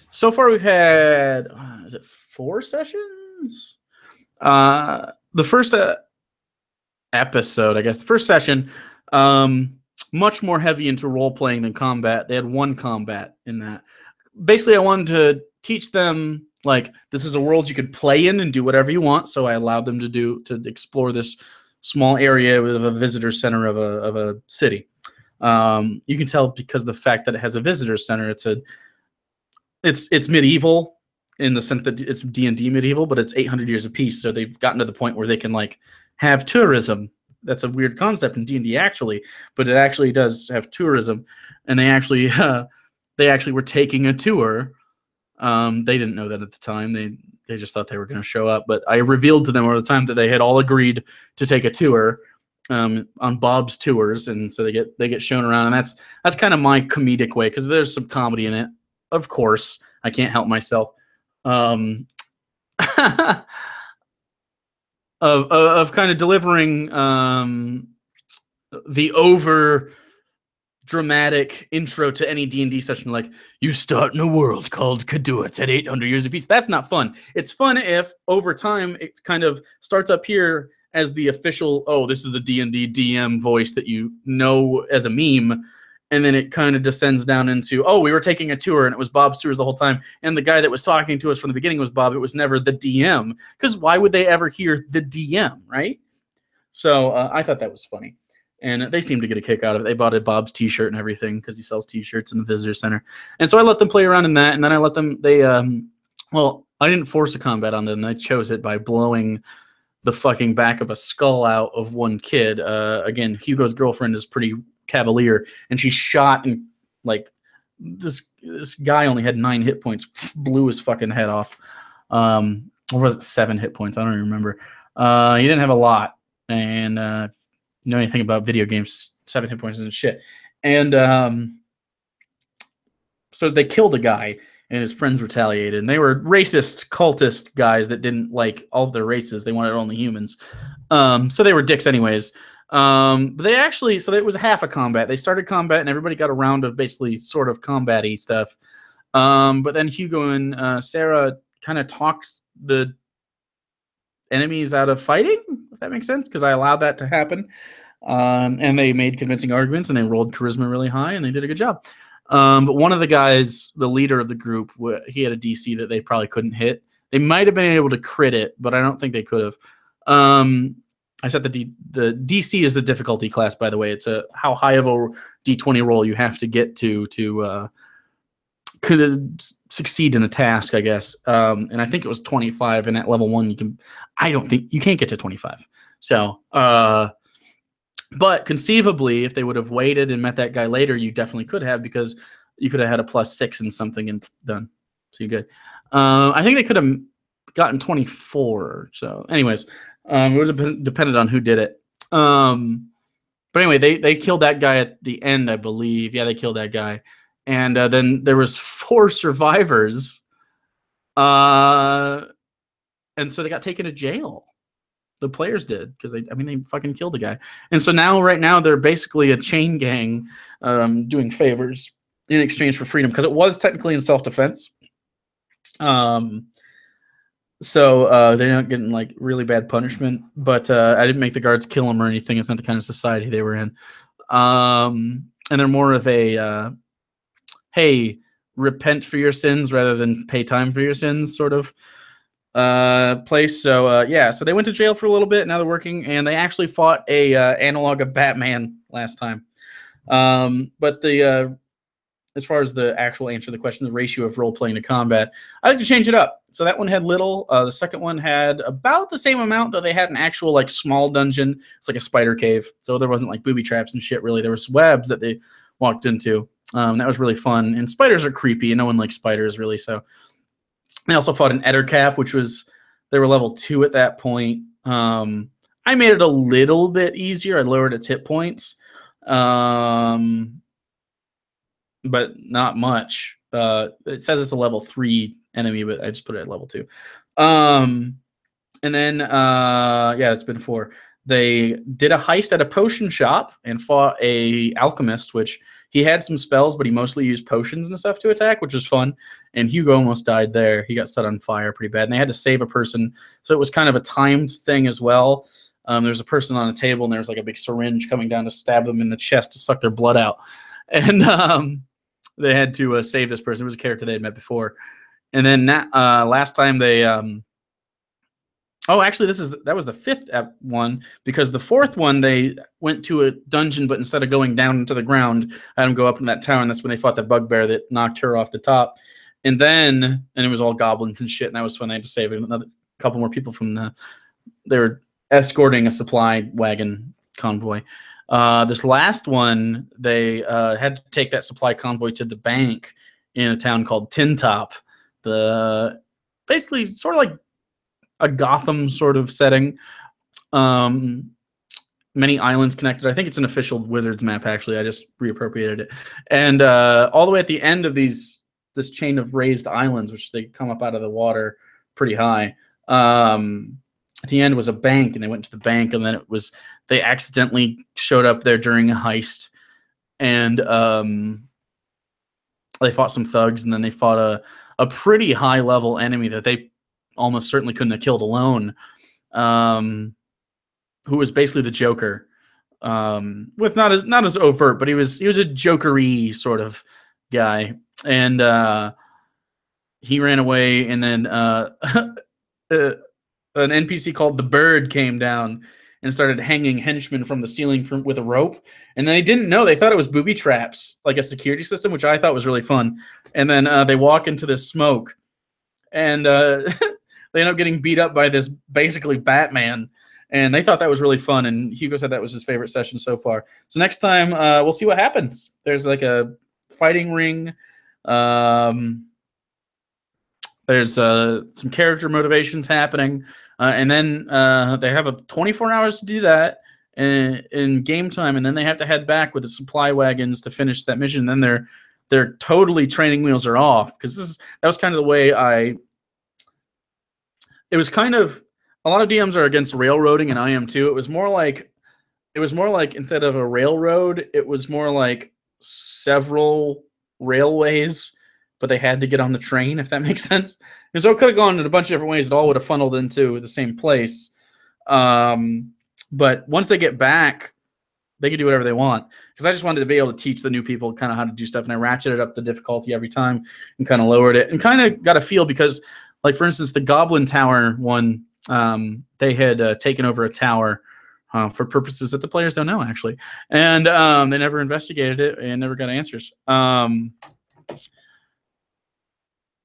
so far we've had, is it 4 sessions? The first episode, I guess, the first session, much more heavy into role-playing than combat. They had 1 combat in that. Basically, I wanted to teach them, like, this is a world you could play in and do whatever you want. So I allowed them to explore this small area with a visitor center of a city. You can tell because of the fact that it has a visitor center. It's medieval in the sense that it's D&D medieval, but it's 800 years of peace. So they've gotten to the point where they can, like, have tourism. That's a weird concept in D&D actually, but it actually does have tourism, and they actually were taking a tour. They didn't know that at the time. They just thought they were going to show up. But I revealed to them over the time that they had all agreed to take a tour on Bob's Tours, and so they get shown around, and that's kind of my comedic way, because there's some comedy in it. Of course, I can't help myself. Of kind of delivering the over dramatic intro to any D&D session, like, you start in a world called Kaduat at 800 years of peace. That's not fun. It's fun if over time it kind of starts up here as the official, oh, this is the D&D DM voice that you know as a meme, and then it kind of descends down into, oh, we were taking a tour and it was Bob's Tours the whole time, and the guy that was talking to us from the beginning was Bob. It was never the DM, because why would they ever hear the DM, right? So I thought that was funny. And they seemed to get a kick out of it. They bought a Bob's t-shirt and everything because he sells t-shirts in the visitor center. And so I let them play around in that, and then I let them, well, I didn't force a combat on them. They chose it by blowing the fucking back of a skull out of one kid. Again, Hugo's girlfriend is pretty cavalier, and she shot, and, like, this guy only had 9 hit points, blew his fucking head off. Or was it 7 hit points? I don't even remember. He didn't have a lot, and know anything about video games, 7 hit points isn't shit. And so they killed a guy, and his friends retaliated. And they were racist, cultist guys that didn't like all of their races. They wanted only humans. So they were dicks anyways. But they actually, so it was half a combat. They started combat, and everybody got a round of basically sort of combat-y stuff. But then Hugo and Sarah kind of talked the enemies out of fighting, if that makes sense, because I allowed that to happen. And they made convincing arguments, and they rolled charisma really high, and they did a good job. But one of the guys, the leader of the group, he had a DC that they probably couldn't hit. They might have been able to crit it, but I don't think they could have. I said the DC is the difficulty class, by the way. It's how high of a D20 roll you have to get to could succeed in a task, I guess. And I think it was 25, and at level 1 I don't think you can't get to 25. So but conceivably, if they would have waited and met that guy later, you definitely could have, because you could have had a +6 and something and done. So you're good. I think they could have gotten 24. So anyways, it would have depended on who did it. But anyway, they killed that guy at the end, I believe. Yeah, they killed that guy. And then there was 4 survivors. And so they got taken to jail. The players did, because they fucking killed the guy. And so right now, they're basically a chain gang doing favors in exchange for freedom, because it was technically in self-defense. So they're not getting like really bad punishment, but I didn't make the guards kill them or anything. It's not the kind of society they were in. And they're more of a hey, repent for your sins rather than pay time for your sins sort of place. So yeah, so they went to jail for a little bit. Now they're working, and they actually fought a analog of Batman last time. But the as far as the actual answer to the question, the ratio of role playing to combat, I like to change it up. So that one had little. The second one had about the same amount, though they had an actual like small dungeon. It's like a spider cave, so there wasn't like booby traps and shit. Really, there was webs that they walked into. That was really fun. And spiders are creepy, and no one likes spiders really. So they also fought an Ettercap, which was they were level 2 at that point. I made it a little bit easier. I lowered its hit points. But not much. It says it's a level 3 enemy, but I just put it at level 2. And then, yeah, it's been 4. They did a heist at a potion shop and fought a alchemist, which he had some spells, but he mostly used potions and stuff to attack, which was fun. And Hugo almost died there. He got set on fire pretty bad, and they had to save a person. So it was kind of a timed thing as well. There's a person on a table, and there's like a big syringe coming down to stab them in the chest to suck their blood out. And they had to save this person. It was a character they had met before. And then last time they oh, actually, that was the 5th one, because the 4th one they went to a dungeon, but instead of going down into the ground, I had them go up in that tower, and that's when they fought the bugbear that knocked her off the top. And it was all goblins and shit, and that was fun. They had to save another couple more people from they were escorting a supply wagon convoy. This last one, they had to take that supply convoy to the bank in a town called Tin Top. Basically sort of like a Gotham sort of setting. Many islands connected. I think it's an official Wizards map, actually. I just reappropriated it. And all the way at the end of this chain of raised islands, which they come up out of the water pretty high, at the end was a bank, and they went to the bank, and then they accidentally showed up there during a heist, and they fought some thugs, and then they fought a pretty high level enemy that they almost certainly couldn't have killed alone, who was basically the Joker, with not as overt, but he was a jokery sort of guy, and he ran away, and then an NPC called the Bird came down and started hanging henchmen from the ceiling with a rope. And they didn't know. They thought it was booby traps, like a security system, which I thought was really fun. And then they walk into this smoke, and they end up getting beat up by this basically Batman. And they thought that was really fun. And Hugo said that was his favorite session so far. So next time, we'll see what happens. There's like a fighting ring. There's some character motivations happening. And then they have 24 hours to do that in game time, and then they have to head back with the supply wagons to finish that mission. And then they're totally training wheels are off, because that was kind of the way it was kind of, a lot of DMs are against railroading, and I am too. It was more like instead of a railroad, it was more like several railways, but they had to get on the train, if that makes sense. And so it could have gone in a bunch of different ways. It all would have funneled into the same place. But once they get back, they can do whatever they want. Because I just wanted to be able to teach the new people kind of how to do stuff. And I ratcheted up the difficulty every time and kind of lowered it. And kind of got a feel, because, like, for instance, the Goblin Tower one, they had taken over a tower for purposes that the players don't know, actually. And they never investigated it and never got answers.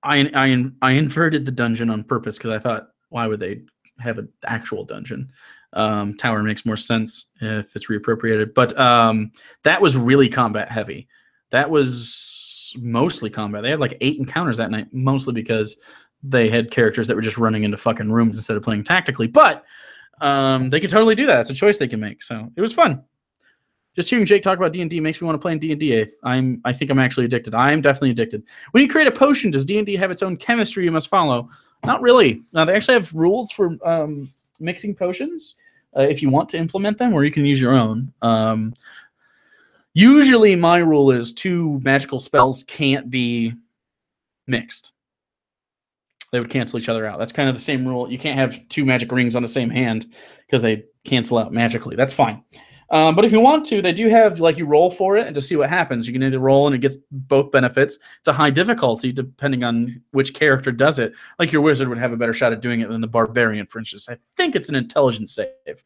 I inverted the dungeon on purpose, because I thought, why would they have an actual dungeon? Tower makes more sense if it's reappropriated. But that was really combat heavy. That was mostly combat. They had like 8 encounters that night, mostly because they had characters that were just running into fucking rooms instead of playing tactically. But they could totally do that. It's a choice they can make. So it was fun. Just hearing Jake talk about D&D makes me want to play in D&D. I think I'm actually addicted. I'm definitely addicted. When you create a potion, does D&D have its own chemistry you must follow? Not really. They actually have rules for mixing potions if you want to implement them, or you can use your own. Usually my rule is 2 magical spells can't be mixed. They would cancel each other out. That's kind of the same rule. You can't have 2 magic rings on the same hand because they cancel out magically. That's fine. But if you want to, they do have, like, you roll for it and to see what happens. You can either roll and it gets both benefits. It's a high difficulty depending on which character does it. Like your wizard would have a better shot at doing it than the barbarian, for instance. I think it's an intelligence save,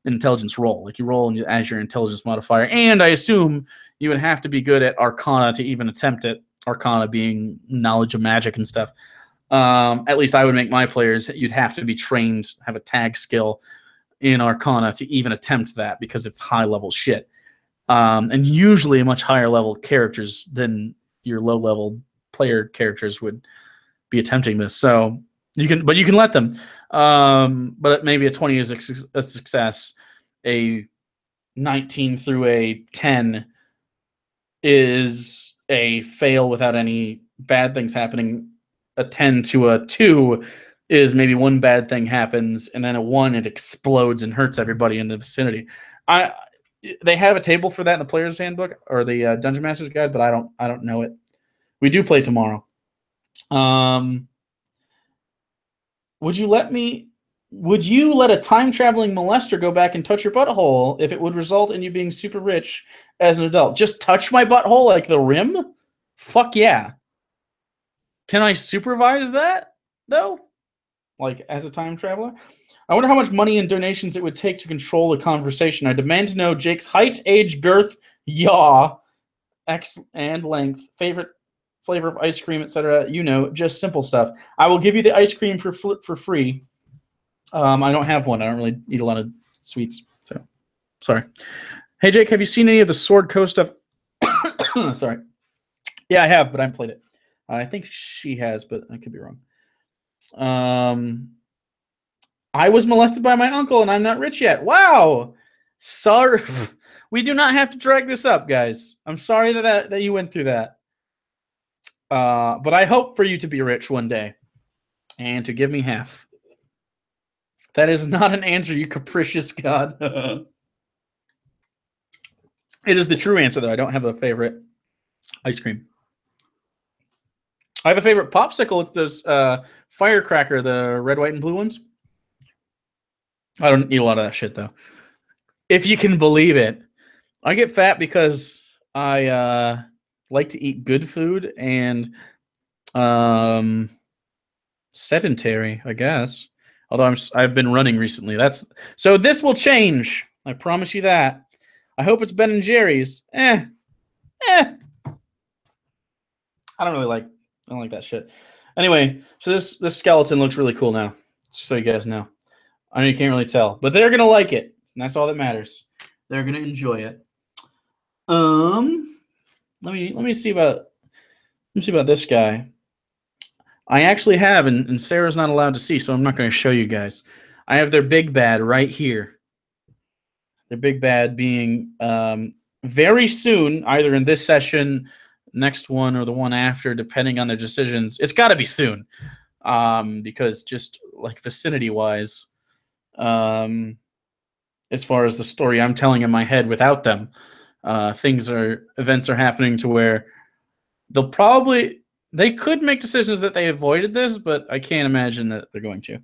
an intelligence roll. Like you roll as your intelligence modifier. And I assume you would have to be good at Arcana to even attempt it. Arcana being knowledge of magic and stuff. At least I would make my players. You'd have to be trained, have a tag skill in Arcana to even attempt that because it's high-level shit. And usually much higher-level characters than your low-level player characters would be attempting this. So you can let them. But maybe a 20 is a success. A 19 through a 10 is a fail without any bad things happening. A 10 to a 2 is maybe one bad thing happens, and then a 1 it explodes and hurts everybody in the vicinity. They have a table for that in the player's handbook or the Dungeon Master's Guide, but I don't know it. We do play tomorrow. Would you let a time traveling molester go back and touch your butthole if it would result in you being super rich as an adult? Just touch my butthole like the rim? Fuck yeah. Can I supervise that though? Like, as a time traveler? I wonder how much money and donations it would take to control the conversation. I demand to know Jake's height, age, girth, yaw, X and length, favorite flavor of ice cream, etc. You know, just simple stuff. I will give you the ice cream for free. I don't have one. I don't really eat a lot of sweets, so sorry. Hey, Jake, have you seen any of the Sword Co stuff? Sorry. Yeah, I have, but I haven't played it. I think she has, but I could be wrong. I was molested by my uncle, and I'm not rich yet. Wow. Sorry. We do not have to drag this up, guys. I'm sorry that you went through that. But I hope for you to be rich one day and to give me half. That is not an answer, you capricious god. It is the true answer, though. I don't have a favorite ice cream. I have a favorite popsicle. It's this firecracker, the red, white, and blue ones. I don't eat a lot of that shit, though. If you can believe it. I get fat because I like to eat good food and sedentary, I guess. Although I've been running recently. So this will change. I promise you that. I hope it's Ben and Jerry's. I don't like that shit. Anyway, so this skeleton looks really cool now. Just so you guys know. I know you can't really tell, but they're gonna like it, and that's all that matters. They're gonna enjoy it. Let me see about this guy. I actually have, and Sarah's not allowed to see, so I'm not going to show you guys. I have their big bad right here. Their big bad being very soon, either in this session, next one, or the one after, depending on their decisions. It's got to be soon, because just like vicinity-wise, as far as the story I'm telling in my head without them, events are happening to where they could make decisions that they avoided this, but I can't imagine that they're going to.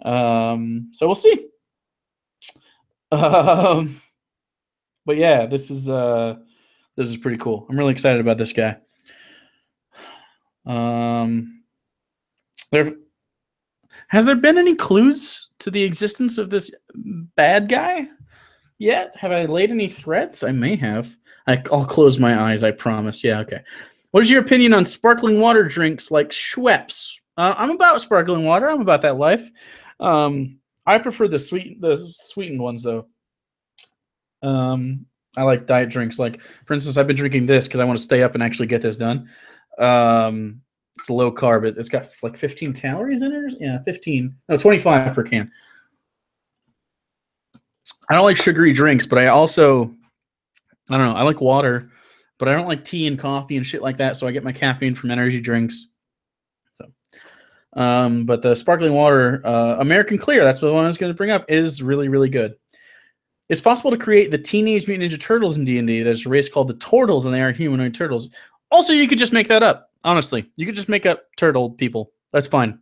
So we'll see. But yeah, this is pretty cool. I'm really excited about this guy. Has there been any clues to the existence of this bad guy yet? Have I laid any threads? I may have. I'll close my eyes, I promise. Yeah, okay. What is your opinion on sparkling water drinks like Schweppes? I'm about sparkling water. I'm about that life. I prefer the sweetened ones, though. I like diet drinks. Like, for instance, I've been drinking this because I want to stay up and actually get this done. It's low carb. It's got like 15 calories in it. Yeah, 25 per can. I don't like sugary drinks, but I don't know. I like water, but I don't like tea and coffee and shit like that. So I get my caffeine from energy drinks. So, but the sparkling water, American Clear, that's the one I was going to bring up, is really, really good. It's possible to create the Teenage Mutant Ninja Turtles in D&D. There's a race called the Turtles, and they are humanoid turtles. Also, you could just make that up. Honestly, you could just make up turtle people. That's fine.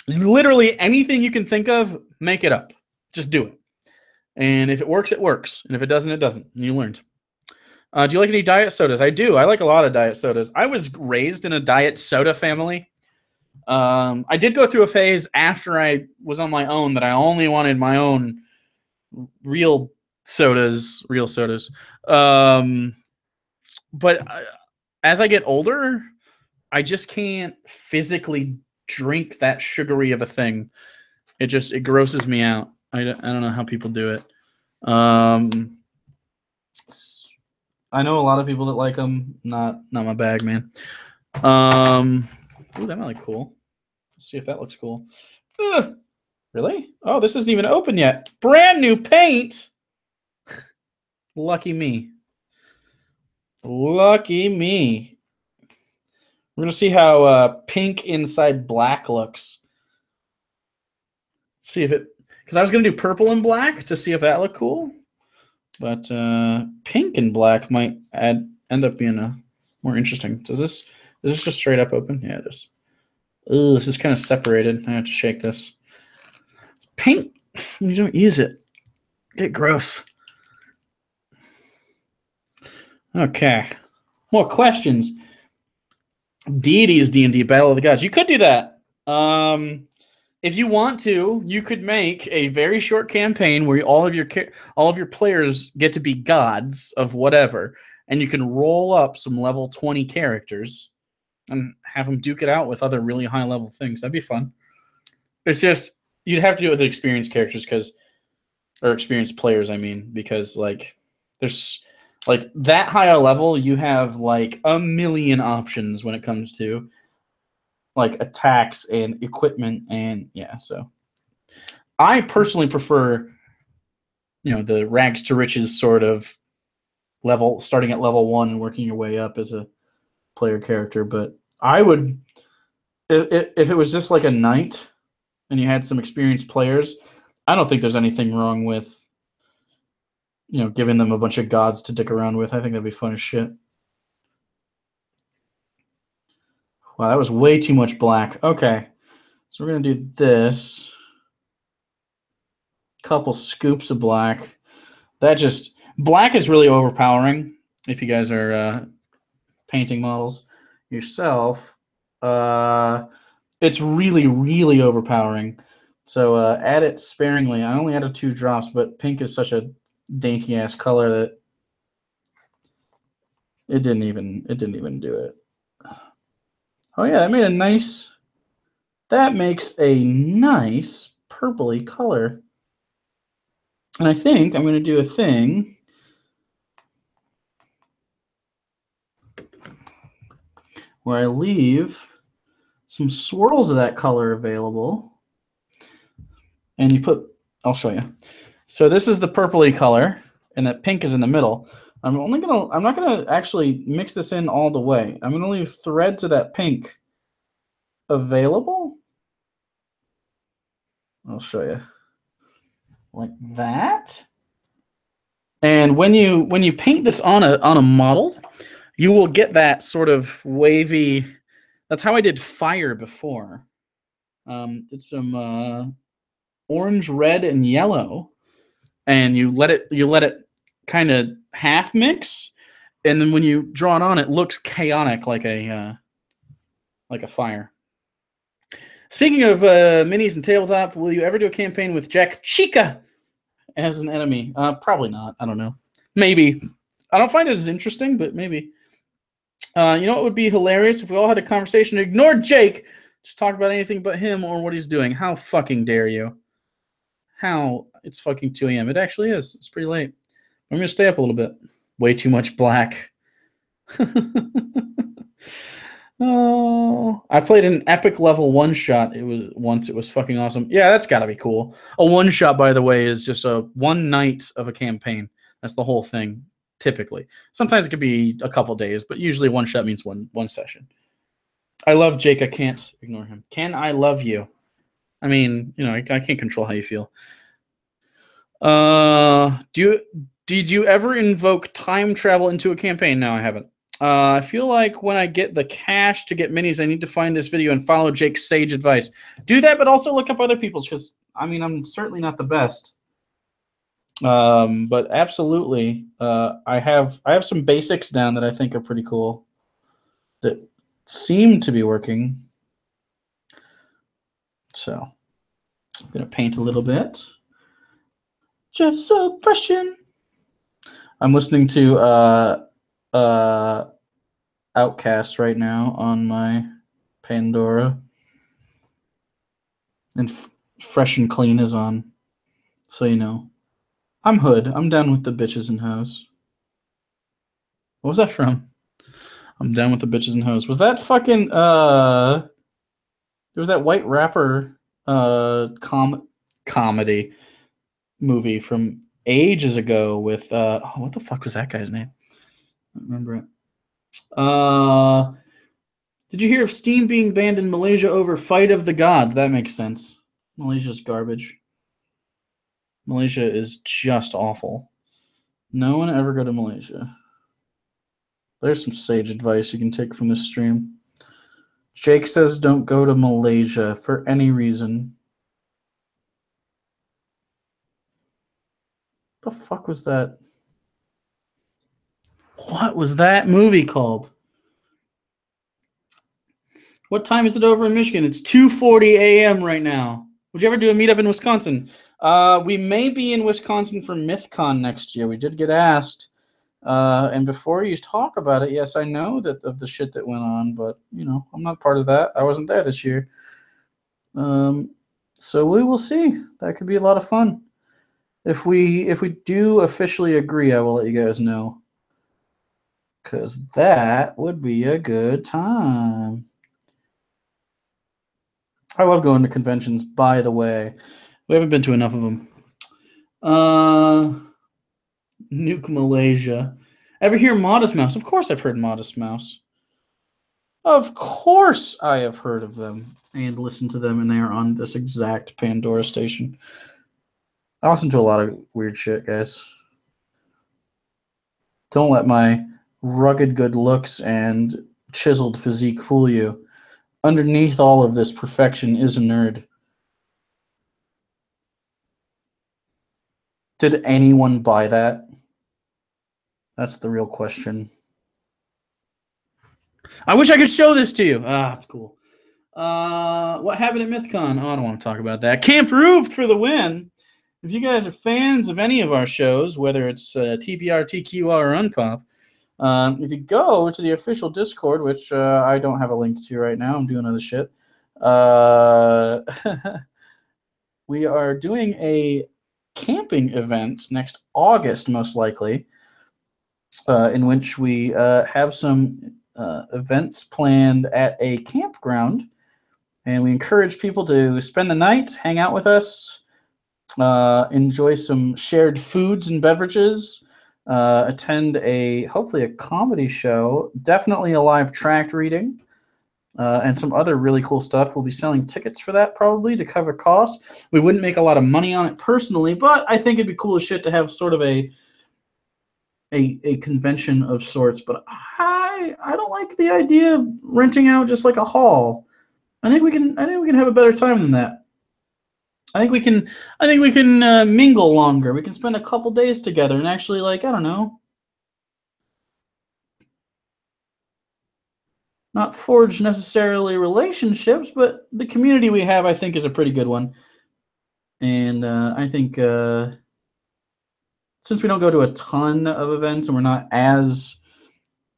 Literally anything you can think of, make it up. Just do it. And if it works, it works. And if it doesn't, it doesn't. And you learned. Do you like any diet sodas? I do. I like a lot of diet sodas. I was raised in a diet soda family. I did go through a phase after I was on my own that I only wanted my own real sodas. But as I get older, I just can't physically drink that sugary of a thing. It grosses me out. I don't know how people do it. I know a lot of people that like them. Not my bag, man. Ooh, that might look cool. Let's see if that looks cool. Ugh. Really? Oh, this isn't even open yet. Brand new paint. Lucky me. Lucky me. We're going to see how pink inside black looks. See if it... Because I was going to do purple and black to see if that looked cool. But pink and black might end up being more interesting. Is this just straight up open? Yeah, it is. Ooh, this is kind of separated. I have to shake this. Paint, you don't use it. Get gross. Okay. More questions. Deities D&D Battle of the Gods. You could do that. If you want to, you could make a very short campaign where all of your players get to be gods of whatever, and you can roll up some level 20 characters and have them duke it out with other really high level things. That'd be fun. It's just you'd have to do it with experienced characters or experienced players, I mean, because like there's like that high a level, you have like a million options when it comes to like attacks and equipment, and yeah, so I personally prefer, the rags to riches sort of level, starting at level 1 and working your way up as a player character. But I would, if it was just like a knight and you had some experienced players, I don't think there's anything wrong with, giving them a bunch of gods to dick around with. I think that'd be fun as shit. Wow, that was way too much black. Okay, so we're going to do this. Couple scoops of black. Black is really overpowering if you guys are painting models yourself. It's really, really overpowering. So add it sparingly. I only added 2 drops, but pink is such a dainty ass color that it didn't even do it. Oh yeah, that makes a nice purpley color. And I think I'm going to do a thing where I leave some swirls of that color available. And I'll show you. So this is the purpley color, and that pink is in the middle. I'm not gonna actually mix this in all the way. I'm gonna leave threads of that pink available. I'll show you. Like that. And when you paint this on a model, you will get that sort of wavy. That's how I did fire before. Did some orange, red, and yellow, and you let it kind of half mix, and then when you draw it on, it looks chaotic like a fire. Speaking of minis and tabletop, will you ever do a campaign with Jack Chica as an enemy? Probably not. I don't know. Maybe. I don't find it as interesting, but maybe. You know what would be hilarious if we all had a conversation and ignored Jake, just talk about anything but him or what he's doing. How fucking dare you? How? It's fucking 2 a.m. It actually is. It's pretty late. I'm going to stay up a little bit. Way too much black. Oh, I played an epic level 1-shot. It was fucking awesome. Yeah, that's got to be cool. A 1-shot, by the way, is just a one night of a campaign. That's the whole thing, typically. Sometimes it could be a couple days, but usually 1-shot means one session. I love Jake. I can't ignore him. Can I love you? I mean, I can't control how you feel. Did you ever invoke time travel into a campaign? No, I haven't. I feel like when I get the cash to get minis, I need to find this video and follow Jake's sage advice. Do that, but also look up other people's, because, I mean, I'm certainly not the best. But absolutely, I have some basics down that I think are pretty cool that seem to be working. So I'm going to paint a little bit. Just so freshen. I'm listening to Outcast right now on my Pandora. And Fresh and Clean is on. So, you know. I'm hood. I'm down with the bitches and hoes. What was that from? I'm down with the bitches and hoes. Was that fucking there was that white rapper comedy movie from ages ago with what the fuck was that guy's name? I don't remember it. Did you hear of Steam being banned in Malaysia over Fight of the Gods? That makes sense. Malaysia's garbage. Malaysia is just awful. No one ever go to Malaysia. There's some sage advice you can take from this stream. Jake says don't go to Malaysia for any reason. The fuck was that? What was that movie called? What time is it over in Michigan? It's 2:40 a.m. right now. Would you ever do a meetup in Wisconsin? We may be in Wisconsin for MythCon next year. We did get asked. And before you talk about it, yes, I know that of the shit that went on, but you know, I'm not part of that. I wasn't there this year. So we will see. That could be a lot of fun. If we do officially agree, I will let you guys know. Because that would be a good time. I love going to conventions, by the way. We haven't been to enough of them. Nuke Malaysia. Ever hear Modest Mouse? Of course I've heard Modest Mouse. Of course I have heard of them and listened to them, and they are on this exact Pandora station. I listen to a lot of weird shit, guys. Don't let my rugged good looks and chiseled physique fool you. Underneath all of this perfection is a nerd. Did anyone buy that? That's the real question. I wish I could show this to you. It's cool. What happened at MythCon? Oh, I don't want to talk about that. Camp Roofed for the win. If you guys are fans of any of our shows, whether it's TBR, TQR, or Unpop, if you go to the official Discord, which I don't have a link to right now, I'm doing other shit. We are doing a camping event next August, most likely, in which we have some events planned at a campground, and we encourage people to spend the night, hang out with us, enjoy some shared foods and beverages, attend hopefully a comedy show, definitely a live tract reading, and some other really cool stuff. We'll be selling tickets for that probably to cover costs. We wouldn't make a lot of money on it personally, but I think it'd be cool as shit to have sort of a convention of sorts. But I don't like the idea of renting out just like a hall. I think we can have a better time than that. I think we can mingle longer. We can spend a couple days together and actually, like, I don't know, not forge necessarily relationships, but the community we have, I think, is a pretty good one. And I think since we don't go to a ton of events and we're not as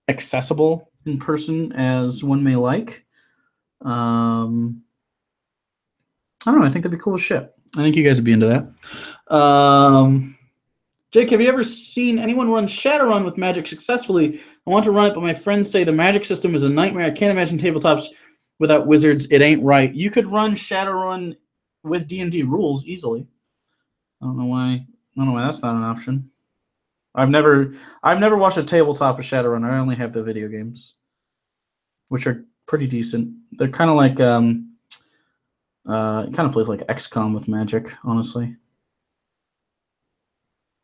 accessible in person as one may like, I don't know. I think that'd be cool as shit. I think you guys would be into that. Jake, have you ever seen anyone run Shadowrun with Magic successfully? I want to run it, but my friends say the Magic system is a nightmare. I can't imagine tabletops without wizards. It ain't right. You could run Shadowrun with D&D rules easily. I don't know why that's not an option. I've never watched a tabletop of Shadowrun. I only have the video games, which are pretty decent. They're kind of like it kind of plays like XCOM with Magic, honestly.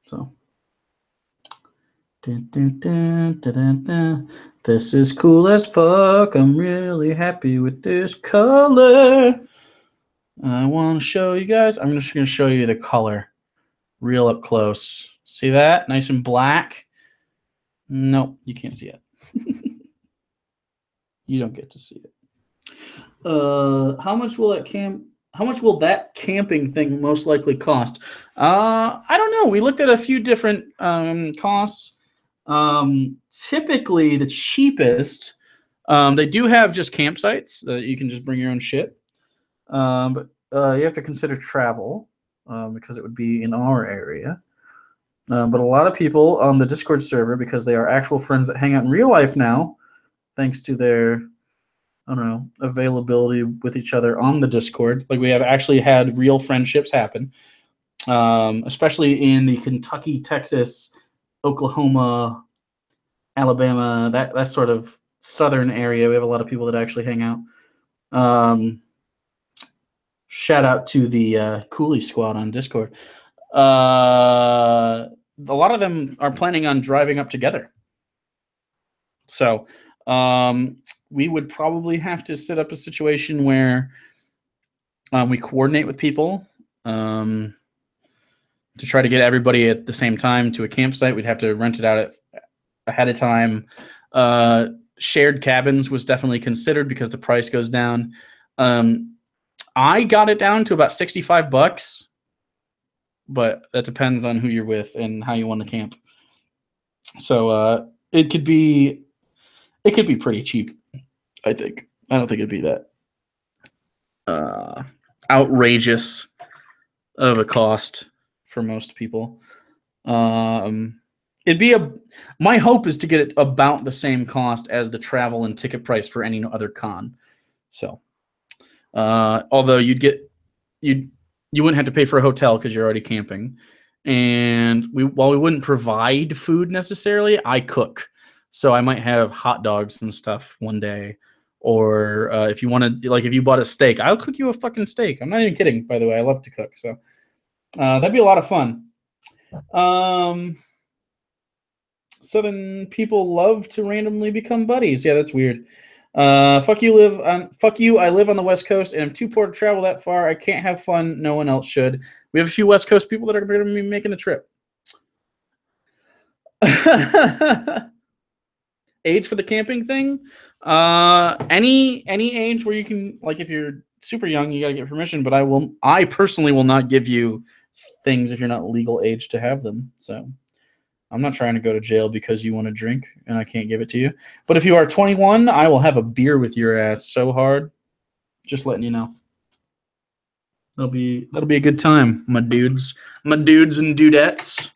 So This is cool as fuck. I'm really happy with this color. I want to show you guys. I'm just going to show you the color real up close. See that? Nice and black. Nope, you can't see it. You don't get to see it. How much will that camping thing most likely cost? I don't know. We looked at a few different costs. Typically, the cheapest. They do have just campsites that you can just bring your own shit. But you have to consider travel because it would be in our area. But a lot of people on the Discord server, because they are actual friends that hang out in real life now, thanks to their, I don't know, availability with each other on the Discord. Like we have actually had real friendships happen, especially in the Kentucky, Texas, Oklahoma, Alabama, that sort of southern area. We have a lot of people that actually hang out. Shout out to the Coolie Squad on Discord. A lot of them are planning on driving up together. So we would probably have to set up a situation where we coordinate with people to try to get everybody at the same time to a campsite. We'd have to rent it out ahead of time. Shared cabins was definitely considered because the price goes down. I got it down to about $65, but that depends on who you're with and how you want to camp. So it could be pretty cheap, I think. I don't think it'd be that outrageous of a cost for most people. It'd be my hope is to get it about the same cost as the travel and ticket price for any other con. So, although you wouldn't have to pay for a hotel because you're already camping, and while we wouldn't provide food necessarily, I cook, so I might have hot dogs and stuff one day, or if you wanted, like if you bought a steak, I'll cook you a fucking steak. I'm not even kidding, by the way. I love to cook, so that'd be a lot of fun. Southern people love to randomly become buddies. Yeah, that's weird. Fuck you, I live on the West Coast and I'm too poor to travel that far. I can't have fun. No one else should. We have a few West Coast people that are going to be making the trip. Age for the camping thing? Any age where you can, like if you're super young, you got to get permission, but I personally will not give you things if you're not legal age to have them. So I'm not trying to go to jail because you want to drink and I can't give it to you. But if you are 21, I will have a beer with your ass so hard. Just letting you know. That'll be a good time, my dudes and dudettes.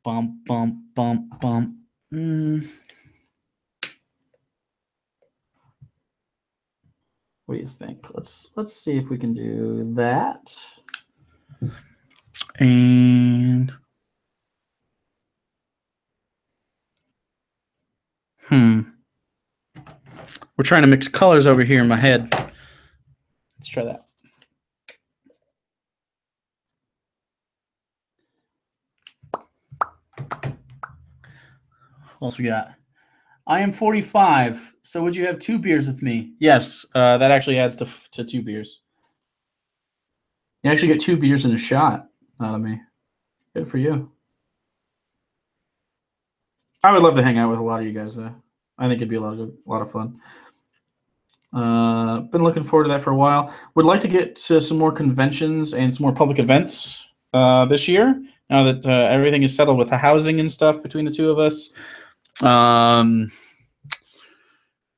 Bump, bump, bump, bump. What do you think? Let's see if we can do that. And we're trying to mix colors over here in my head. Let's try that. What else we got? I am 45. So would you have 2 beers with me? Yes, that actually adds to 2 beers. You actually get 2 beers and a shot out of me. Good for you. I would love to hang out with a lot of you guys, though. I think it'd be a lot of fun. Been looking forward to that for a while. Would like to get to some more conventions and some more public events this year. Now that everything is settled with the housing and stuff between the two of us.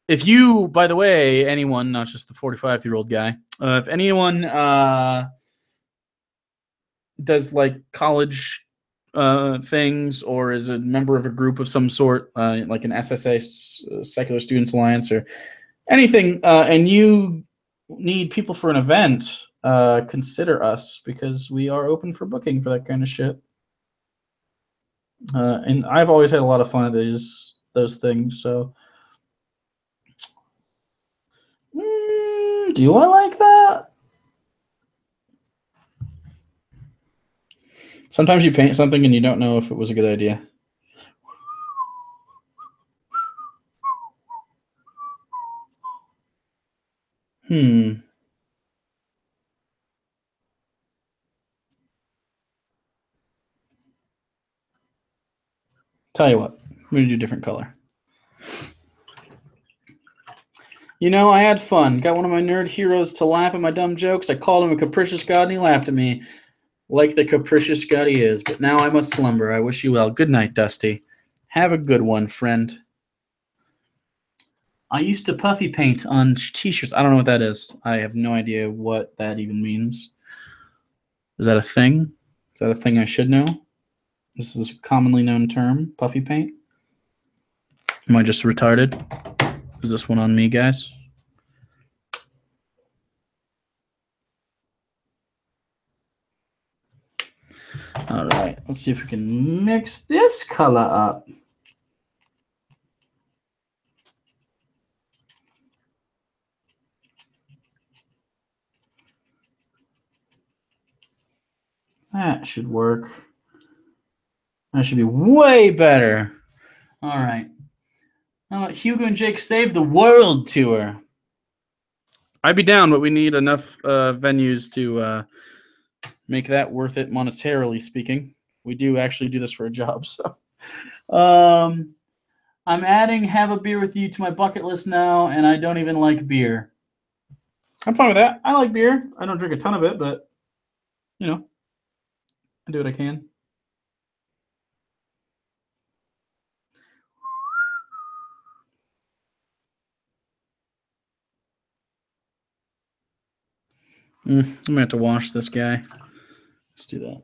If you, by the way, anyone, not just the 45-year-old guy, if anyone does like college things or is a member of a group of some sort, like an SSA, Secular Students Alliance, or anything, and you need people for an event, consider us because we are open for booking for that kind of shit. And I've always had a lot of fun at those things. So, do I like that? Sometimes you paint something and you don't know if it was a good idea. Tell you what, I'm going to do a different color. You know, I had fun. Got one of my nerd heroes to laugh at my dumb jokes. I called him a capricious god, and he laughed at me like the capricious god he is. But now I must slumber. I wish you well. Good night, Dusty. Have a good one, friend. I used to puffy paint on t-shirts. I don't know what that is. I have no idea what that even means. Is that a thing? Is that a thing I should know? This is a commonly known term, puffy paint. Am I just retarded? Is this one on me, guys? All right, let's see if we can mix this color up. That should work. That should be way better. All right. Hugo and Jake Save the World tour. I'd be down, but we need enough venues to make that worth it monetarily speaking. We do actually do this for a job, so. I'm adding Have a Beer with You to my bucket list now, and I don't even like beer. I'm fine with that. I like beer. I don't drink a ton of it, but, you know, I do what I can. I'm going to have to wash this guy. Let's do that.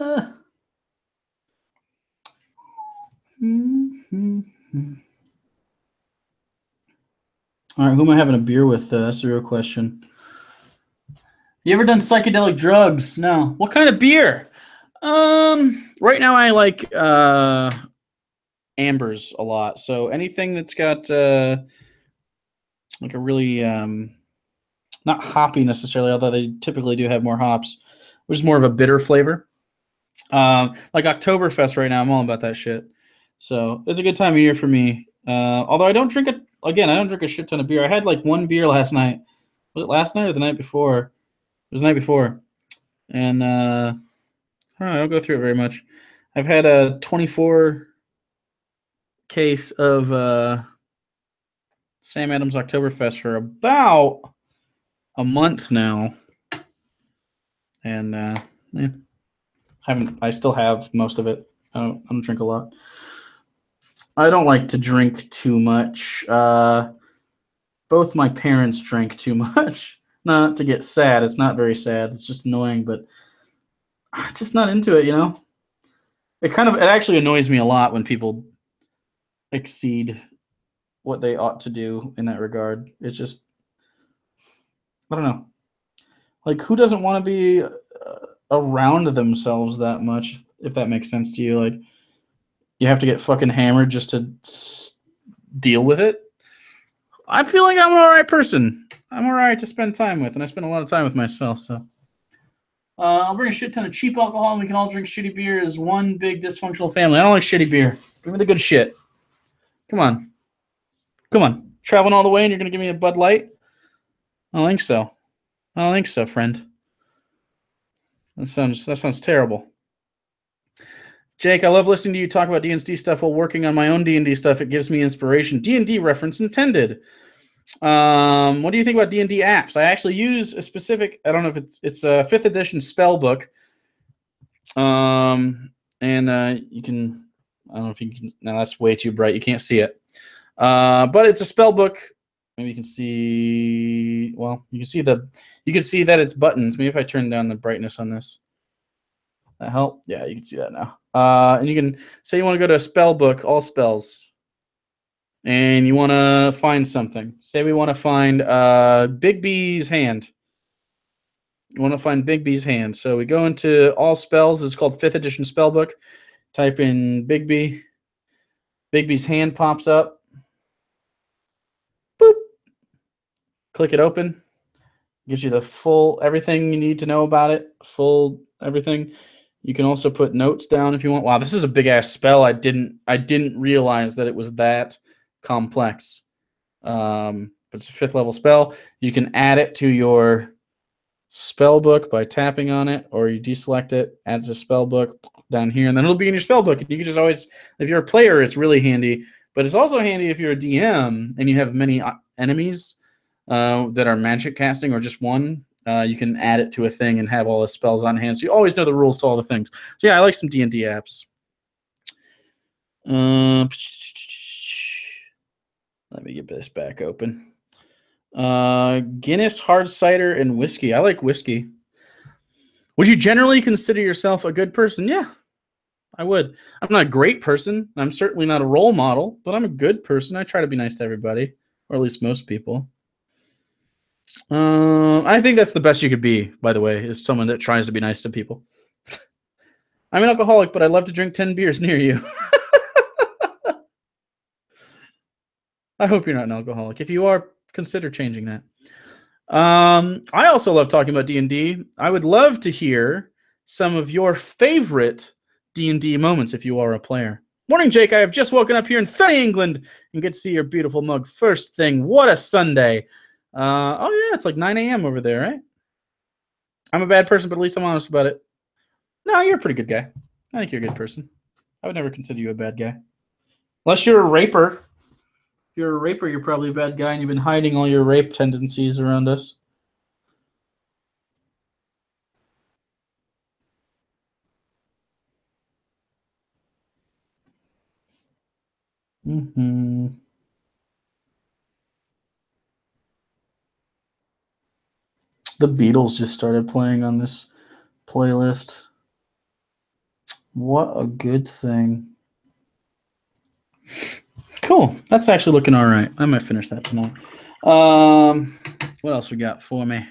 All right, who am I having a beer with? That's the real question. You ever done psychedelic drugs? No. What kind of beer? Right now I like ambers a lot. So anything that's got like a really not hoppy necessarily, although they typically do have more hops, which is more of a bitter flavor. Like Oktoberfest right now, I'm all about that shit. So it's a good time of year for me. Although I don't drink it again. I don't drink a shit ton of beer. I had like one beer last night. Was it last night or the night before? It was the night before. And I don't go through it very much. I've had a 24 case of Sam Adams Oktoberfest for about a month now. And yeah. I still have most of it. I don't drink a lot. I don't like to drink too much. Both my parents drank too much. Not to get sad. It's not very sad. It's just annoying, but I'm just not into it, you know? It actually annoys me a lot when people exceed what they ought to do in that regard. It's just, I don't know. Like, who doesn't want to be around themselves that much, if that makes sense to you? Like, you have to get fucking hammered just to deal with it. I feel like I'm an all right person. I'm all right to spend time with, and I spend a lot of time with myself, so. I'll bring a shit ton of cheap alcohol, and we can all drink shitty beer as one big dysfunctional family. I don't like shitty beer. Give me the good shit. Come on. Come on. Traveling all the way, and you're going to give me a Bud Light? I don't think so. I don't think so, friend. That sounds terrible. Jake, I love listening to you talk about D&D stuff while working on my own D&D stuff. It gives me inspiration. D&D reference intended. What do you think about D&D apps? I actually use a specific, I don't know if it's a 5th edition spell book. And you can, I don't know if you can, no, that's way too bright. You can't see it. But it's a spell book. Maybe you can see, well, you can see that it's buttons. Maybe if I turn down the brightness on this. That help? Yeah, you can see that now. And you can say you want to go to a spell book, all spells. And you want to find something. Say we want to find Big B's hand. You want to find Bigby's hand. So we go into all spells. It's called 5th edition spellbook. Type in Bigby. Bigby's hand pops up. Boop. Click it open. Gives you the full everything you need to know about it. Full everything. You can also put notes down if you want. Wow, this is a big ass spell. I didn't realize that it was that complex. But it's a 5th level spell. You can add it to your spell book by tapping on it, or you deselect it, add to the spell book down here, and then it'll be in your spell book. And you can just always, if you're a player, it's really handy. But it's also handy if you're a DM and you have many enemies that are magic casting or just one. You can add it to a thing and have all the spells on hand, so you always know the rules to all the things. So yeah, I like some D&D apps. Let me get this back open. Guinness, hard cider, and whiskey. I like whiskey. Would you generally consider yourself a good person? Yeah, I would. I'm not a great person. I'm certainly not a role model, but I'm a good person. I try to be nice to everybody, or at least most people. I think that's the best you could be, by the way, is someone that tries to be nice to people. I'm an alcoholic, but I love to drink 10 beers near you. I hope you're not an alcoholic. If you are, consider changing that. I also love talking about D&D. I would love to hear some of your favorite D&D moments if you are a player. Morning, Jake. I have just woken up here in sunny England and get to see your beautiful mug first thing. What a Sunday. Oh, yeah, it's like 9 a.m. over there, right? I'm a bad person, but at least I'm honest about it. No, you're a pretty good guy. I think you're a good person. I would never consider you a bad guy. Unless you're a raper. If you're a raper, you're probably a bad guy, and you've been hiding all your rape tendencies around us. Mm-hmm. The Beatles just started playing on this playlist. What a good thing. Cool. That's actually looking all right. I might finish that tonight. What else we got for me?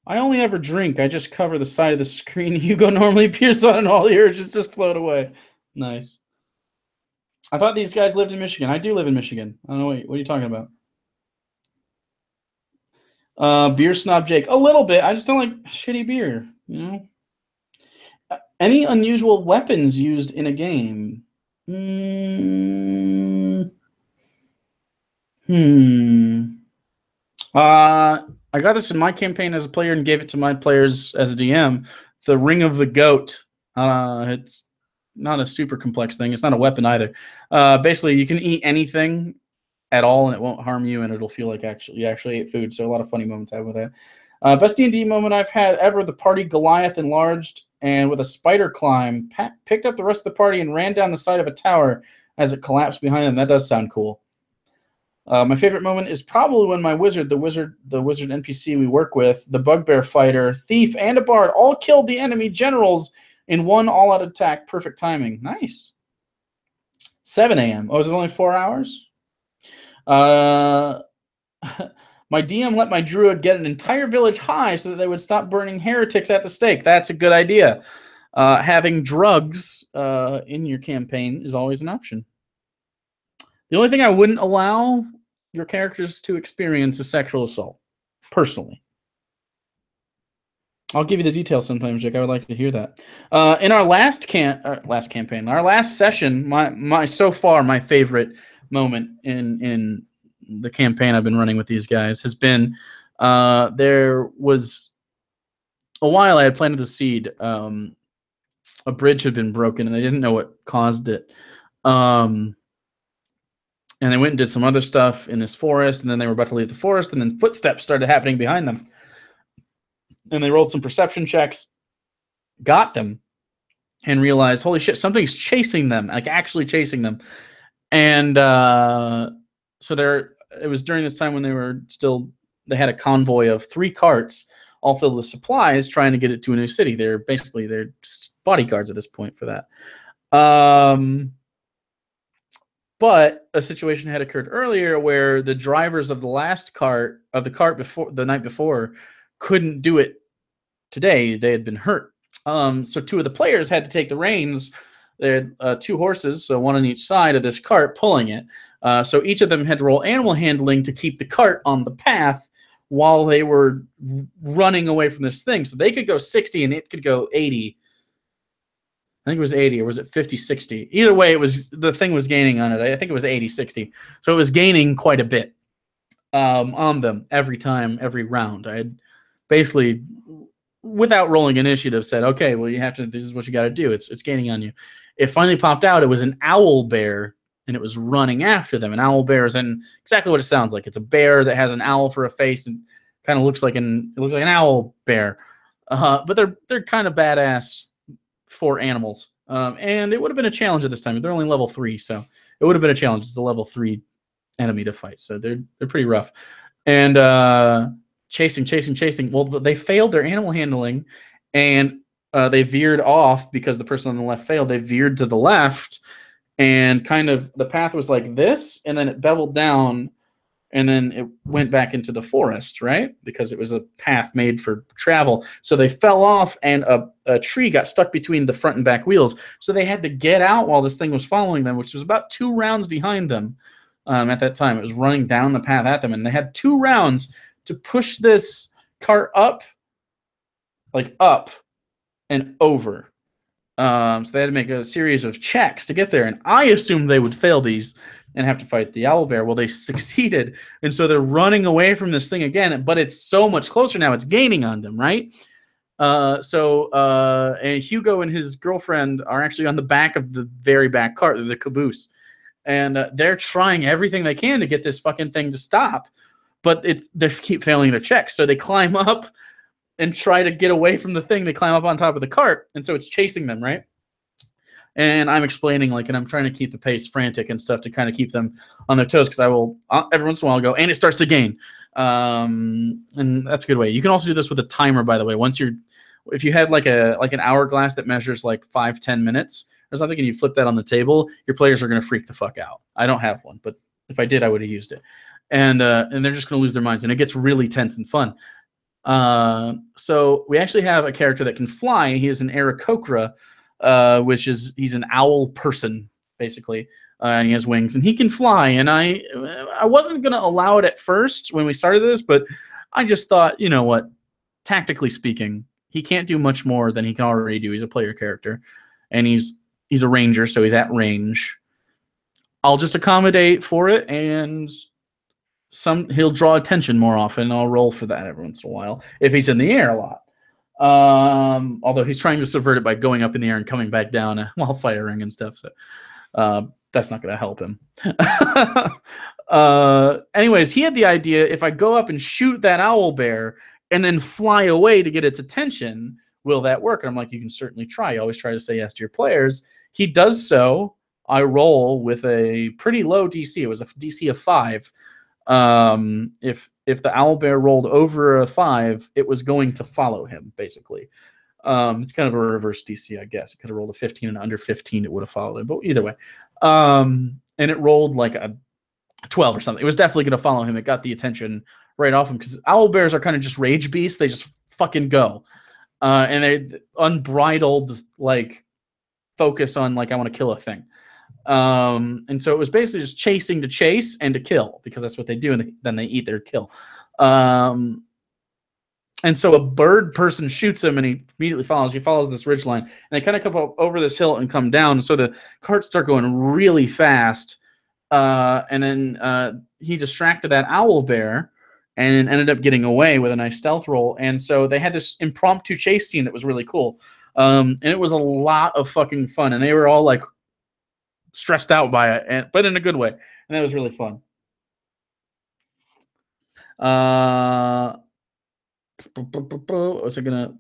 I only ever drink. I just cover the side of the screen Hugo normally appears on, and all the urges just float away. Nice. I thought these guys lived in Michigan. I do live in Michigan. I don't know. What are you talking about? Beer snob Jake. A little bit. I just don't like shitty beer, you know? Any unusual weapons used in a game? I got this in my campaign as a player and gave it to my players as a DM. The Ring of the Goat. It's not a super complex thing. It's not a weapon either. Basically, you can eat anything at all, and it won't harm you, and it'll feel like you actually ate food. So a lot of funny moments I have with that. Best D&D moment I've had ever, the party Goliath enlarged and with a spider climb, picked up the rest of the party and ran down the side of a tower as it collapsed behind them. That does sound cool. My favorite moment is probably when my wizard, the wizard NPC we work with, the bugbear fighter, thief, and a bard all killed the enemy generals in one all-out attack. Perfect timing. Nice. 7 a.m. Oh, is it only 4 hours? My DM let my druid get an entire village high so that they would stop burning heretics at the stake. That's a good idea. Having drugs in your campaign is always an option. The only thing I wouldn't allow your characters to experience is sexual assault, personally. I'll give you the details sometimes, Jake. I would like to hear that. In our last campaign, our last session, my so far my favorite moment in the campaign I've been running with these guys has been there was a while I had planted the seed. A bridge had been broken, and they didn't know what caused it. And they went and did some other stuff in this forest, and then they were about to leave the forest, and then footsteps started happening behind them. And they rolled some perception checks, got them, and realized, holy shit, something's chasing them, like actually chasing them. And so it was during this time when they had a convoy of 3 carts, all filled with supplies, trying to get it to a new city. They're bodyguards at this point for that. But a situation had occurred earlier where the drivers of the cart before the night before couldn't do it today. They had been hurt. So two of the players had to take the reins. They had two horses, so one on each side of this cart pulling it. So each of them had to roll animal handling to keep the cart on the path while they were running away from this thing. So they could go 60 and it could go 80. I think it was 80, or was it 50, 60? Either way, the thing was gaining on it. I think it was 80, 60. So it was gaining quite a bit on them every time, every round. I had basically, without rolling initiative, said, okay, well, this is what you got to do. It's gaining on you. It finally popped out. It was an owl bear, and it was running after them. An owl bear is exactly what it sounds like. It's a bear that has an owl for a face and kind of looks like an owl bear. But they're kind of badass for animals. And it would have been a challenge at this time. They're only level 3, so it would have been a challenge. It's a level 3 enemy to fight, so they're pretty rough. And chasing. Well, they failed their animal handling, and they veered off because the person on the left failed. They veered to the left, and kind of the path was like this, and then it beveled down, and then it went back into the forest, right? Because it was a path made for travel. So they fell off, and a tree got stuck between the front and back wheels. So they had to get out while this thing was following them, which was about 2 rounds behind them at that time. It was running down the path at them, and they had 2 rounds to push this cart up and over. So they had to make a series of checks to get there, and I assumed they would fail these and have to fight the owl bear. Well, they succeeded, and so they're running away from this thing again, but it's so much closer now. It's gaining on them, right? And Hugo and his girlfriend are actually on the back of the very back cart, the caboose, and they're trying everything they can to get this fucking thing to stop, but they keep failing their checks. So they climb up and try to get away from the thing. They climb up on top of the cart, and so it's chasing them, right? And I'm explaining, and I'm trying to keep the pace frantic and stuff to kind of keep them on their toes, because I will, every once in a while, go, and it starts to gain. And that's a good way. You can also do this with a timer, by the way. If you had an hourglass that measures 5-10 minutes or something, and you flip that on the table, your players are going to freak the fuck out. I don't have one, but if I did, I would have used it. And they're just going to lose their minds, and it gets really tense and fun. So we actually have a character that can fly. He is an Aarakocra, which is, he's an owl person, basically, and he has wings, and he can fly. And I wasn't going to allow it at first when we started this, but I just thought, you know what, tactically speaking, he can't do much more than he can already do. He's a player character, and he's a ranger, so he's at range. I'll just accommodate for it, and he'll draw attention more often. I'll roll for that every once in a while if he's in the air a lot. Although he's trying to subvert it by going up in the air and coming back down while firing and stuff. So that's not going to help him. Anyways, he had the idea, if I go up and shoot that owl bear and then fly away to get its attention, will that work? And I'm like, you can certainly try. You always try to say yes to your players. He does so. I roll with a pretty low DC. It was a DC of 5. If the owl bear rolled over a 5, it was going to follow him, basically. It's kind of a reverse DC, I guess. It could have rolled a 15, and under 15 it would have followed him, but either way. And it rolled like a 12 or something. It was definitely going to follow him. It got the attention right off him, because owl bears are kind of just rage beasts. They just fucking go. And they unbridled focus on I want to kill a thing. And so it was basically just chasing to chase and to kill, because that's what they do, and then they eat their kill. And so a bird person shoots him, and he immediately follows. He follows this ridge line, and they kind of come up over this hill and come down. So the carts start going really fast, and then he distracted that owl bear and ended up getting away with a nice stealth roll. And so they had this impromptu chase scene that was really cool, and it was a lot of fucking fun. And they were all stressed out by it, but in a good way, and that was really fun. Was I gonna?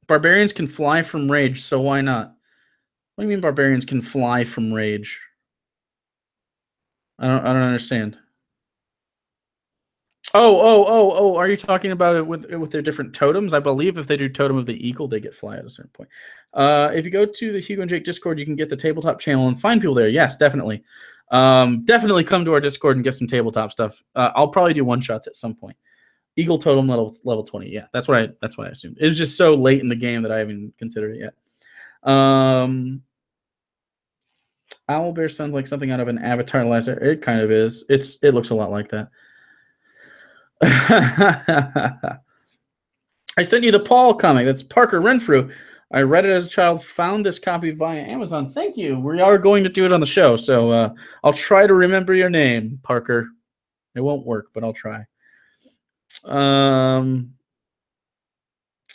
Barbarians can fly from rage, so why not? What do you mean barbarians can fly from rage? I don't understand. Oh! Are you talking about it with their different totems? I believe if they do totem of the eagle, they get fly at a certain point. If you go to the Hugo and Jake Discord, you can get the tabletop channel and find people there. Yes, definitely. Definitely come to our Discord and get some tabletop stuff. I'll probably do one shots at some point. Eagle totem level 20. Yeah, that's what I assumed. It was just so late in the game that I haven't considered it yet. Owlbear sounds like something out of an Avatar laser. It kind of is. It looks a lot like that. I sent you the Paul comic. That's Parker Renfrew. I read it as a child, found this copy via Amazon. Thank you. We are going to do it on the show, so I'll try to remember your name, Parker. It won't work, but I'll try.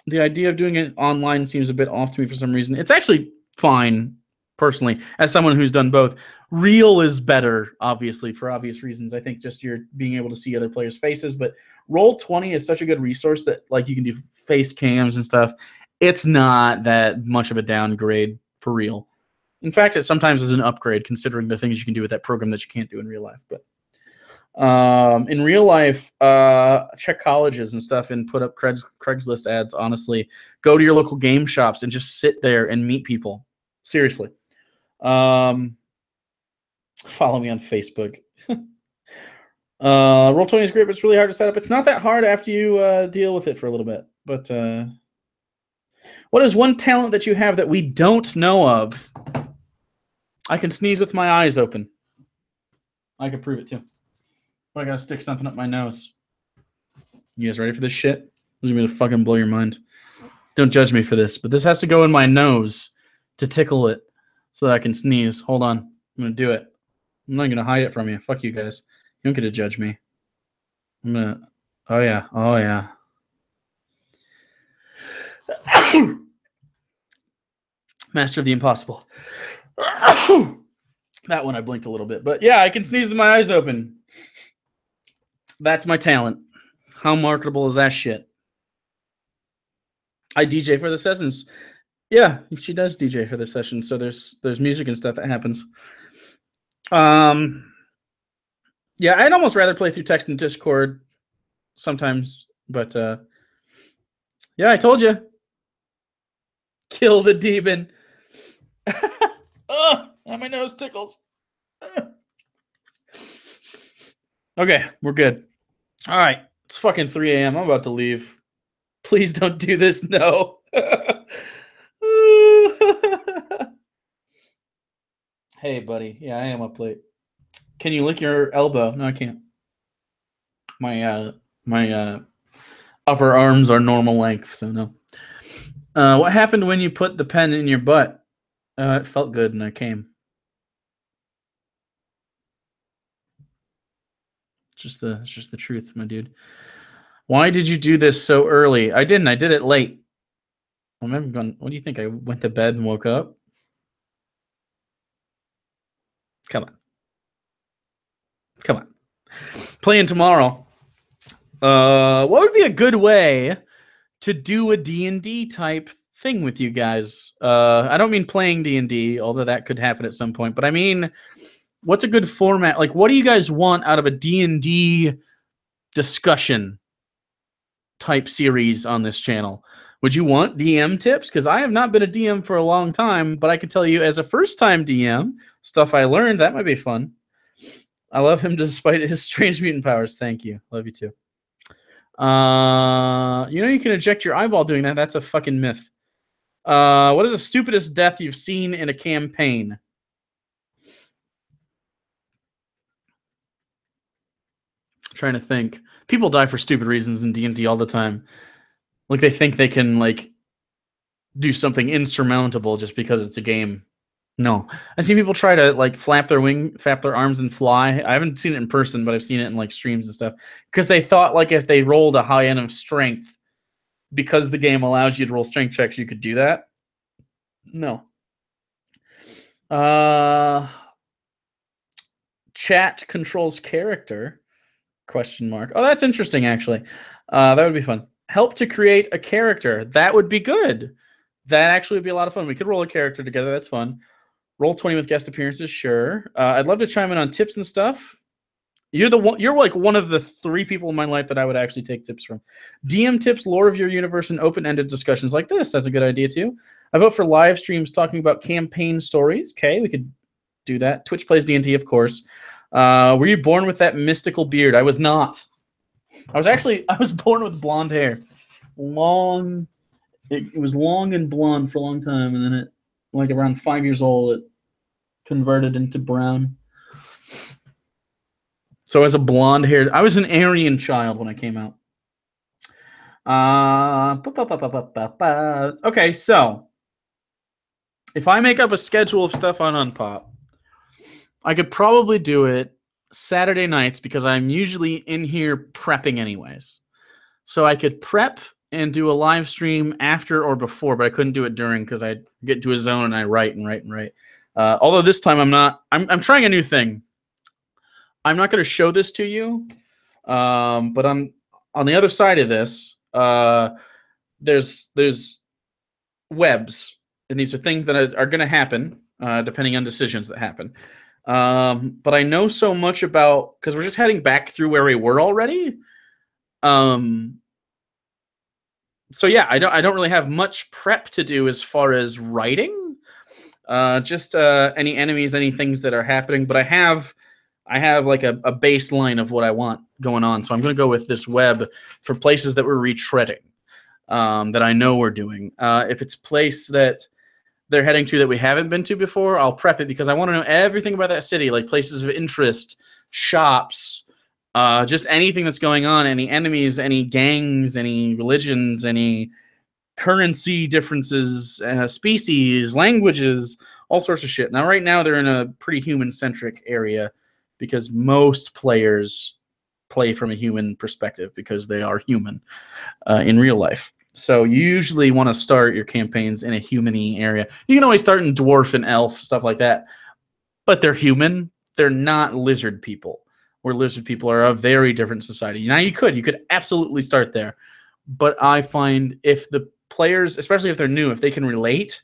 The idea of doing it online seems a bit off to me for some reason. It's actually fine, personally, as someone who's done both. Real is better, obviously, for obvious reasons. I think just you're being able to see other players' faces, but Roll20 is such a good resource that like you can do face cams and stuff. It's not that much of a downgrade for real. In fact, it sometimes is an upgrade considering the things you can do with that program that you can't do in real life. But in real life, check colleges and stuff and put up Craigslist ads. Honestly, go to your local game shops and just sit there and meet people. Seriously. Follow me on Facebook. Roll20 is great, but it's really hard to set up. It's not that hard after you deal with it for a little bit. But what is one talent that you have that we don't know of? I can sneeze with my eyes open. I can prove it too. But I gotta stick something up my nose. You guys ready for this shit? This is gonna fucking blow your mind. Don't judge me for this, but this has to go in my nose to tickle it so that I can sneeze. Hold on. I'm gonna do it. I'm not gonna hide it from you. Fuck you guys. You don't get to judge me. I'm gonna. Oh yeah. Oh yeah. Master of the impossible. That one I blinked a little bit, but yeah, I can sneeze with my eyes open. That's my talent. How marketable is that shit? I DJ for the sessions. Yeah, she does DJ for the sessions, so there's music and stuff that happens. Yeah, I'd almost rather play through text and Discord sometimes, but yeah, I told you. Kill the demon. Oh, my nose tickles. Okay, we're good. All right, it's fucking 3 a.m. I'm about to leave. Please don't do this. No. Hey, buddy. Yeah, I am up late. Can you lick your elbow? No, I can't. My upper arms are normal length, so no. What happened when you put the pen in your butt? It felt good, and I came. It's just the truth, my dude. Why did you do this so early? I didn't. I did it late. I'm never going. What do you think? I went to bed and woke up. Come on. Come on. Playing tomorrow. What would be a good way to do a D&D type thing with you guys? I don't mean playing D&D, although that could happen at some point, but I mean, what's a good format? Like, what do you guys want out of a D&D discussion type series on this channel? Would you want DM tips? Because I have not been a DM for a long time, but I can tell you as a first-time DM, stuff I learned, that might be fun. I love him despite his strange mutant powers. Thank you. Love you too. You know you can eject your eyeball doing that. That's a fucking myth. What is the stupidest death you've seen in a campaign? I'm trying to think. People die for stupid reasons in D&D all the time. Like they think they can like do something insurmountable just because it's a game. No, I've seen people try to like flap their arms and fly. I haven't seen it in person, but I've seen it in like streams and stuff because they thought like if they rolled a high end of strength, because the game allows you to roll strength checks, you could do that. No. Chat controls character? Question mark. Oh, that's interesting, actually. That would be fun. Help to create a character. That would be good. That actually would be a lot of fun. We could roll a character together. That's fun. Roll 20 with guest appearances, sure. I'd love to chime in on tips and stuff. You're the one. You're like one of the 3 people in my life that I would actually take tips from. DM tips, lore of your universe, and open-ended discussions like this. That's a good idea too. I vote for live streams talking about campaign stories. Okay, we could do that. Twitch plays D&D, of course. Were you born with that mystical beard? I was not. I was born with blonde hair. Long. It was long and blonde for a long time, and then it, like around 5 years old, it converted into brown. So as a blonde-haired, I was an Aryan child when I came out. Okay, so if I make up a schedule of stuff on Unpop, I could probably do it Saturday nights because I'm usually in here prepping anyways. So I could prep and do a live stream after or before, but I couldn't do it during because I get into a zone and I write. Although this time I'm not. I'm trying a new thing. I'm not going to show this to you, but on the other side of this, there's webs, and these are things that are going to happen depending on decisions that happen. But I know so much about, because we're just heading back through where we were already. So yeah, I don't really have much prep to do as far as writing. Just any enemies, any things that are happening. But I have like a baseline of what I want going on. So I'm going to go with this web for places that we're retreading, that I know we're doing. If it's a place that they're heading to that we haven't been to before, I'll prep it because I want to know everything about that city, like places of interest, shops, just anything that's going on, any enemies, any gangs, any religions, any currency differences, species, languages, all sorts of shit. Now, right now, they're in a pretty human-centric area because most players play from a human perspective because they are human in real life. So you usually want to start your campaigns in a human-y area. You can always start in dwarf and elf, stuff like that. But they're human. They're not lizard people, where lizard people are a very different society. Now, you could absolutely start there. But I find if the players, especially if they're new, if they can relate,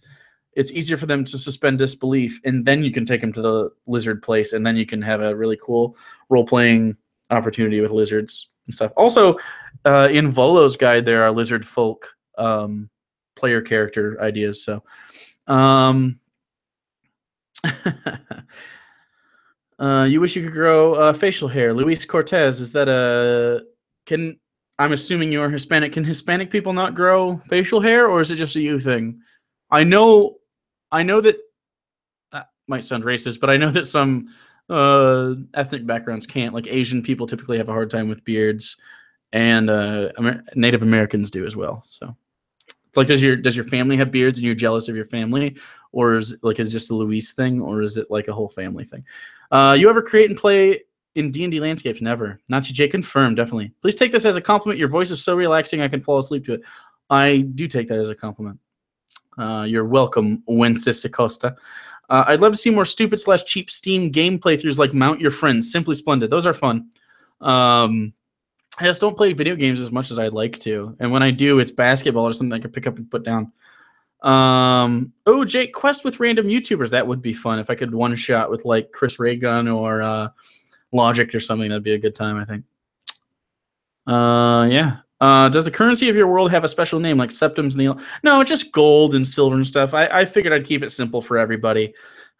it's easier for them to suspend disbelief, and then you can take them to the lizard place, and then you can have a really cool role-playing opportunity with lizards and stuff. Also, in Volo's guide, there are lizard folk player character ideas. So, you wish you could grow facial hair. Luis Cortez, is that I'm assuming you're Hispanic. Can Hispanic people not grow facial hair, or is it just a you thing? I know that might sound racist, but I know that some ethnic backgrounds can't. Like Asian people typically have a hard time with beards, and Native Americans do as well. So, like, does your family have beards, and you're jealous of your family, or is it just a Luis thing, or is it like a whole family thing? You ever create and play in D&D landscapes? Never. Nazi J confirmed, definitely. Please take this as a compliment. Your voice is so relaxing, I can fall asleep to it. I do take that as a compliment. You're welcome, Wences Acosta. I'd love to see more stupid/cheap Steam game playthroughs like Mount Your Friends. Simply splendid. Those are fun. I just don't play video games as much as I'd like to. And when I do, it's basketball or something I can pick up and put down. Jake, quest with random YouTubers. That would be fun if I could one-shot with like Chris Raygun or Logic or something. That'd be a good time, I think. Yeah. Does the currency of your world have a special name like septums? No, just gold and silver and stuff. I figured I'd keep it simple for everybody.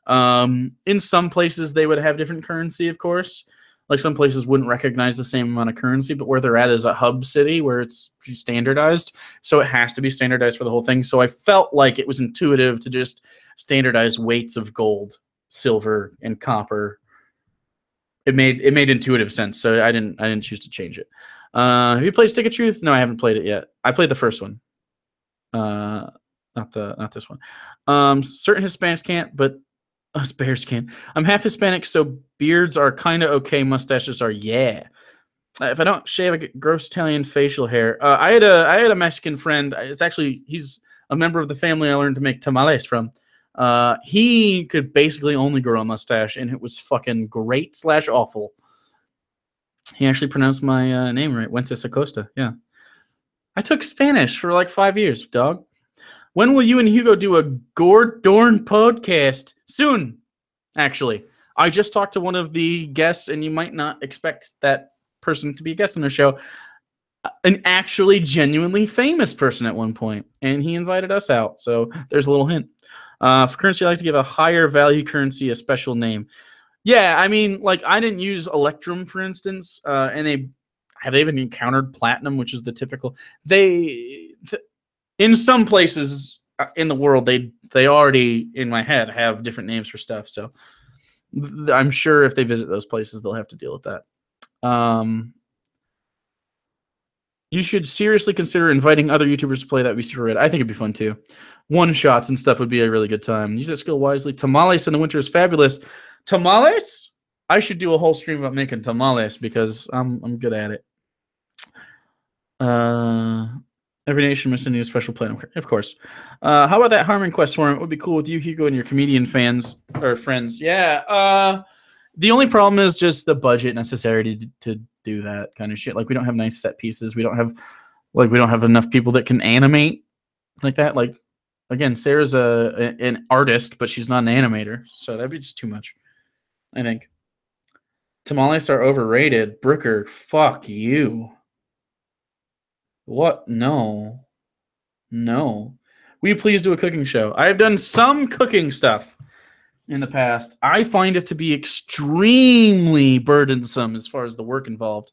In some places they would have different currency, of course. Like some places wouldn't recognize the same amount of currency, but where they're at is a hub city where it's standardized. So it has to be standardized for the whole thing. So I felt like it was intuitive to just standardize weights of gold, silver, and copper. It made intuitive sense. So I didn't choose to change it. Have you played Stick of Truth? No, I haven't played it yet. I played the first one. Not this one. Certain Hispanics can't, but us bears can. I'm half Hispanic, so beards are kind of okay. Mustaches are, yeah. If I don't shave, I get gross Italian facial hair. I had a Mexican friend. He's a member of the family I learned to make tamales from. He could basically only grow a mustache, and it was fucking great/awful. He actually pronounced my name right, Wences Acosta. Yeah, I took Spanish for like 5 years, dog. When will you and Hugo do a Gordorn podcast? Soon, actually. I just talked to one of the guests, and you might not expect that person to be a guest on the show, an actually genuinely famous person at one point, and he invited us out. So there's a little hint. For currency, I like to give a higher value currency a special name. Yeah, I mean, like I didn't use Electrum, for instance, and they even encountered platinum, which is the typical. In some places in the world, they already in my head have different names for stuff. So I'm sure if they visit those places, they'll have to deal with that. You should seriously consider inviting other YouTubers to play. That would be super rad. I think it'd be fun too. One shots and stuff would be a really good time. Use that skill wisely. Tamales in the winter is fabulous. Tamales? I should do a whole stream about making tamales because I'm good at it. Every nation must need a special plan, of course. How about that Harmon Quest forum? It would be cool with you, Hugo, and your comedian fans or friends. Yeah. The only problem is just the budget necessary to do that kind of shit. Like we don't have nice set pieces. We don't have enough people that can animate like that. Like again, Sarah's an artist, but she's not an animator, so that'd be just too much. I think tamales are overrated. Brooker, fuck you. What? No. Will you please do a cooking show? I have done some cooking stuff in the past. I find it to be extremely burdensome as far as the work involved.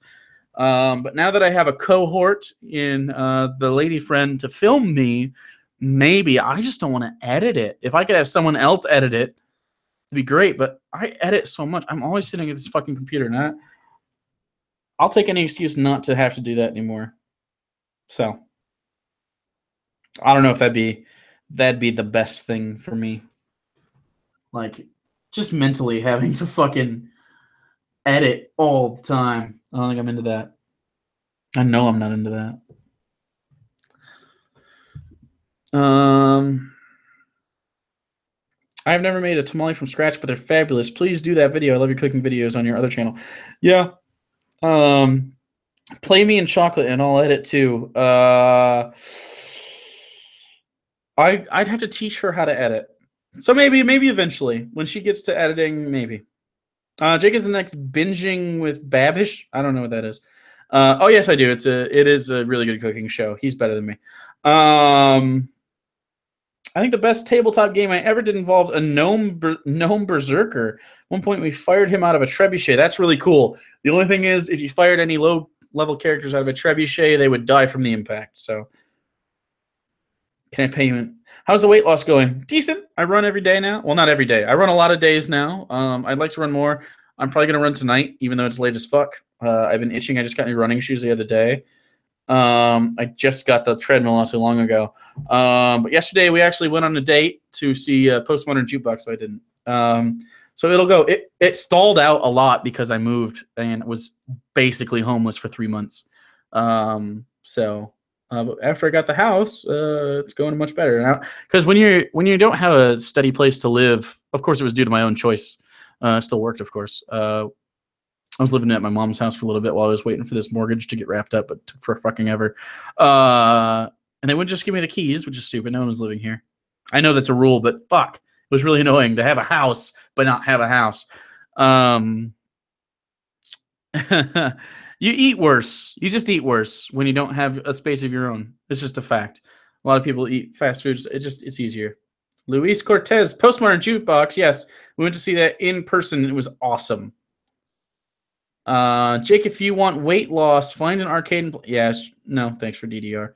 But now that I have a cohort in the lady friend to film me, maybe I just don't want to edit it. If I could have someone else edit it, it'd be great. But I edit so much. I'm always sitting at this fucking computer. And I'll take any excuse not to have to do that anymore. So I don't know if that'd be the best thing for me. Like just mentally having to fucking edit all the time. I don't think I'm into that. I know I'm not into that. I've never made a tamale from scratch, but they're fabulous. Please do that video. I love your cooking videos on your other channel. Yeah. Play me in chocolate and I'll edit too. I'd have to teach her how to edit. So maybe eventually when she gets to editing, maybe. Jake is the next binging with Babish. I don't know what that is. Oh yes, I do. It is a really good cooking show. He's better than me. I think the best tabletop game I ever did involved a gnome berserker. At one point we fired him out of a trebuchet. That's really cool. The only thing is, if you fired any low level characters out of a trebuchet, they would die from the impact. So, can I pay you? How's the weight loss going? Decent. I run every day now. Well, not every day. I run a lot of days now. I'd like to run more. I'm probably gonna run tonight, even though it's late as fuck. I've been itching. I just got new running shoes the other day. I just got the treadmill not too long ago. But yesterday we actually went on a date to see Postmodern Jukebox, so I didn't. So it'll go. It stalled out a lot because I moved and was basically homeless for 3 months. But after I got the house, it's going much better now. Because when you don't have a steady place to live, of course it was due to my own choice. Still worked, of course. I was living at my mom's house for a little bit while I was waiting for this mortgage to get wrapped up, but took for fucking ever. And they wouldn't just give me the keys, which is stupid. No one was living here. I know that's a rule, but fuck. It was really annoying to have a house, but not have a house. You eat worse. You just eat worse when you don't have a space of your own. It's just a fact. A lot of people eat fast foods. It's easier. Luis Cortez, Postmodern Jukebox. Yes, we went to see that in person. It was awesome. Jake, if you want weight loss, find an arcade and yes. No, thanks for DDR.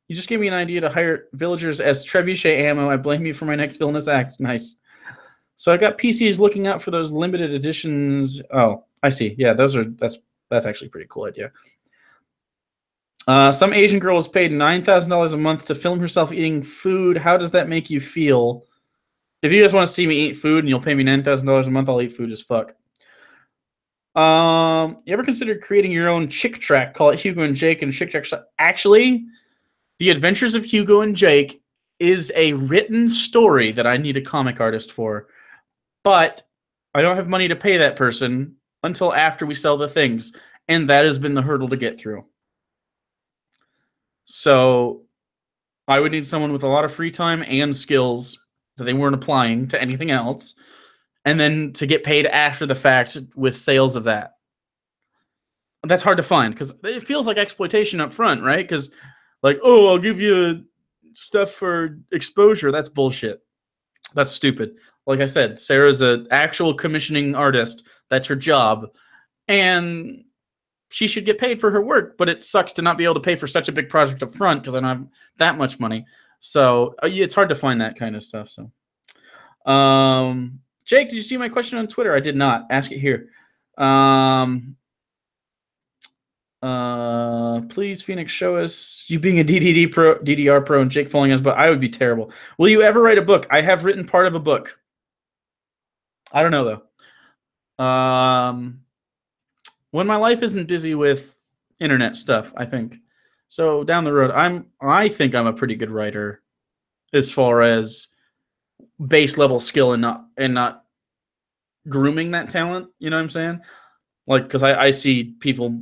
You just gave me an idea to hire villagers as trebuchet ammo. I blame you for my next villainous act. Nice. So I got PCs looking out for those limited editions. Oh, I see. Yeah, that's actually a pretty cool idea. Some Asian girl was paid $9,000 a month to film herself eating food. How does that make you feel? If you guys want to see me eat food and you'll pay me $9,000 a month, I'll eat food as fuck. You ever considered creating your own chick track? Call it Hugo and Jake and Chick Track. Actually, The Adventures of Hugo and Jake is a written story that I need a comic artist for. But I don't have money to pay that person until after we sell the things. And that has been the hurdle to get through. So I would need someone with a lot of free time and skills that they weren't applying to anything else, and then to get paid after the fact with sales of that. That's hard to find because it feels like exploitation up front, right? Because like, oh, I'll give you stuff for exposure. That's bullshit. That's stupid. Like I said, Sarah's an actual commissioning artist. That's her job. And she should get paid for her work, but it sucks to not be able to pay for such a big project up front because I don't have that much money. So it's hard to find that kind of stuff. So, Jake, did you see my question on Twitter? I did not. Ask it here. Please, Phoenix, show us you being a DDR pro, and Jake following us, but I would be terrible. Will you ever write a book? I have written part of a book. I don't know though. When my life isn't busy with internet stuff, I think. So down the road, I think I'm a pretty good writer as far as base level skill and not grooming that talent. You know what I'm saying? Like, because I see people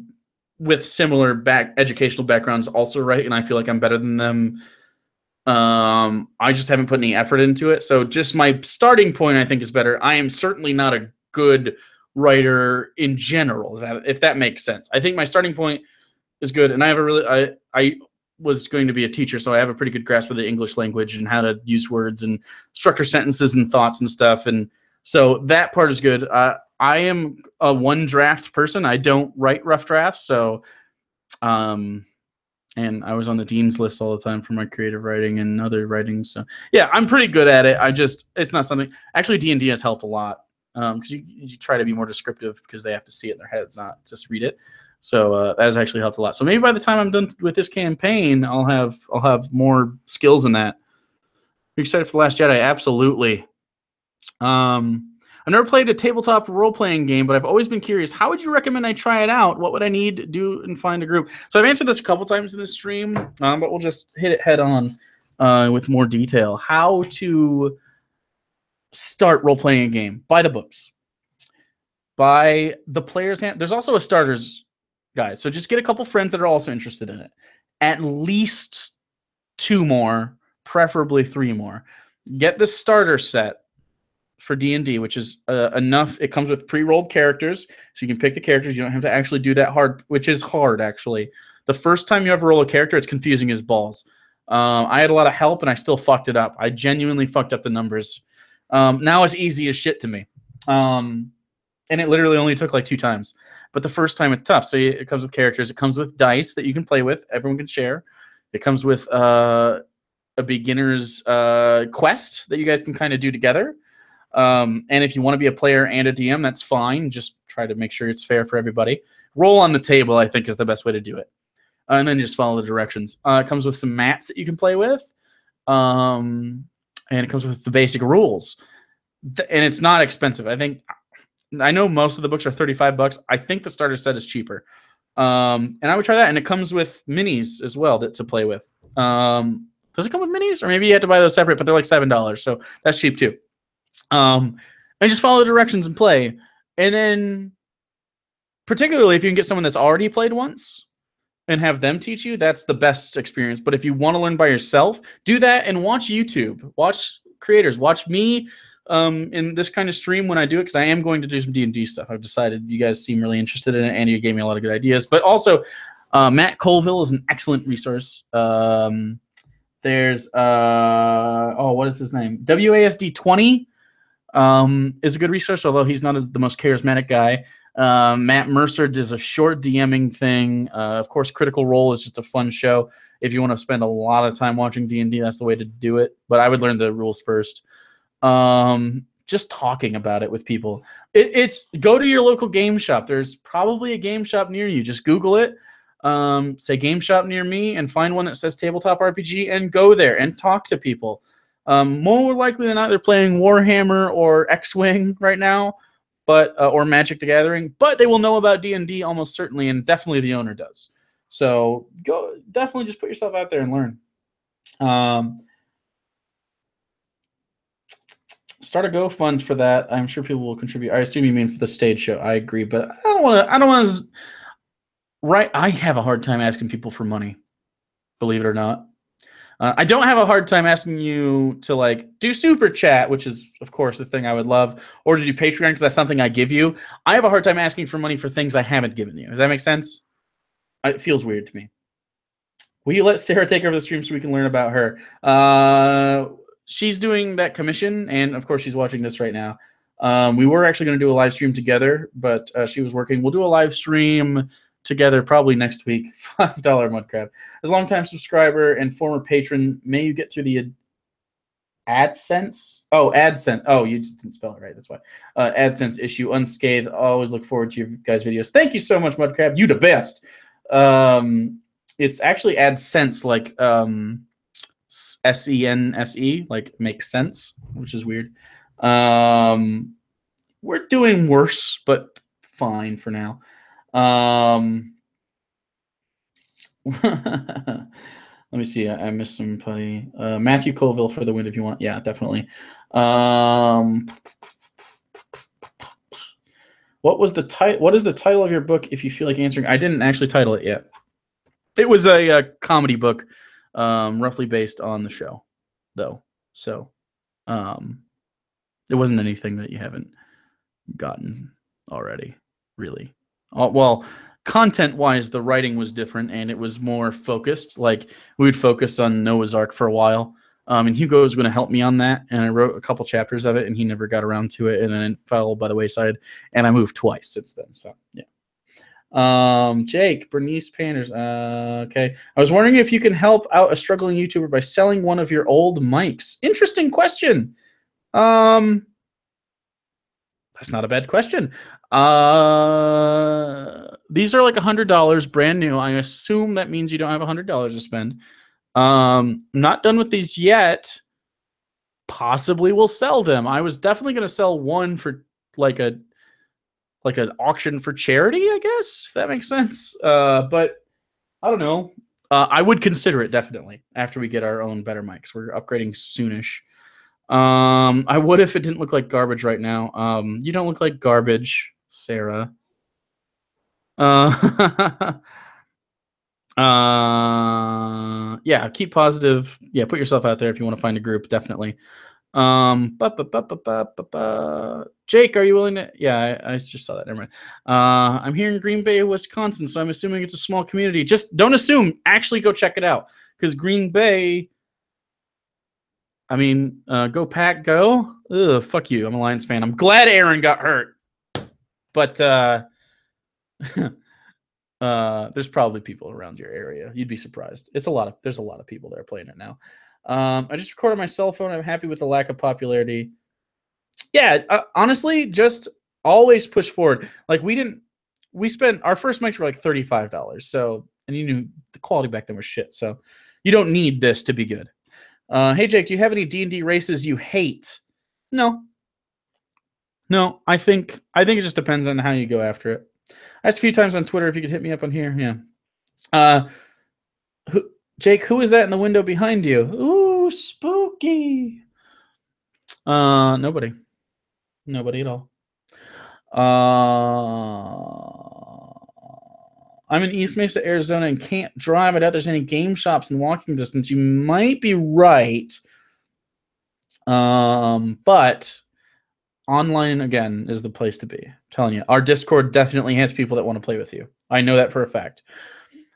with similar educational backgrounds also write, and I feel like I'm better than them. I just haven't put any effort into it. So just my starting point, I think, is better. I am certainly not a good writer in general, if that makes sense. I think my starting point is good, and I have a really I was going to be a teacher, so I have a pretty good grasp of the English language and how to use words and structure sentences and thoughts and stuff, and so that part is good. I am a one draft person. I don't write rough drafts, so and I was on the dean's list all the time for my creative writing and other writing. So yeah, I'm pretty good at it. It's not something. Actually, D&D has helped a lot. Because you try to be more descriptive because they have to see it in their heads, not just read it. So that has actually helped a lot. So maybe by the time I'm done with this campaign, I'll have more skills in that. Are you excited for The Last Jedi? Absolutely. I've never played a tabletop role-playing game, but I've always been curious. How would you recommend I try it out? What would I need to do and find a group? So I've answered this a couple times in this stream, but we'll just hit it head on with more detail. How to start role-playing a game. Buy the books. Buy the player's hand. There's also a starter's guide. So just get a couple friends that are also interested in it. At least 2 more, preferably 3 more. Get the starter set for D&D, which is enough. It comes with pre-rolled characters, so you can pick the characters. You don't have to actually do that hard, which is hard, actually. The first time you ever roll a character, it's confusing as balls. I had a lot of help, and I still fucked it up. I genuinely fucked up the numbers. Now it's easy as shit to me. And it literally only took like 2 times. But the first time it's tough. So it comes with characters. It comes with dice that you can play with. Everyone can share. It comes with a beginner's quest that you guys can kind of do together. And if you want to be a player and a DM, that's fine. Just try to make sure it's fair for everybody. Roll on the table, I think, is the best way to do it. And then just follow the directions. It comes with some mats that you can play with. And it comes with the basic rules. And it's not expensive. I know most of the books are $35. I think the starter set is cheaper. And I would try that. And it comes with minis as well to play with. Does it come with minis? Or maybe you have to buy those separate, but they're like $7. So that's cheap too. And just follow the directions and play. And then, particularly if you can get someone that's already played once and have them teach you, that's the best experience. But if you want to learn by yourself, do that and watch YouTube. Watch creators. Watch me in this kind of stream when I do it, because I am going to do some D&D stuff. I've decided you guys seem really interested in it, and you gave me a lot of good ideas. But also, Matt Colville is an excellent resource. There's, what is his name? WASD20 is a good resource, although he's not the most charismatic guy. Matt Mercer does a short DMing thing. Of course, Critical Role is just a fun show. If you want to spend a lot of time watching D&D, that's the way to do it. But I would learn the rules first. Just talking about it with people. It's go to your local game shop. There's probably a game shop near you. Just Google it. Say game shop near me and find one that says tabletop RPG and go there and talk to people. More likely than not, they're playing Warhammer or X-Wing right now, but or Magic the Gathering. But they will know about D&D almost certainly, and definitely the owner does. So go, definitely just put yourself out there and learn. Start a GoFund for that. I'm sure people will contribute. I assume you mean for the stage show. I agree, but I don't want to. Right, I have a hard time asking people for money. Believe it or not. I don't have a hard time asking you to like do super chat, which is of course the thing I would love, or to do Patreon because that's something I give you. I have a hard time asking for money for things I haven't given you. Does that make sense? It feels weird to me. Will you let Sarah take over the stream so we can learn about her? She's doing that commission, and of course she's watching this right now. We were actually going to do a live stream together, but she was working. We'll do a live stream together probably next week. $5 Mudcrab. As a longtime subscriber and former patron, may you get through the AdSense. Oh, AdSense. Oh, you just didn't spell it right. That's why. AdSense issue unscathed. Always look forward to your guys' videos. Thank you so much, Mudcrab. You the best. It's actually AdSense, like SENSE, like makes sense, which is weird. We're doing worse, but fine for now. Let me see. I missed somebody. Matthew Colville for the win if you want. Yeah, definitely. What was the title? What is the title of your book? If you feel like answering, I didn't actually title it yet. It was a comedy book, roughly based on the show, though. So, it wasn't anything that you haven't gotten already, really. Well, content-wise, the writing was different, and it was more focused. Like, we would focus on Noah's Ark for a while, and Hugo was going to help me on that, and I wrote a couple chapters of it, and he never got around to it, and then it fell by the wayside, and I moved twice since then, so, yeah. Jake, Bernice Panders. Okay. I was wondering if you can help out a struggling YouTuber by selling one of your old mics. Interesting question. That's not a bad question. These are like $100 brand new. I assume that means you don't have $100 to spend. Not done with these yet. Possibly will sell them. I was definitely going to sell one for like an auction for charity, I guess, if that makes sense. But I don't know. I would consider it definitely after we get our own better mics. We're upgrading soonish. I would if it didn't look like garbage right now. You don't look like garbage, Sarah. Yeah, keep positive. Yeah, put yourself out there if you want to find a group, definitely. Jake, are you willing to? Yeah, I just saw that. Never mind. I'm here in Green Bay, Wisconsin, so I'm assuming it's a small community. Just don't assume. Actually, go check it out because Green Bay. I mean, go Pack, go. Ugh, fuck you. I'm a Lions fan. I'm glad Aaron got hurt, but there's probably people around your area. You'd be surprised. There's a lot of people that are playing it now. I just recorded my cell phone. I'm happy with the lack of popularity. Yeah, honestly, just always push forward. Like we spent our first mics were like $35. So, and you knew the quality back then was shit. So you don't need this to be good. Hey Jake, do you have any D&D races you hate? No. I think it just depends on how you go after it. I asked a few times on Twitter if you could hit me up on here. Yeah. Jake, who is that in the window behind you? Ooh, spooky. Nobody at all. I'm in East Mesa, Arizona, and can't drive. I doubt there's any game shops in walking distance. You might be right. But online, again, is the place to be. I'm telling you. Our Discord definitely has people that want to play with you. I know that for a fact.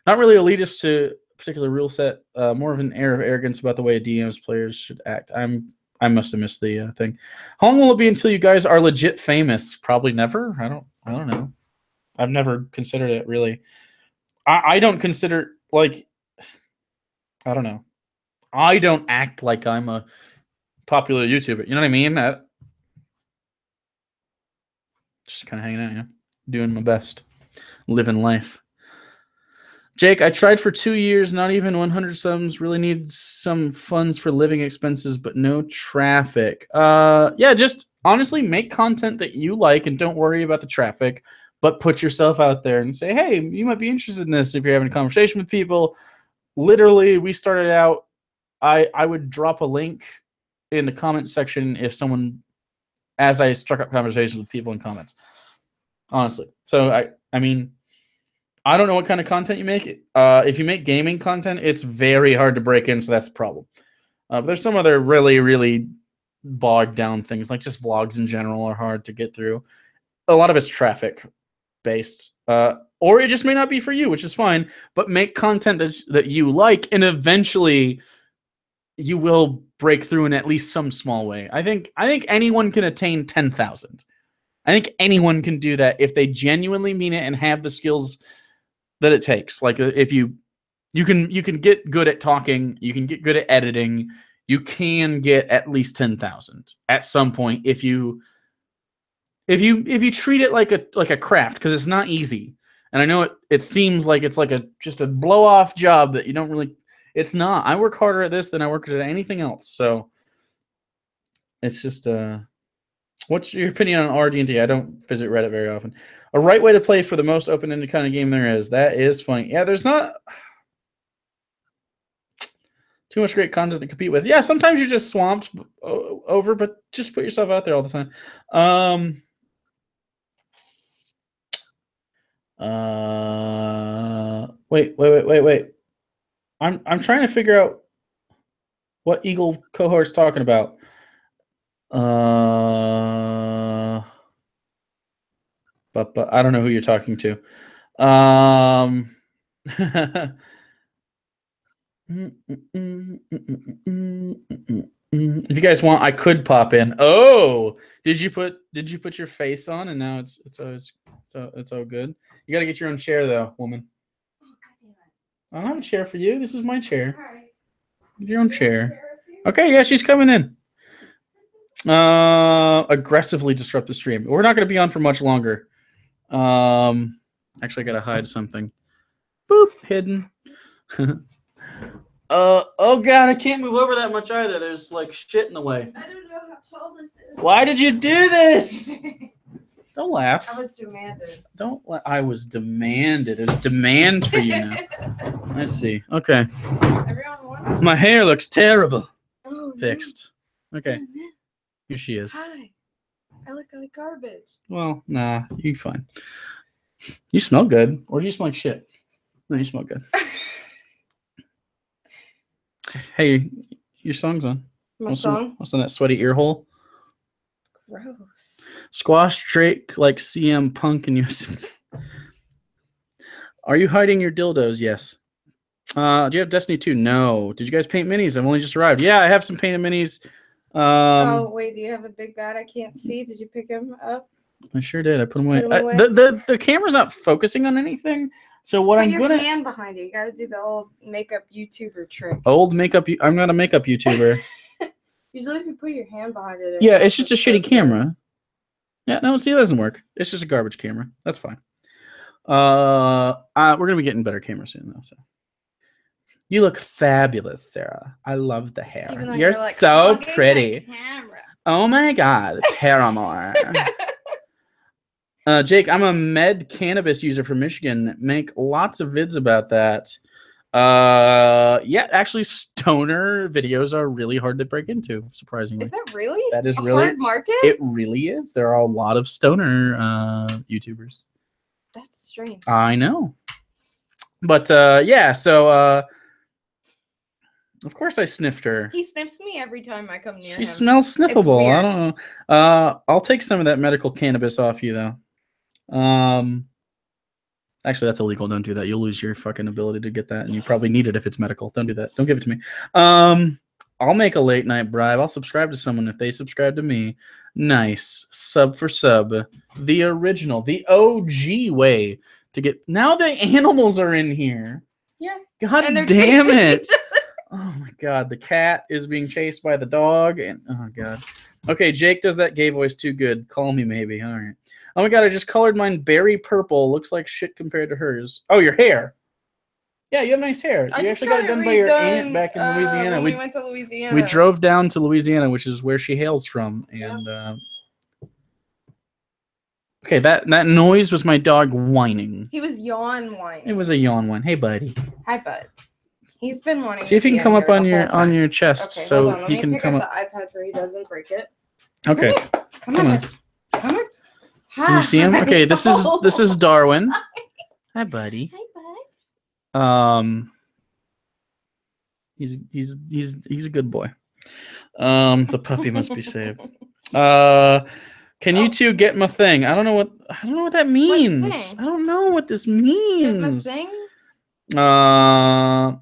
Not really elitist to a particular rule set. More of an air of arrogance about the way DMs players should act. I must have missed the thing. How long will it be until you guys are legit famous? Probably never. I don't know. I've never considered it really. I don't consider like I don't know. I don't act like I'm a popular YouTuber. You know what I mean? Just kind of hanging out, you know, doing my best, living life. Jake, I tried for 2 years, not even 100 subs. Really need some funds for living expenses, but no traffic. Yeah, just honestly make content that you like and don't worry about the traffic, but put yourself out there and say, hey, you might be interested in this if you're having a conversation with people. Literally, we started out, I would drop a link in the comments section if someone, as I struck up conversations with people in comments. Honestly. So, I mean, I don't know what kind of content you make. If you make gaming content, it's very hard to break in, so that's the problem. But there's some other really, really bogged down things, like just vlogs in general are hard to get through. A lot of it's traffic based, or it just may not be for you, which is fine. But make content that you like, and eventually you will break through in at least some small way. I think anyone can attain 10,000. I think anyone can do that if they genuinely mean it and have the skills that it takes. Like if you can get good at talking, you can get good at editing, you can get at least 10,000 at some point if you treat it like a craft, because it's not easy. And I know it seems like it's like just a blow off job that you don't really. It's not. I work harder at this than I work at anything else. So it's just what's your opinion on RD&D? I don't visit Reddit very often. A right way to play for the most open-ended kind of game there is. That is funny. Yeah, there's not too much great content to compete with. Yeah, sometimes you're just swamped over, but just put yourself out there all the time. Wait. I'm trying to figure out what Eagle cohort's talking about. But I don't know who you're talking to. If you guys want, I could pop in. Oh, did you put your face on and now it's all good? You got to get your own chair though, woman. Oh, God damn it. I don't have a chair for you. This is my chair. All right. Get your own chair. Okay, yeah, she's coming in. Aggressively disrupt the stream. We're not going to be on for much longer. Actually, I got to hide something. Boop, hidden. Oh God, I can't move over that much either. There's like shit in the way. I don't know how tall this is. Why did you do this? Don't laugh. I was demanded. I was demanded. There's demand for you now. I see. Okay. Everyone wants My hair looks terrible. Oh, Fixed. Okay. No. Here she is. Hi. I look like garbage. Well, nah, you're fine. You smell good. Or do you smell like shit? No, you smell good. Hey, your song's on. My song? What's on that sweaty ear hole? Gross. Squash Drake like CM Punk and you. Are you hiding your dildos? Yes. Do you have Destiny 2? No. Did you guys paint minis? I've only just arrived. Yeah, I have some painted minis. Oh, wait, do you have a big bat I can't see? Did you pick him up? I sure did. I put them away. Put 'em away? The camera's not focusing on anything. So what Put I'm your gonna hand behind you. You got to do the old makeup YouTuber trick. old makeup. I'm not a makeup YouTuber. Usually, if you put your hand behind it. Yeah, it's just a shitty camera. Yeah, no, see, it doesn't work. It's just a garbage camera. That's fine. We're gonna be getting better cameras soon, though. So you look fabulous, Sarah. I love the hair. You're like, so pretty. Oh my God, Paramore. Jake, I'm a med cannabis user from Michigan. Make lots of vids about that. Yeah, actually, stoner videos are really hard to break into, surprisingly. Is that really? That is a really hard market? It really is. There are a lot of stoner YouTubers. That's strange. I know. But yeah, so of course I sniffed her. He sniffs me every time I come near him. She smells sniffable. I don't know. I'll take some of that medical cannabis off you though. Actually, that's illegal. Don't do that. You'll lose your fucking ability to get that, and you probably need it if it's medical. Don't do that. Don't give it to me. I'll make a late night bribe. I'll subscribe to someone if they subscribe to me. Nice. Sub for sub. The original, the OG way to get. Now the animals are in here. Yeah. God damn it. Oh my God. The cat is being chased by the dog. And oh God. Okay, Jake does that gay voice too good. Call me maybe. All right. Oh my God, I just colored mine berry purple. Looks like shit compared to hers. Oh, your hair. Yeah, you have nice hair. You actually got it done by your aunt back in Louisiana. We went to Louisiana. We drove down to Louisiana, which is where she hails from. And okay, that noise was my dog whining. He was yawn whining. It was a yawn whine. Hey, buddy. Hi, bud. He's been wanting. See if he can come up on your chest, okay, so hold on. he can come up. The iPad so he doesn't break it. Okay. Come on. Come on. Can you see him? Okay, this is Darwin. Hi, buddy. Hi, bud. He's a good boy. The puppy must be saved. Can you two get my thing? I don't know what that means. I don't know what this means. Get my thing?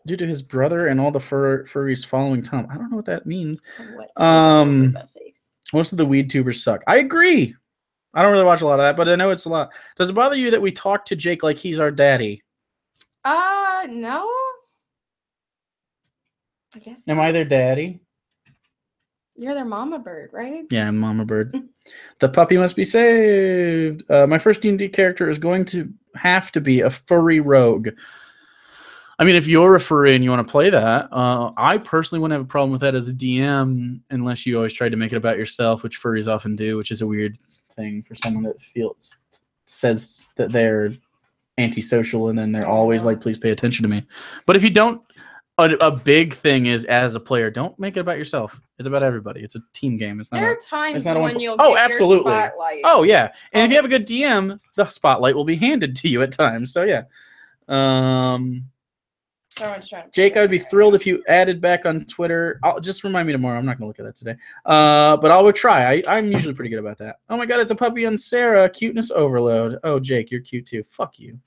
Due to his brother and all the furries following Tom. I don't know what that means. Most of the weed tubers suck. I agree. I don't really watch a lot of that, but I know it's a lot. Does it bother you that we talk to Jake like he's our daddy? No. I guess. Am I their daddy? You're their mama bird, right? Yeah, I'm mama bird. The puppy must be saved. My first D&D character is going to have to be a furry rogue. I mean, if you're a furry and you want to play that, I personally wouldn't have a problem with that as a DM, unless you always try to make it about yourself, which furries often do, which is a weird thing for someone that says that they're antisocial and then they're always like, please pay attention to me. But if you don't, a big thing is, as a player, don't make it about yourself. It's about everybody. It's a team game. It's not. There are times when you'll get absolutely. Your spotlight. Oh yeah, and if you have a good DM, the spotlight will be handed to you at times. So yeah. Jake, I would be thrilled if you added back on Twitter. Just remind me tomorrow. I'm not going to look at that today. But I would try. I'm usually pretty good about that. Oh my God, it's a puppy on Sarah. Cuteness overload. Oh, Jake, you're cute too. Fuck you.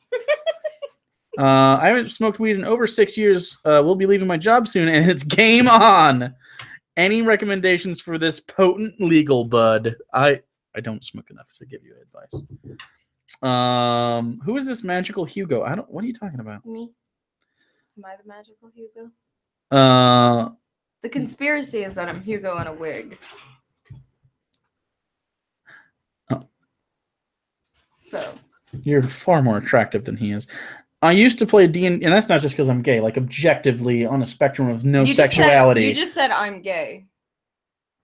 I haven't smoked weed in over 6 years. We'll be leaving my job soon, and it's game on. Any recommendations for this potent legal bud? I don't smoke enough to give you advice. Who is this magical Hugo? What are you talking about? Me. Am I the magical Hugo? The conspiracy is that I'm Hugo in a wig. Oh. So. You're far more attractive than he is. I used to play D&D, and that's not just because I'm gay. Like, objectively, on a spectrum of no sexuality. You just said I'm gay,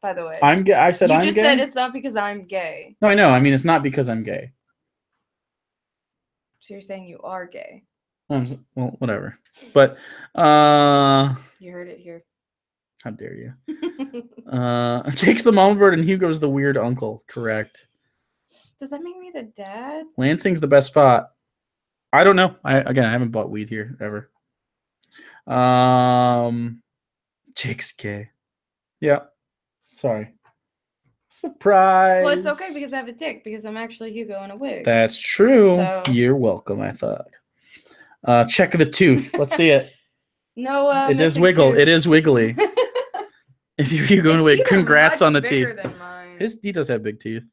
by the way. I'm gay? I said I'm gay? You just said it's not because I'm gay. No, I know. I mean, it's not because I'm gay. So you're saying you are gay. Well, whatever. But you heard it here. How dare you? Jake's the mama bird and Hugo's the weird uncle. Correct. Does that make me the dad? Lansing's the best spot. I don't know. I haven't bought weed here ever. Jake's gay. Yeah. Sorry. Surprise. Well, it's okay because I have a dick because I'm actually Hugo in a wig. That's true. So. You're welcome, I thought. Check the tooth. Let's see it. No, it does wiggle. Tooth. It is wiggly. If you're Hugo in a wig, congrats on the teeth. He does have big teeth.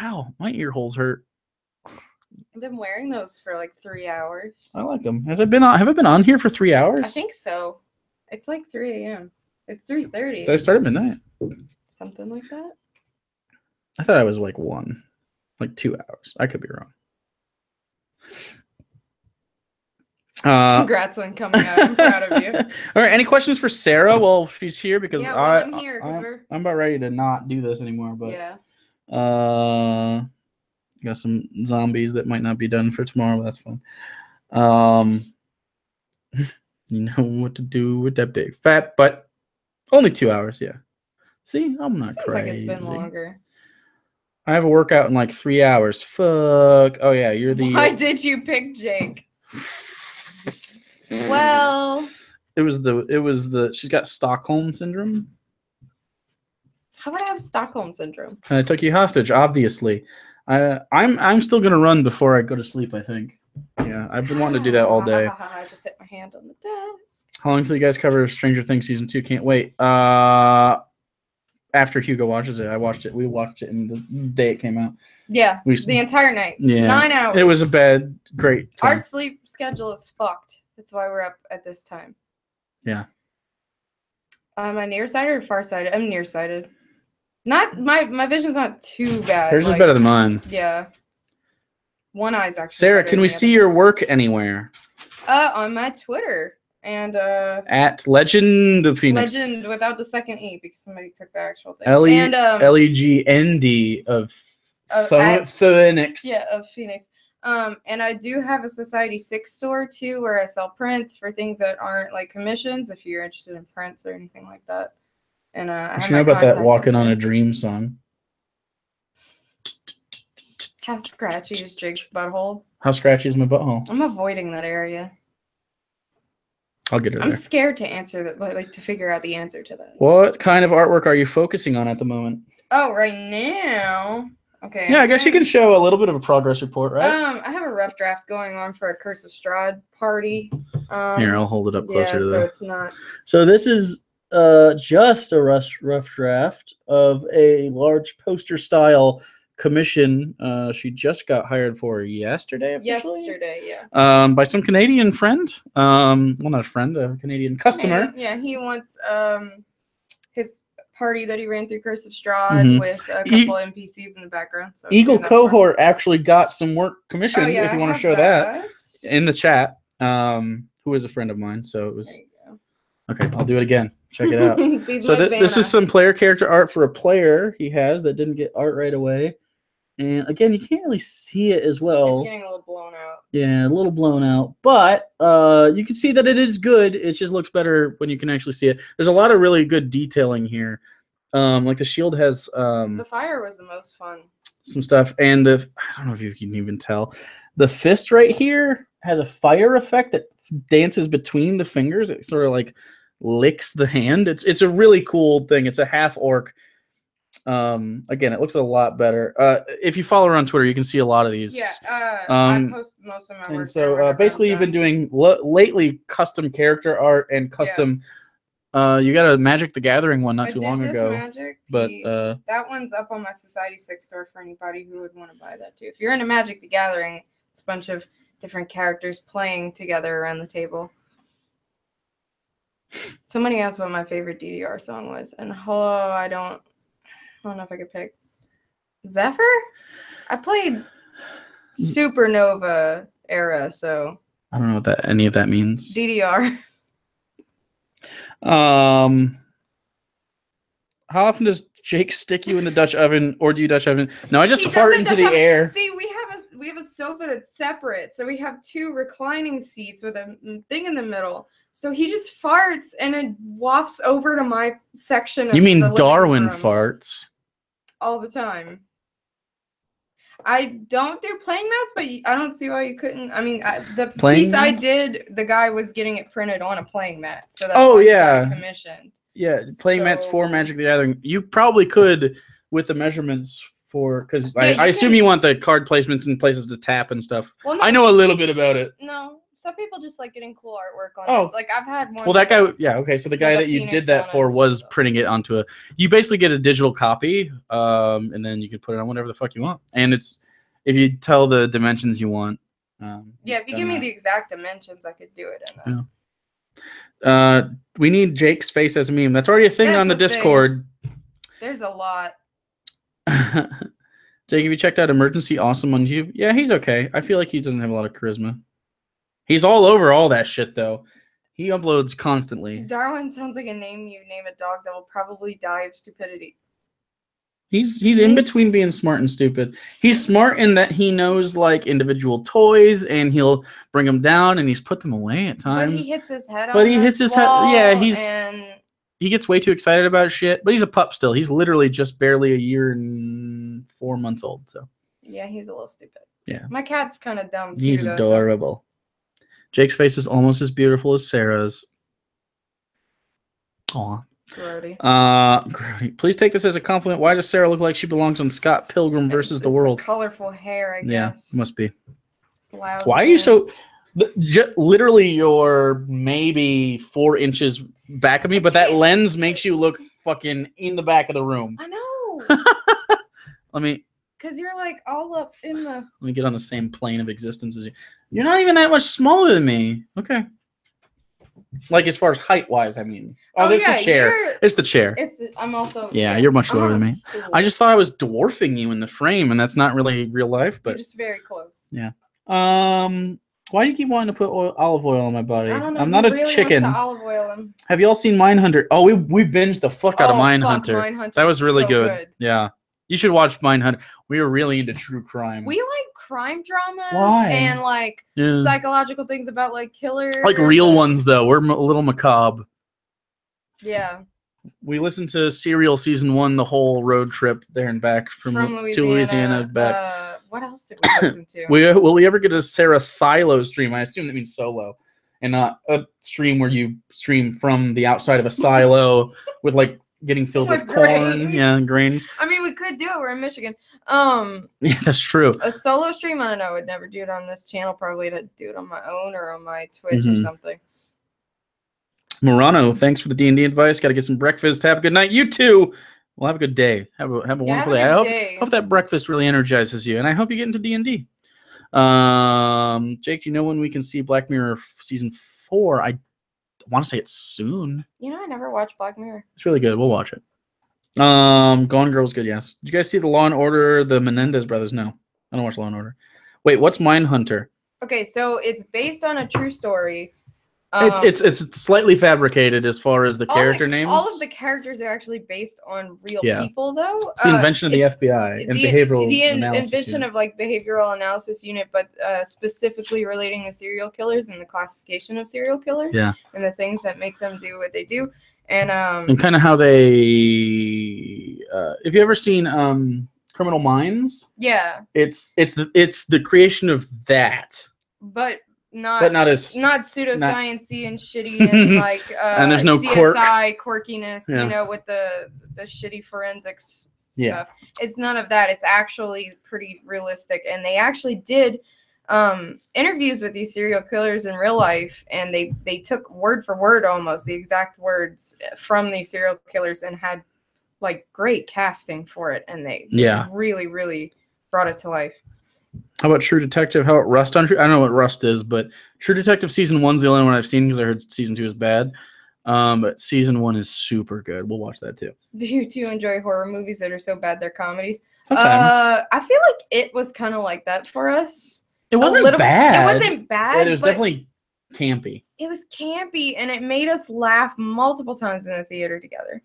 Ow, my ear holes hurt. I've been wearing those for like 3 hours. I like them. Have I been on here for 3 hours? I think so. It's like 3 a.m. It's 3:30. Did I start at midnight? Something like that. I thought I was like 2 hours. I could be wrong. Congrats on coming out. I'm proud of you. All right. Any questions for Sarah? Well, she's here because I'm here because I'm about ready to not do this anymore. But yeah. Got some zombies that might not be done for tomorrow. But that's fun. You know what to do with that big fat butt. Only 2 hours. Yeah. See, I'm not crazy. Like it's been longer. I have a workout in like 3 hours. Fuck. Oh yeah, you're the. Why did you pick Jake? Well, it was the she's got Stockholm syndrome. How would I have Stockholm syndrome? And I took you hostage, obviously. I'm still gonna run before I go to sleep, I think. Yeah, I've been wanting to do that all day. I just hit my hand on the desk. How long till you guys cover Stranger Things season 2? Can't wait. After Hugo watches it, I watched it. We watched it in the day it came out. Yeah, the entire night. Yeah, 9 hours. It was a great thing. Our sleep schedule is fucked. That's why we're up at this time. Yeah. Am I nearsighted or farsighted? I'm nearsighted. Not my vision's not too bad. Hers is better than mine. Yeah. One eye's actually. Sarah, can we see your work anywhere? On my Twitter and at Legend of Phoenix. Legend without the second E because somebody took the actual thing. LEGND of Phoenix. Yeah, of Phoenix. And I do have a Society 6 store too, where I sell prints for things that aren't like commissions. If you're interested in prints or anything like that. And I know about that "Walking on a Dream" song. How scratchy is Jake's butthole? How scratchy is my butthole? I'm avoiding that area. I'll get her there. I'm scared to answer that, like to figure out the answer to that. What kind of artwork are you focusing on at the moment? Oh, right now. Okay. Yeah, I guess you can show a little bit of a progress report, right? I have a rough draft going on for a Curse of Strahd party. Here, I'll hold it up closer to so it's not. So this is just a rough draft of a large poster style commission. She just got hired for yesterday. Officially? Yesterday, yeah. By some Canadian friend. Well, not a friend, a Canadian customer. Yeah, he wants his party that he ran through Curse of Strahd with a couple NPCs in the background. So Eagle Cohort actually got some work commissioned. If you want to show that in the chat, who is a friend of mine, so it was. There you go. Okay, I'll do it again. Check it out. So this is some player character art for a player he has that didn't get art right away. And again, you can't really see it as well. It's getting a little blown out. Yeah, a little blown out. But you can see that it is good. It just looks better when you can actually see it. There's a lot of really good detailing here. Like the shield has... the fire was the most fun. Some stuff. And I don't know if you can even tell. The fist right here has a fire effect that dances between the fingers. It sort of like licks the hand. It's a really cool thing. It's a half orc. Again, it looks a lot better. If you follow her on Twitter, you can see a lot of these. Yeah, I post most of my work. And so basically, you've been doing lately custom character art and custom. Yeah. You got a Magic the Gathering one not too long ago. Magic but that one's up on my Society 6 store for anybody who would want to buy that too. If you're into Magic the Gathering, it's a bunch of different characters playing together around the table. Somebody asked what my favorite DDR song was, and I don't know if I could pick. Zephyr? I played Supernova era, so I don't know what any of that means. DDR. How often does Jake stick you in the Dutch oven, or do you Dutch oven? No, I just fart into the air. See, we have a sofa that's separate, so we have two reclining seats with a thing in the middle. So he just farts and it wafts over to my section of You mean the Darwin room. farts? All the time. I don't do playing mats, but I don't see why you couldn't. I mean, the piece mats? I did, the guy was getting it printed on a playing mat, so that's why he got it commissioned. Yeah, playing mats for Magic the Gathering. You probably could with the measurements for, because I assume you want the card placements and places to tap and stuff. Well, no, I know a little bit about it. No. Some people just like getting cool artwork on this. Like I've had one. Well, that guy, yeah, okay. So the guy that you did that for was printing it onto a. You basically get a digital copy, and then you can put it on whatever the fuck you want. And it's if you tell the dimensions you want. Yeah, if you give me the exact dimensions, I could do it in that. Yeah. We need Jake's face as a meme. That's already a thing on the Discord. There's a lot. Jake, have you checked out Emergency Awesome on YouTube? Yeah, he's okay. I feel like he doesn't have a lot of charisma. He's all over all that shit, though. He uploads constantly. Darwin sounds like a name you name a dog that will probably die of stupidity. He's in between being smart and stupid. He's smart in that he knows, like, individual toys, and he'll bring them down, and he's put them away at times. But he hits his head on Yeah, he gets way too excited about shit, but he's a pup still. He's literally just barely a year and 4 months old, so. Yeah, he's a little stupid. Yeah. My cat's kind of dumb, too. He's adorable. Jake's face is almost as beautiful as Sarah's. Aw. Grody. Grody. Please take this as a compliment. Why does Sarah look like she belongs on Scott Pilgrim versus the World? Colorful hair, I guess. Yeah, must be. It's loud. Why are you so... Literally, you're maybe 4 inches back of me, but that lens makes you look fucking in the back of the room. I know. Let me... Because you're like all up in the... Let me get on the same plane of existence as you. You're not even that much smaller than me. Okay. Like as far as height-wise, I mean. Oh, it's the chair. It's the chair. I'm also... Yeah, you're much lower than me. I just thought I was dwarfing you in the frame, and that's not really real life, but... You're just very close. Yeah. Why do you keep wanting to put olive oil on my body? I don't know. I'm not a chicken. Olive oil him. Have you all seen Mindhunter? Oh, we binged the fuck out of Mindhunter. That was really good. Yeah. You should watch Mindhunter. We were really into true crime. We like crime dramas and like psychological things about like killers. Like real ones, though. We're a little macabre. Yeah. We listened to Serial Season 1, the whole road trip there and back from to Louisiana back. What else did we listen to? Will we ever get a Sarah Silo stream? I assume that means solo, and not a stream where you stream from the outside of a silo with like getting filled with corn. Yeah, grains. I mean, we could do it. We're in Michigan. Yeah, that's true. A solo stream, I don't know. I would never do it on this channel. Probably to do it on my own or on my Twitch or something. Morano, thanks for the D&D advice. Got to get some breakfast. Have a good night. You too. Well, have a good day. Have a wonderful day. I hope that breakfast really energizes you, and I hope you get into D&D. Jake, do you know when we can see Black Mirror season 4? I want to say it's soon. You know, I never watched Black Mirror. It's really good. We'll watch it. Gone Girl's good. Yes. Did you guys see the Law and Order? The Menendez brothers? No, I don't watch Law and Order. Wait, what's Mindhunter? Okay, so it's based on a true story. It's slightly fabricated as far as the character names. All of the characters are actually based on real people, though. It's the invention of the FBI and behavioral analysis invention unit. of like behavioral analysis unit, but specifically relating to serial killers and the classification of serial killers. Yeah. And the things that make them do what they do, and kind of how they. Have you ever seen Criminal Minds? Yeah. It's the creation of that. But not pseudoscience-y and shitty and like and there's no CSI quirkiness, you know, with the shitty forensics stuff. It's none of that. It's actually pretty realistic, and they actually did interviews with these serial killers in real life, and they took word for word almost the exact words from these serial killers and had like great casting for it, and they really, really brought it to life. How about True Detective? How about Rust on True? I don't know what Rust is, but True Detective season 1's the only one I've seen because I heard season 2 is bad. But season 1 is super good. We'll watch that too. Do you too enjoy horror movies that are so bad they're comedies? Sometimes. I feel like it was kind of like that for us. It wasn't bad. It wasn't bad. It was definitely campy. It was campy, and it made us laugh multiple times in the theater together.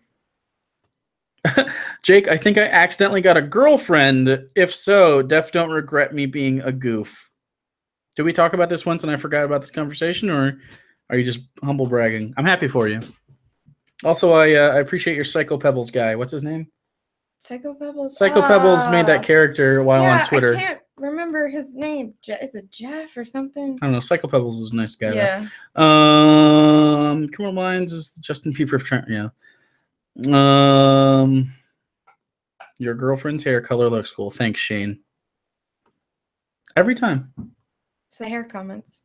Jake, I think I accidentally got a girlfriend. If so, don't regret me being a goof. Did we talk about this once and I forgot about this conversation, or are you just humble bragging? I'm happy for you. Also, I appreciate your Psycho Pebbles guy. What's his name? Psycho Pebbles? Psycho Pebbles made that character while on Twitter. I can't remember his name. Is it Jeff or something? I don't know. Psycho Pebbles is a nice guy. Yeah. Criminal Minds is Justin Bieber. Yeah. Your girlfriend's hair color looks cool. Thanks, Shane. Every time. It's the hair comments.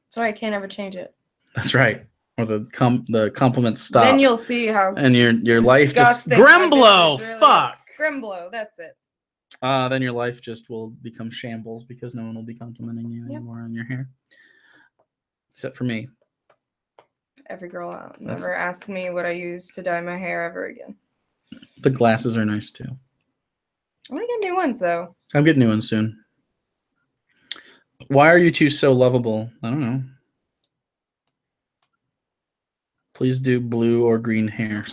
That's why I can't ever change it. That's right. Or the compliments stop. Then you'll see how. And your life just Gremblow. Really fuck. Gremblow. That's it. Then your life just will become shambles because no one will be complimenting you anymore on your hair, except for me. Every girl out. Never ask me what I use to dye my hair ever again. The glasses are nice too. I want to get new ones though. I'm getting new ones soon. Why are you two so lovable? I don't know. Please do blue or green hair.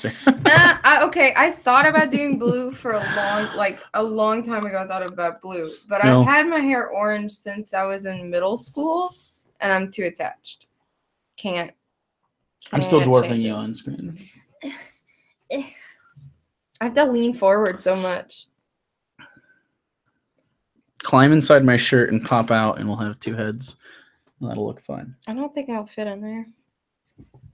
Okay, I thought about doing blue for a long time ago. I thought about blue, but I've had my hair orange since I was in middle school, and I'm too attached. Can't. I'm still dwarfing you on screen. I have to lean forward so much. Climb inside my shirt and pop out, and we'll have two heads. That'll look fine. I don't think I'll fit in there.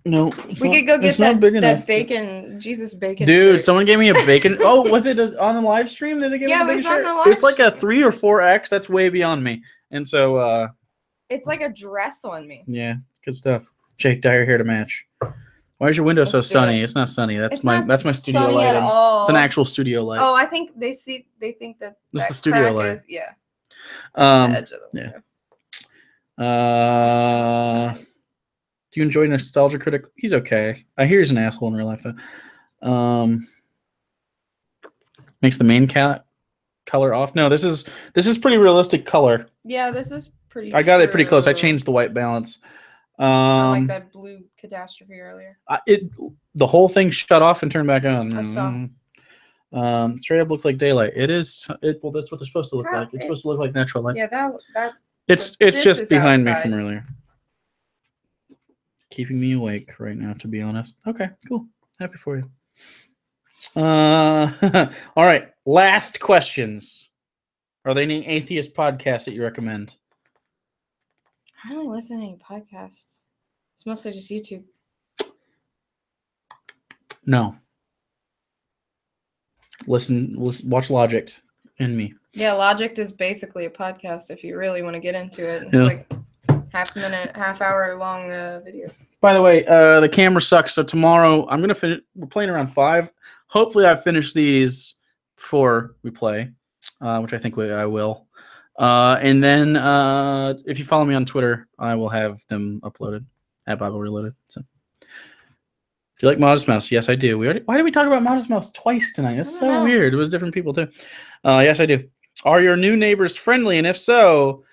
No. We could go get that bacon, Jesus bacon. Dude, shirt. Someone gave me a bacon. Oh, was it on the live stream? Did they give me a bacon shirt? On the live It's like a 3 or 4X. That's way beyond me. And so it's like a dress on me. Yeah, good stuff. Jake, dye your hair to match. Why is your window so sunny? It's not sunny. That's my studio lighting. It's an actual studio light. Oh, I think they think that this is the studio light. Is, yeah. The edge of the window. Do you enjoy Nostalgia Critic? He's okay. I hear he's an asshole in real life though. Makes the main color off. No, this is pretty realistic color. Yeah, this is pretty. I got it pretty close. I changed the white balance. I like that blue catastrophe earlier. The whole thing shut off and turned back on. I saw. Straight up looks like daylight. It is. Well, that's what they're supposed to look like. It's supposed to look like natural light. Yeah, that. It's just behind me from earlier. Keeping me awake right now, to be honest. Okay, cool. Happy for you. All right. Last questions. Are there any atheist podcasts that you recommend? I don't really listen to any podcasts. It's mostly just YouTube. No. Listen, watch Logic and me. Yeah, Logic is basically a podcast if you really want to get into it. It's like half hour long videos. By the way, the camera sucks, so tomorrow I'm gonna finish. We're playing around 5. Hopefully, I finish these before we play, which I think I will. And then if you follow me on Twitter, I will have them uploaded at Bible Reloaded. So, do you like Modest Mouse? Yes, I do. Why did we talk about Modest Mouse twice tonight? That's so weird. It was different people too. Yes, I do. Are your new neighbors friendly? And if so,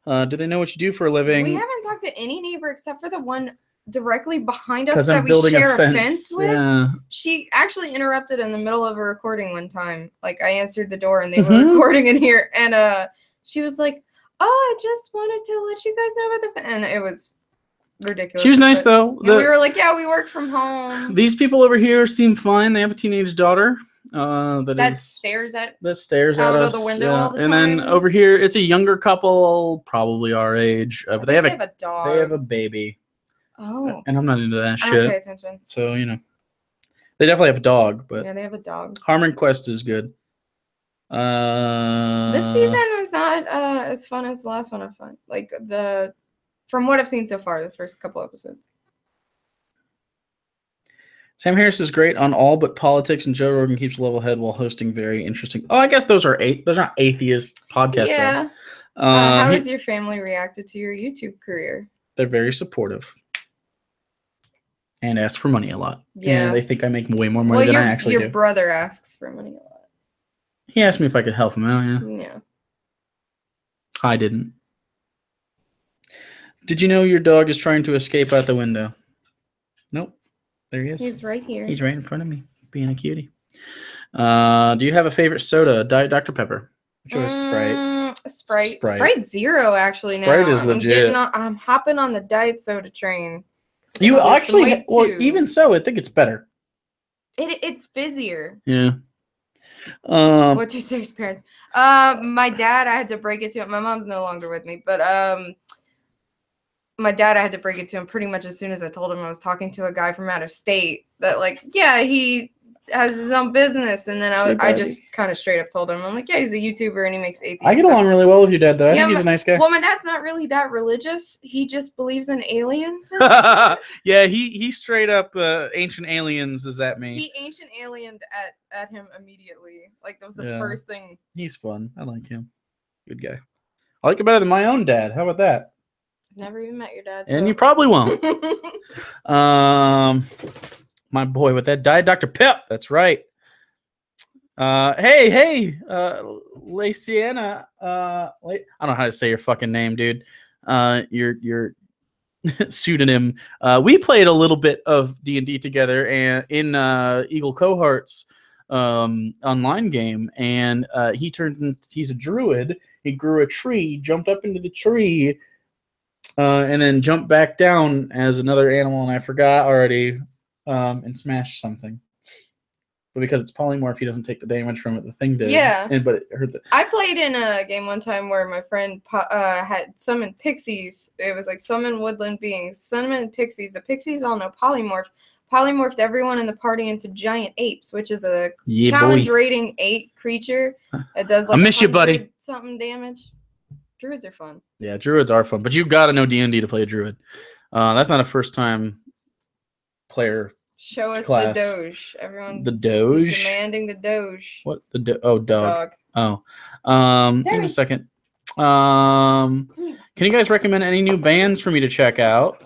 do they know what you do for a living? We haven't talked to any neighbor except for the one directly behind us that we share a fence with. Yeah. She actually interrupted in the middle of a recording one time. Like, I answered the door and they were recording in here, and she was like, "Oh, I just wanted to let you guys know about the fence." And it was ridiculous. She was nice though. We were like, "Yeah, we work from home." These people over here seem fine. They have a teenage daughter that stares at us out of the window all the time. And then over here, it's a younger couple, probably our age, but they have a dog. They have a baby. Oh. And I'm not into that shit. I don't pay attention. So, you know. They definitely have a dog, but yeah, they have a dog. Harmon Quest is good. This season was not as fun as the last one I found. Like from what I've seen so far, the first couple episodes. Sam Harris is great on all but politics, and Joe Rogan keeps a level head while hosting very interesting. Oh, I guess those are not atheist podcasts. Yeah. How has your family reacted to your YouTube career? They're very supportive. And ask for money a lot. Yeah. And they think I make way more money than I actually do. Your brother asks for money a lot. He asked me if I could help him out, yeah. Yeah. I didn't. Did you know your dog is trying to escape out the window? Nope. There he is. He's right here. He's right in front of me, being a cutie. Do you have a favorite soda? Diet Dr. Pepper. Choice Sprite. Sprite Zero, actually, now. Sprite is legit. I'm hopping on the diet soda train. You actually, even so, I think it's better. It's fizzier. Yeah. What's your serious parents? My dad, I had to break it to him. My mom's no longer with me, but my dad, I had to break it to him pretty much as soon as I told him I was talking to a guy from out of state. That, like, yeah, he has his own business, and then I just kind of straight up told him, I'm like, yeah, he's a YouTuber and he makes atheist I get along really well with your dad, though. I think he's a nice guy. Well, my dad's not really that religious. He just believes in aliens. Yeah, he straight up ancient aliens. Does that mean? He ancient aliened at him immediately. Like, that was the first thing. He's fun. I like him. Good guy. I like him better than my own dad. How about that? I've never even met your dad. And you probably won't. My boy with that Diet Dr. Pep. That's right. Hey, Laciana. I don't know how to say your fucking name, dude. Your pseudonym. We played a little bit of D&D together and in Eagle Cohorts online game, and he's a druid. He grew a tree, jumped up into the tree, and then jumped back down as another animal, and I forgot already. And smash something, but because it's polymorph, he doesn't take the damage from it. The thing did, but it hurt. I played in a game one time where my friend had summoned pixies. It was like summon woodland beings, summon pixies. The pixies all know polymorphed everyone in the party into giant apes, which is a challenge rating 8 creature. It does like I miss you, buddy. Something damage. Druids are fun. Yeah, druids are fun, but you've got to know D&D to play a druid. That's not a first time player. Show us class. The Doge. Everyone. The Doge. Demanding the Doge. What dog. Oh. Give me a second. Can you guys recommend any new bands for me to check out?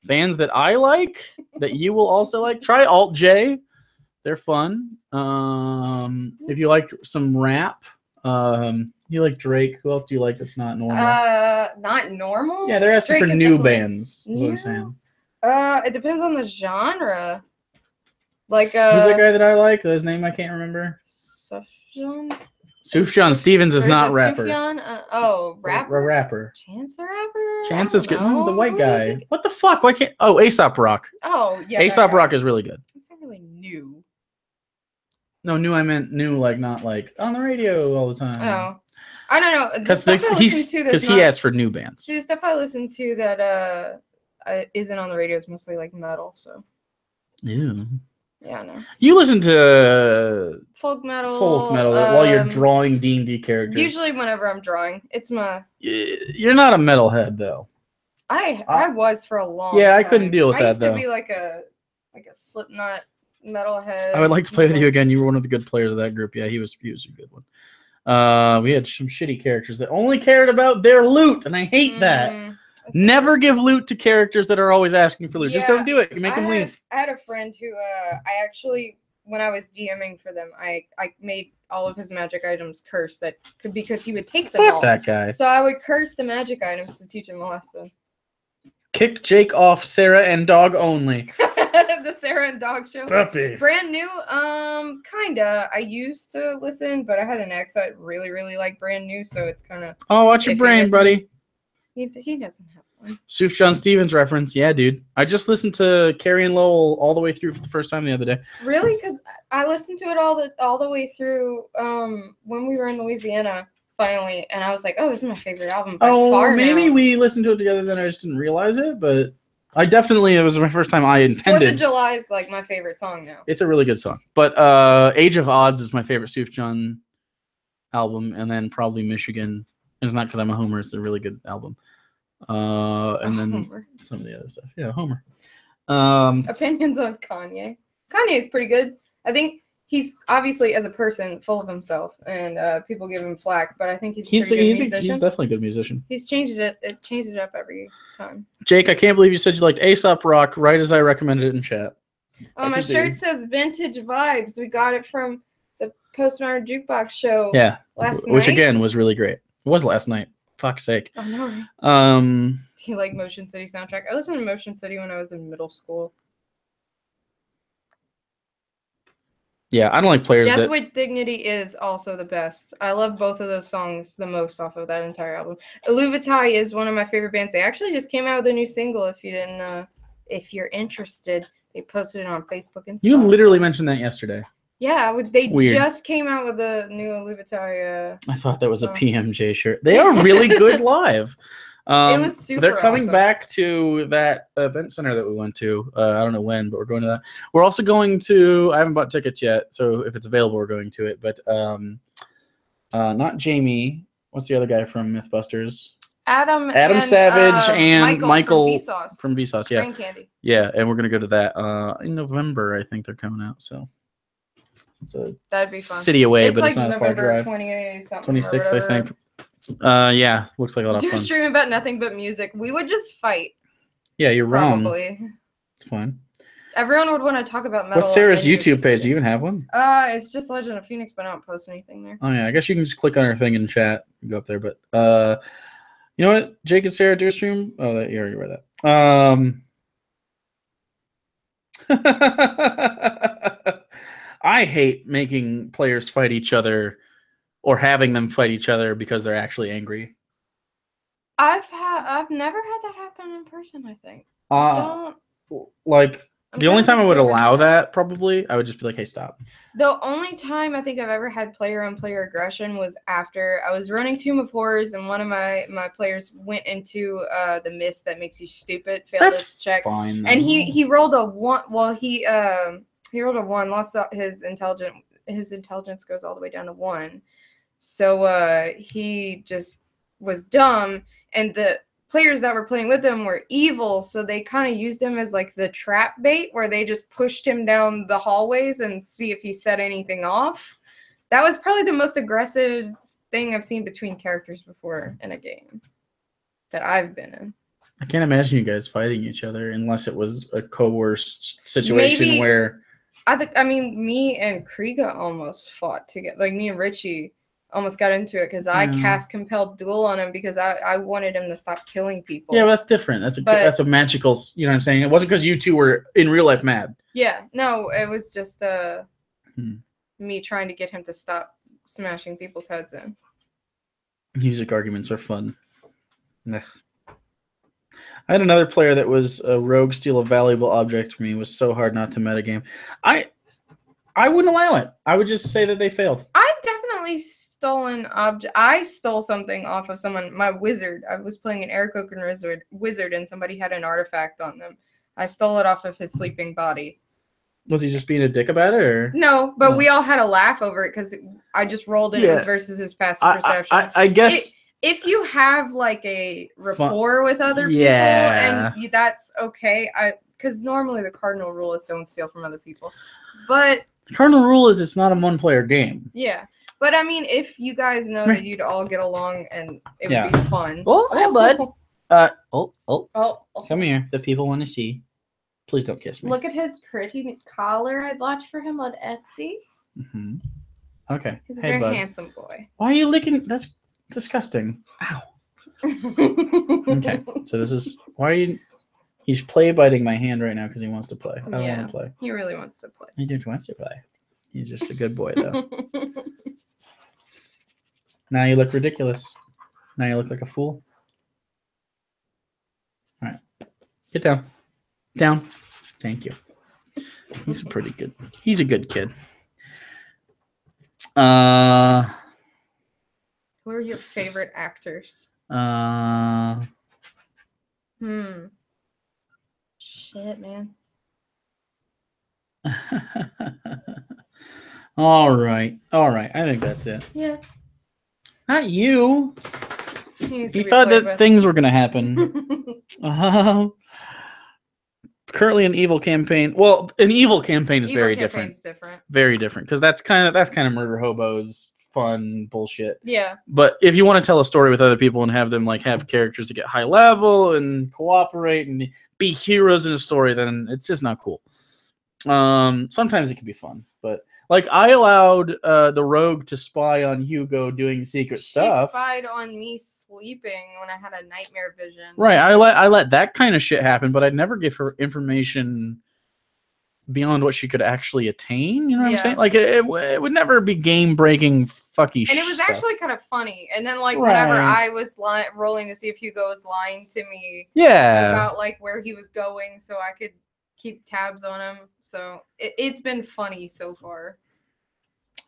Bands that I like that you will also like. Try Alt J. They're fun. If you like some rap. You like Drake? Who else do you like that's not normal? Not normal? Yeah, they're asking Drake for new bands. Is what I'm saying. It depends on the genre. Like who's that guy that I like? His name I can't remember. Sufjan Stevens is not rapper. Sufjan? Rapper. Rapper. Chance the Rapper. Chance is good. No, the white guy. What the fuck? Why can't? Oh, Aesop Rock. Oh yeah. Aesop Rock is really good. It's not really new. No, new. I meant new, like not like on the radio all the time. Oh, I don't know. Because he asked for new bands. See, the stuff I listen to that isn't on the radio is mostly like metal. So. Yeah. Yeah, I know. You listen to folk metal while you're drawing D&D characters. Usually, whenever I'm drawing, it's my. You're not a metalhead though. I was for a long time. Yeah, I couldn't deal with that. I used to be like a Slipknot metalhead. I would like to play with you again. You were one of the good players of that group. Yeah, he was a good one. We had some shitty characters that only cared about their loot, and I hate that. Never give loot to characters that are always asking for loot. Just don't do it. You make them leave. I had a friend who I actually, when I was DMing for them, I made all of his magic items cursed because he would take them all. Fuck that guy. So I would curse the magic items to teach him a lesson. Kick Jake off Sarah and Dog only. The Sarah and Dog show. Puppy. Brand new, kinda. I used to listen, but I had an ex that really, really liked Brand New, so it's kind of. Oh, watch your brain, buddy. He doesn't have one. Soof John Stevens reference. Yeah, dude. I just listened to Carrie and Lowell all the way through for the first time the other day. Really? Because I listened to it all the way through when we were in Louisiana finally, and I was like, oh, this is my favorite album by far maybe now. we listened to it together, then I just didn't realize it, but it was my first time I intended. 4th of July is like my favorite song now. It's a really good song. But Age of Odds is my favorite Soof John album, and then probably Michigan. It's not because I'm a homer, it's a really good album. And then Homer. Some of the other stuff. Yeah, Homer. Opinions on Kanye. Kanye's pretty good. I think he's obviously, as a person, full of himself, and people give him flack, but I think he's a pretty good musician. He's definitely a good musician. He's changed it. It changes it up every time. Jake, I can't believe you said you liked Aesop Rock right as I recommended it in chat. Oh, my shirt says Vintage Vibes. We got it from the Postmodern Jukebox show last night. Which, again, was really great. It was last night. Fuck's sake. Oh, no. Do you like Motion City soundtrack? I listened to Motion City when I was in middle school. Yeah, I don't like players Death with Dignity is also the best. I love both of those songs the most off of that entire album. Illuvitai is one of my favorite bands. They actually just came out with a new single. If you didn't, if you're interested, they posted it on Facebook and stuff. You literally mentioned that yesterday. Yeah, they just came out with a new Illuvitai. I thought that was a PMJ shirt. They are really good live. It was super They're coming awesome. back to that event center that we went to. I don't know when, but we're going to that. We're also going to, I haven't bought tickets yet, so if it's available, we're going to it. But not Jamie. What's the other guy from Mythbusters? Adam Savage and Michael from Vsauce. Yeah. Brain Candy. Yeah, and we're going to go to that in November, I think they're coming out. So that'd be fun. City away, but like it's not November a far drive. 26th, I think. Yeah, looks like a lot of fun. Stream about nothing but music. We would just fight. Yeah, you're probably. wrong. It's fine. Everyone would want to talk about metal. What's Sarah's YouTube page? Do you even have one? It's just Legend of Phoenix, but I don't post anything there. Oh yeah, I guess you can just click on her thing and chat and go up there. But you know what? Jake and Sarah do a stream. Oh, you already read that. I hate making players fight each other or having them fight each other because they're actually angry. I've never had that happen in person, I think. The only time I would allow that, probably, I would just be like, hey, stop. The only time I think I've ever had player-on-player aggression was after I was running Tomb of Horrors, and one of my players went into the mist that makes you stupid, failed this check. Fine, and he rolled a 1. Well, he rolled a 1, lost his intelligence goes all the way down to 1. So he just was dumb, and the players that were playing with him were evil, so they kind of used him as like the trap bait, where they just pushed him down the hallways and see if he set anything off. That was probably the most aggressive thing I've seen between characters before in a game that I've been in. I can't imagine you guys fighting each other unless it was a coerced situation where... I mean, me and Kriega almost fought together. Like, me and Richie almost got into it because I cast Compelled Duel on him because I wanted him to stop killing people. Yeah, well, that's different. That's a magical, you know what I'm saying? It wasn't because you two were in real life mad. Yeah, no, it was just me trying to get him to stop smashing people's heads in. Music arguments are fun. Ugh. I had another player that was a rogue steal a valuable object from me. It was so hard not to metagame. I I wouldn't allow it. I would just say that they failed. I've definitely stolen I stole something off of someone. My wizard. I was playing an air cooking wizard, and somebody had an artifact on them. I stole it off of his sleeping body. Was he just being a dick about it, or no? But we all had a laugh over it because I just rolled and it was versus his passive perception. I guess if you have like a rapport with other people, and that's okay. Because normally the cardinal rule is don't steal from other people, but the cardinal rule is it's not a one-player game. Yeah, but I mean, if you guys know that you'd all get along and it would be fun. Oh, hi, bud. Come here. The people want to see. Please don't kiss me. Look at his pretty collar I bought for him on Etsy. Mm-hmm. Okay. He's a very handsome boy. Why are you licking? That's disgusting. Ow. Okay. So this is why are you? He's play biting my hand right now because he wants to play. I don't want to play. He really wants to play. He just wants to play. He's just a good boy though. Now you look ridiculous. Now you look like a fool. All right. Get down. Down. Thank you. He's a pretty good. He's a good kid. Who are your favorite actors? Shit, man. All right. I think that's it. Yeah. Not you. You thought that things were going to happen. Currently, an evil campaign. Well, an evil campaign is very different. Very different because that's kind of murder hobos, fun bullshit. Yeah. But if you want to tell a story with other people and have them like have characters that get high level and cooperate and be heroes in a story, then it's just not cool. Sometimes it can be fun, but like I allowed the rogue to spy on Hugo doing secret stuff. She spied on me sleeping when I had a nightmare vision. Right, I let that kind of shit happen, but I'd never give her information beyond what she could actually attain. You know what I'm saying? Like it would never be game breaking fucky shit. And it was actually kind of funny. And then like whenever I was rolling to see if Hugo was lying to me, about like where he was going, so I could keep tabs on him. So it's been funny so far.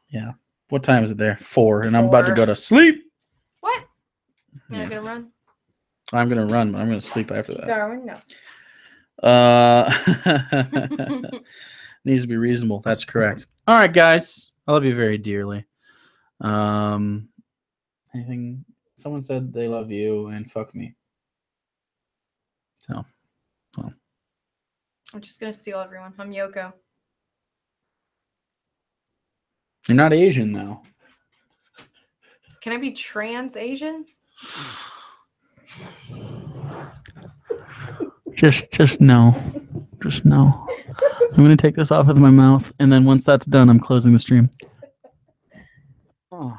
Yeah. What time is it there? 4, and I'm about to go to sleep. What? You're not gonna run? I'm gonna run, but I'm gonna sleep after that. Darwin, no. Needs to be reasonable. That's correct. All right, guys. I love you very dearly. Anything? Someone said they love you and fuck me. So, well. I'm just gonna steal everyone. I'm Yoko. You're not Asian though. Can I be trans Asian? Just no. Just no. I'm gonna take this off with my mouth, and then once that's done, I'm closing the stream. Oh.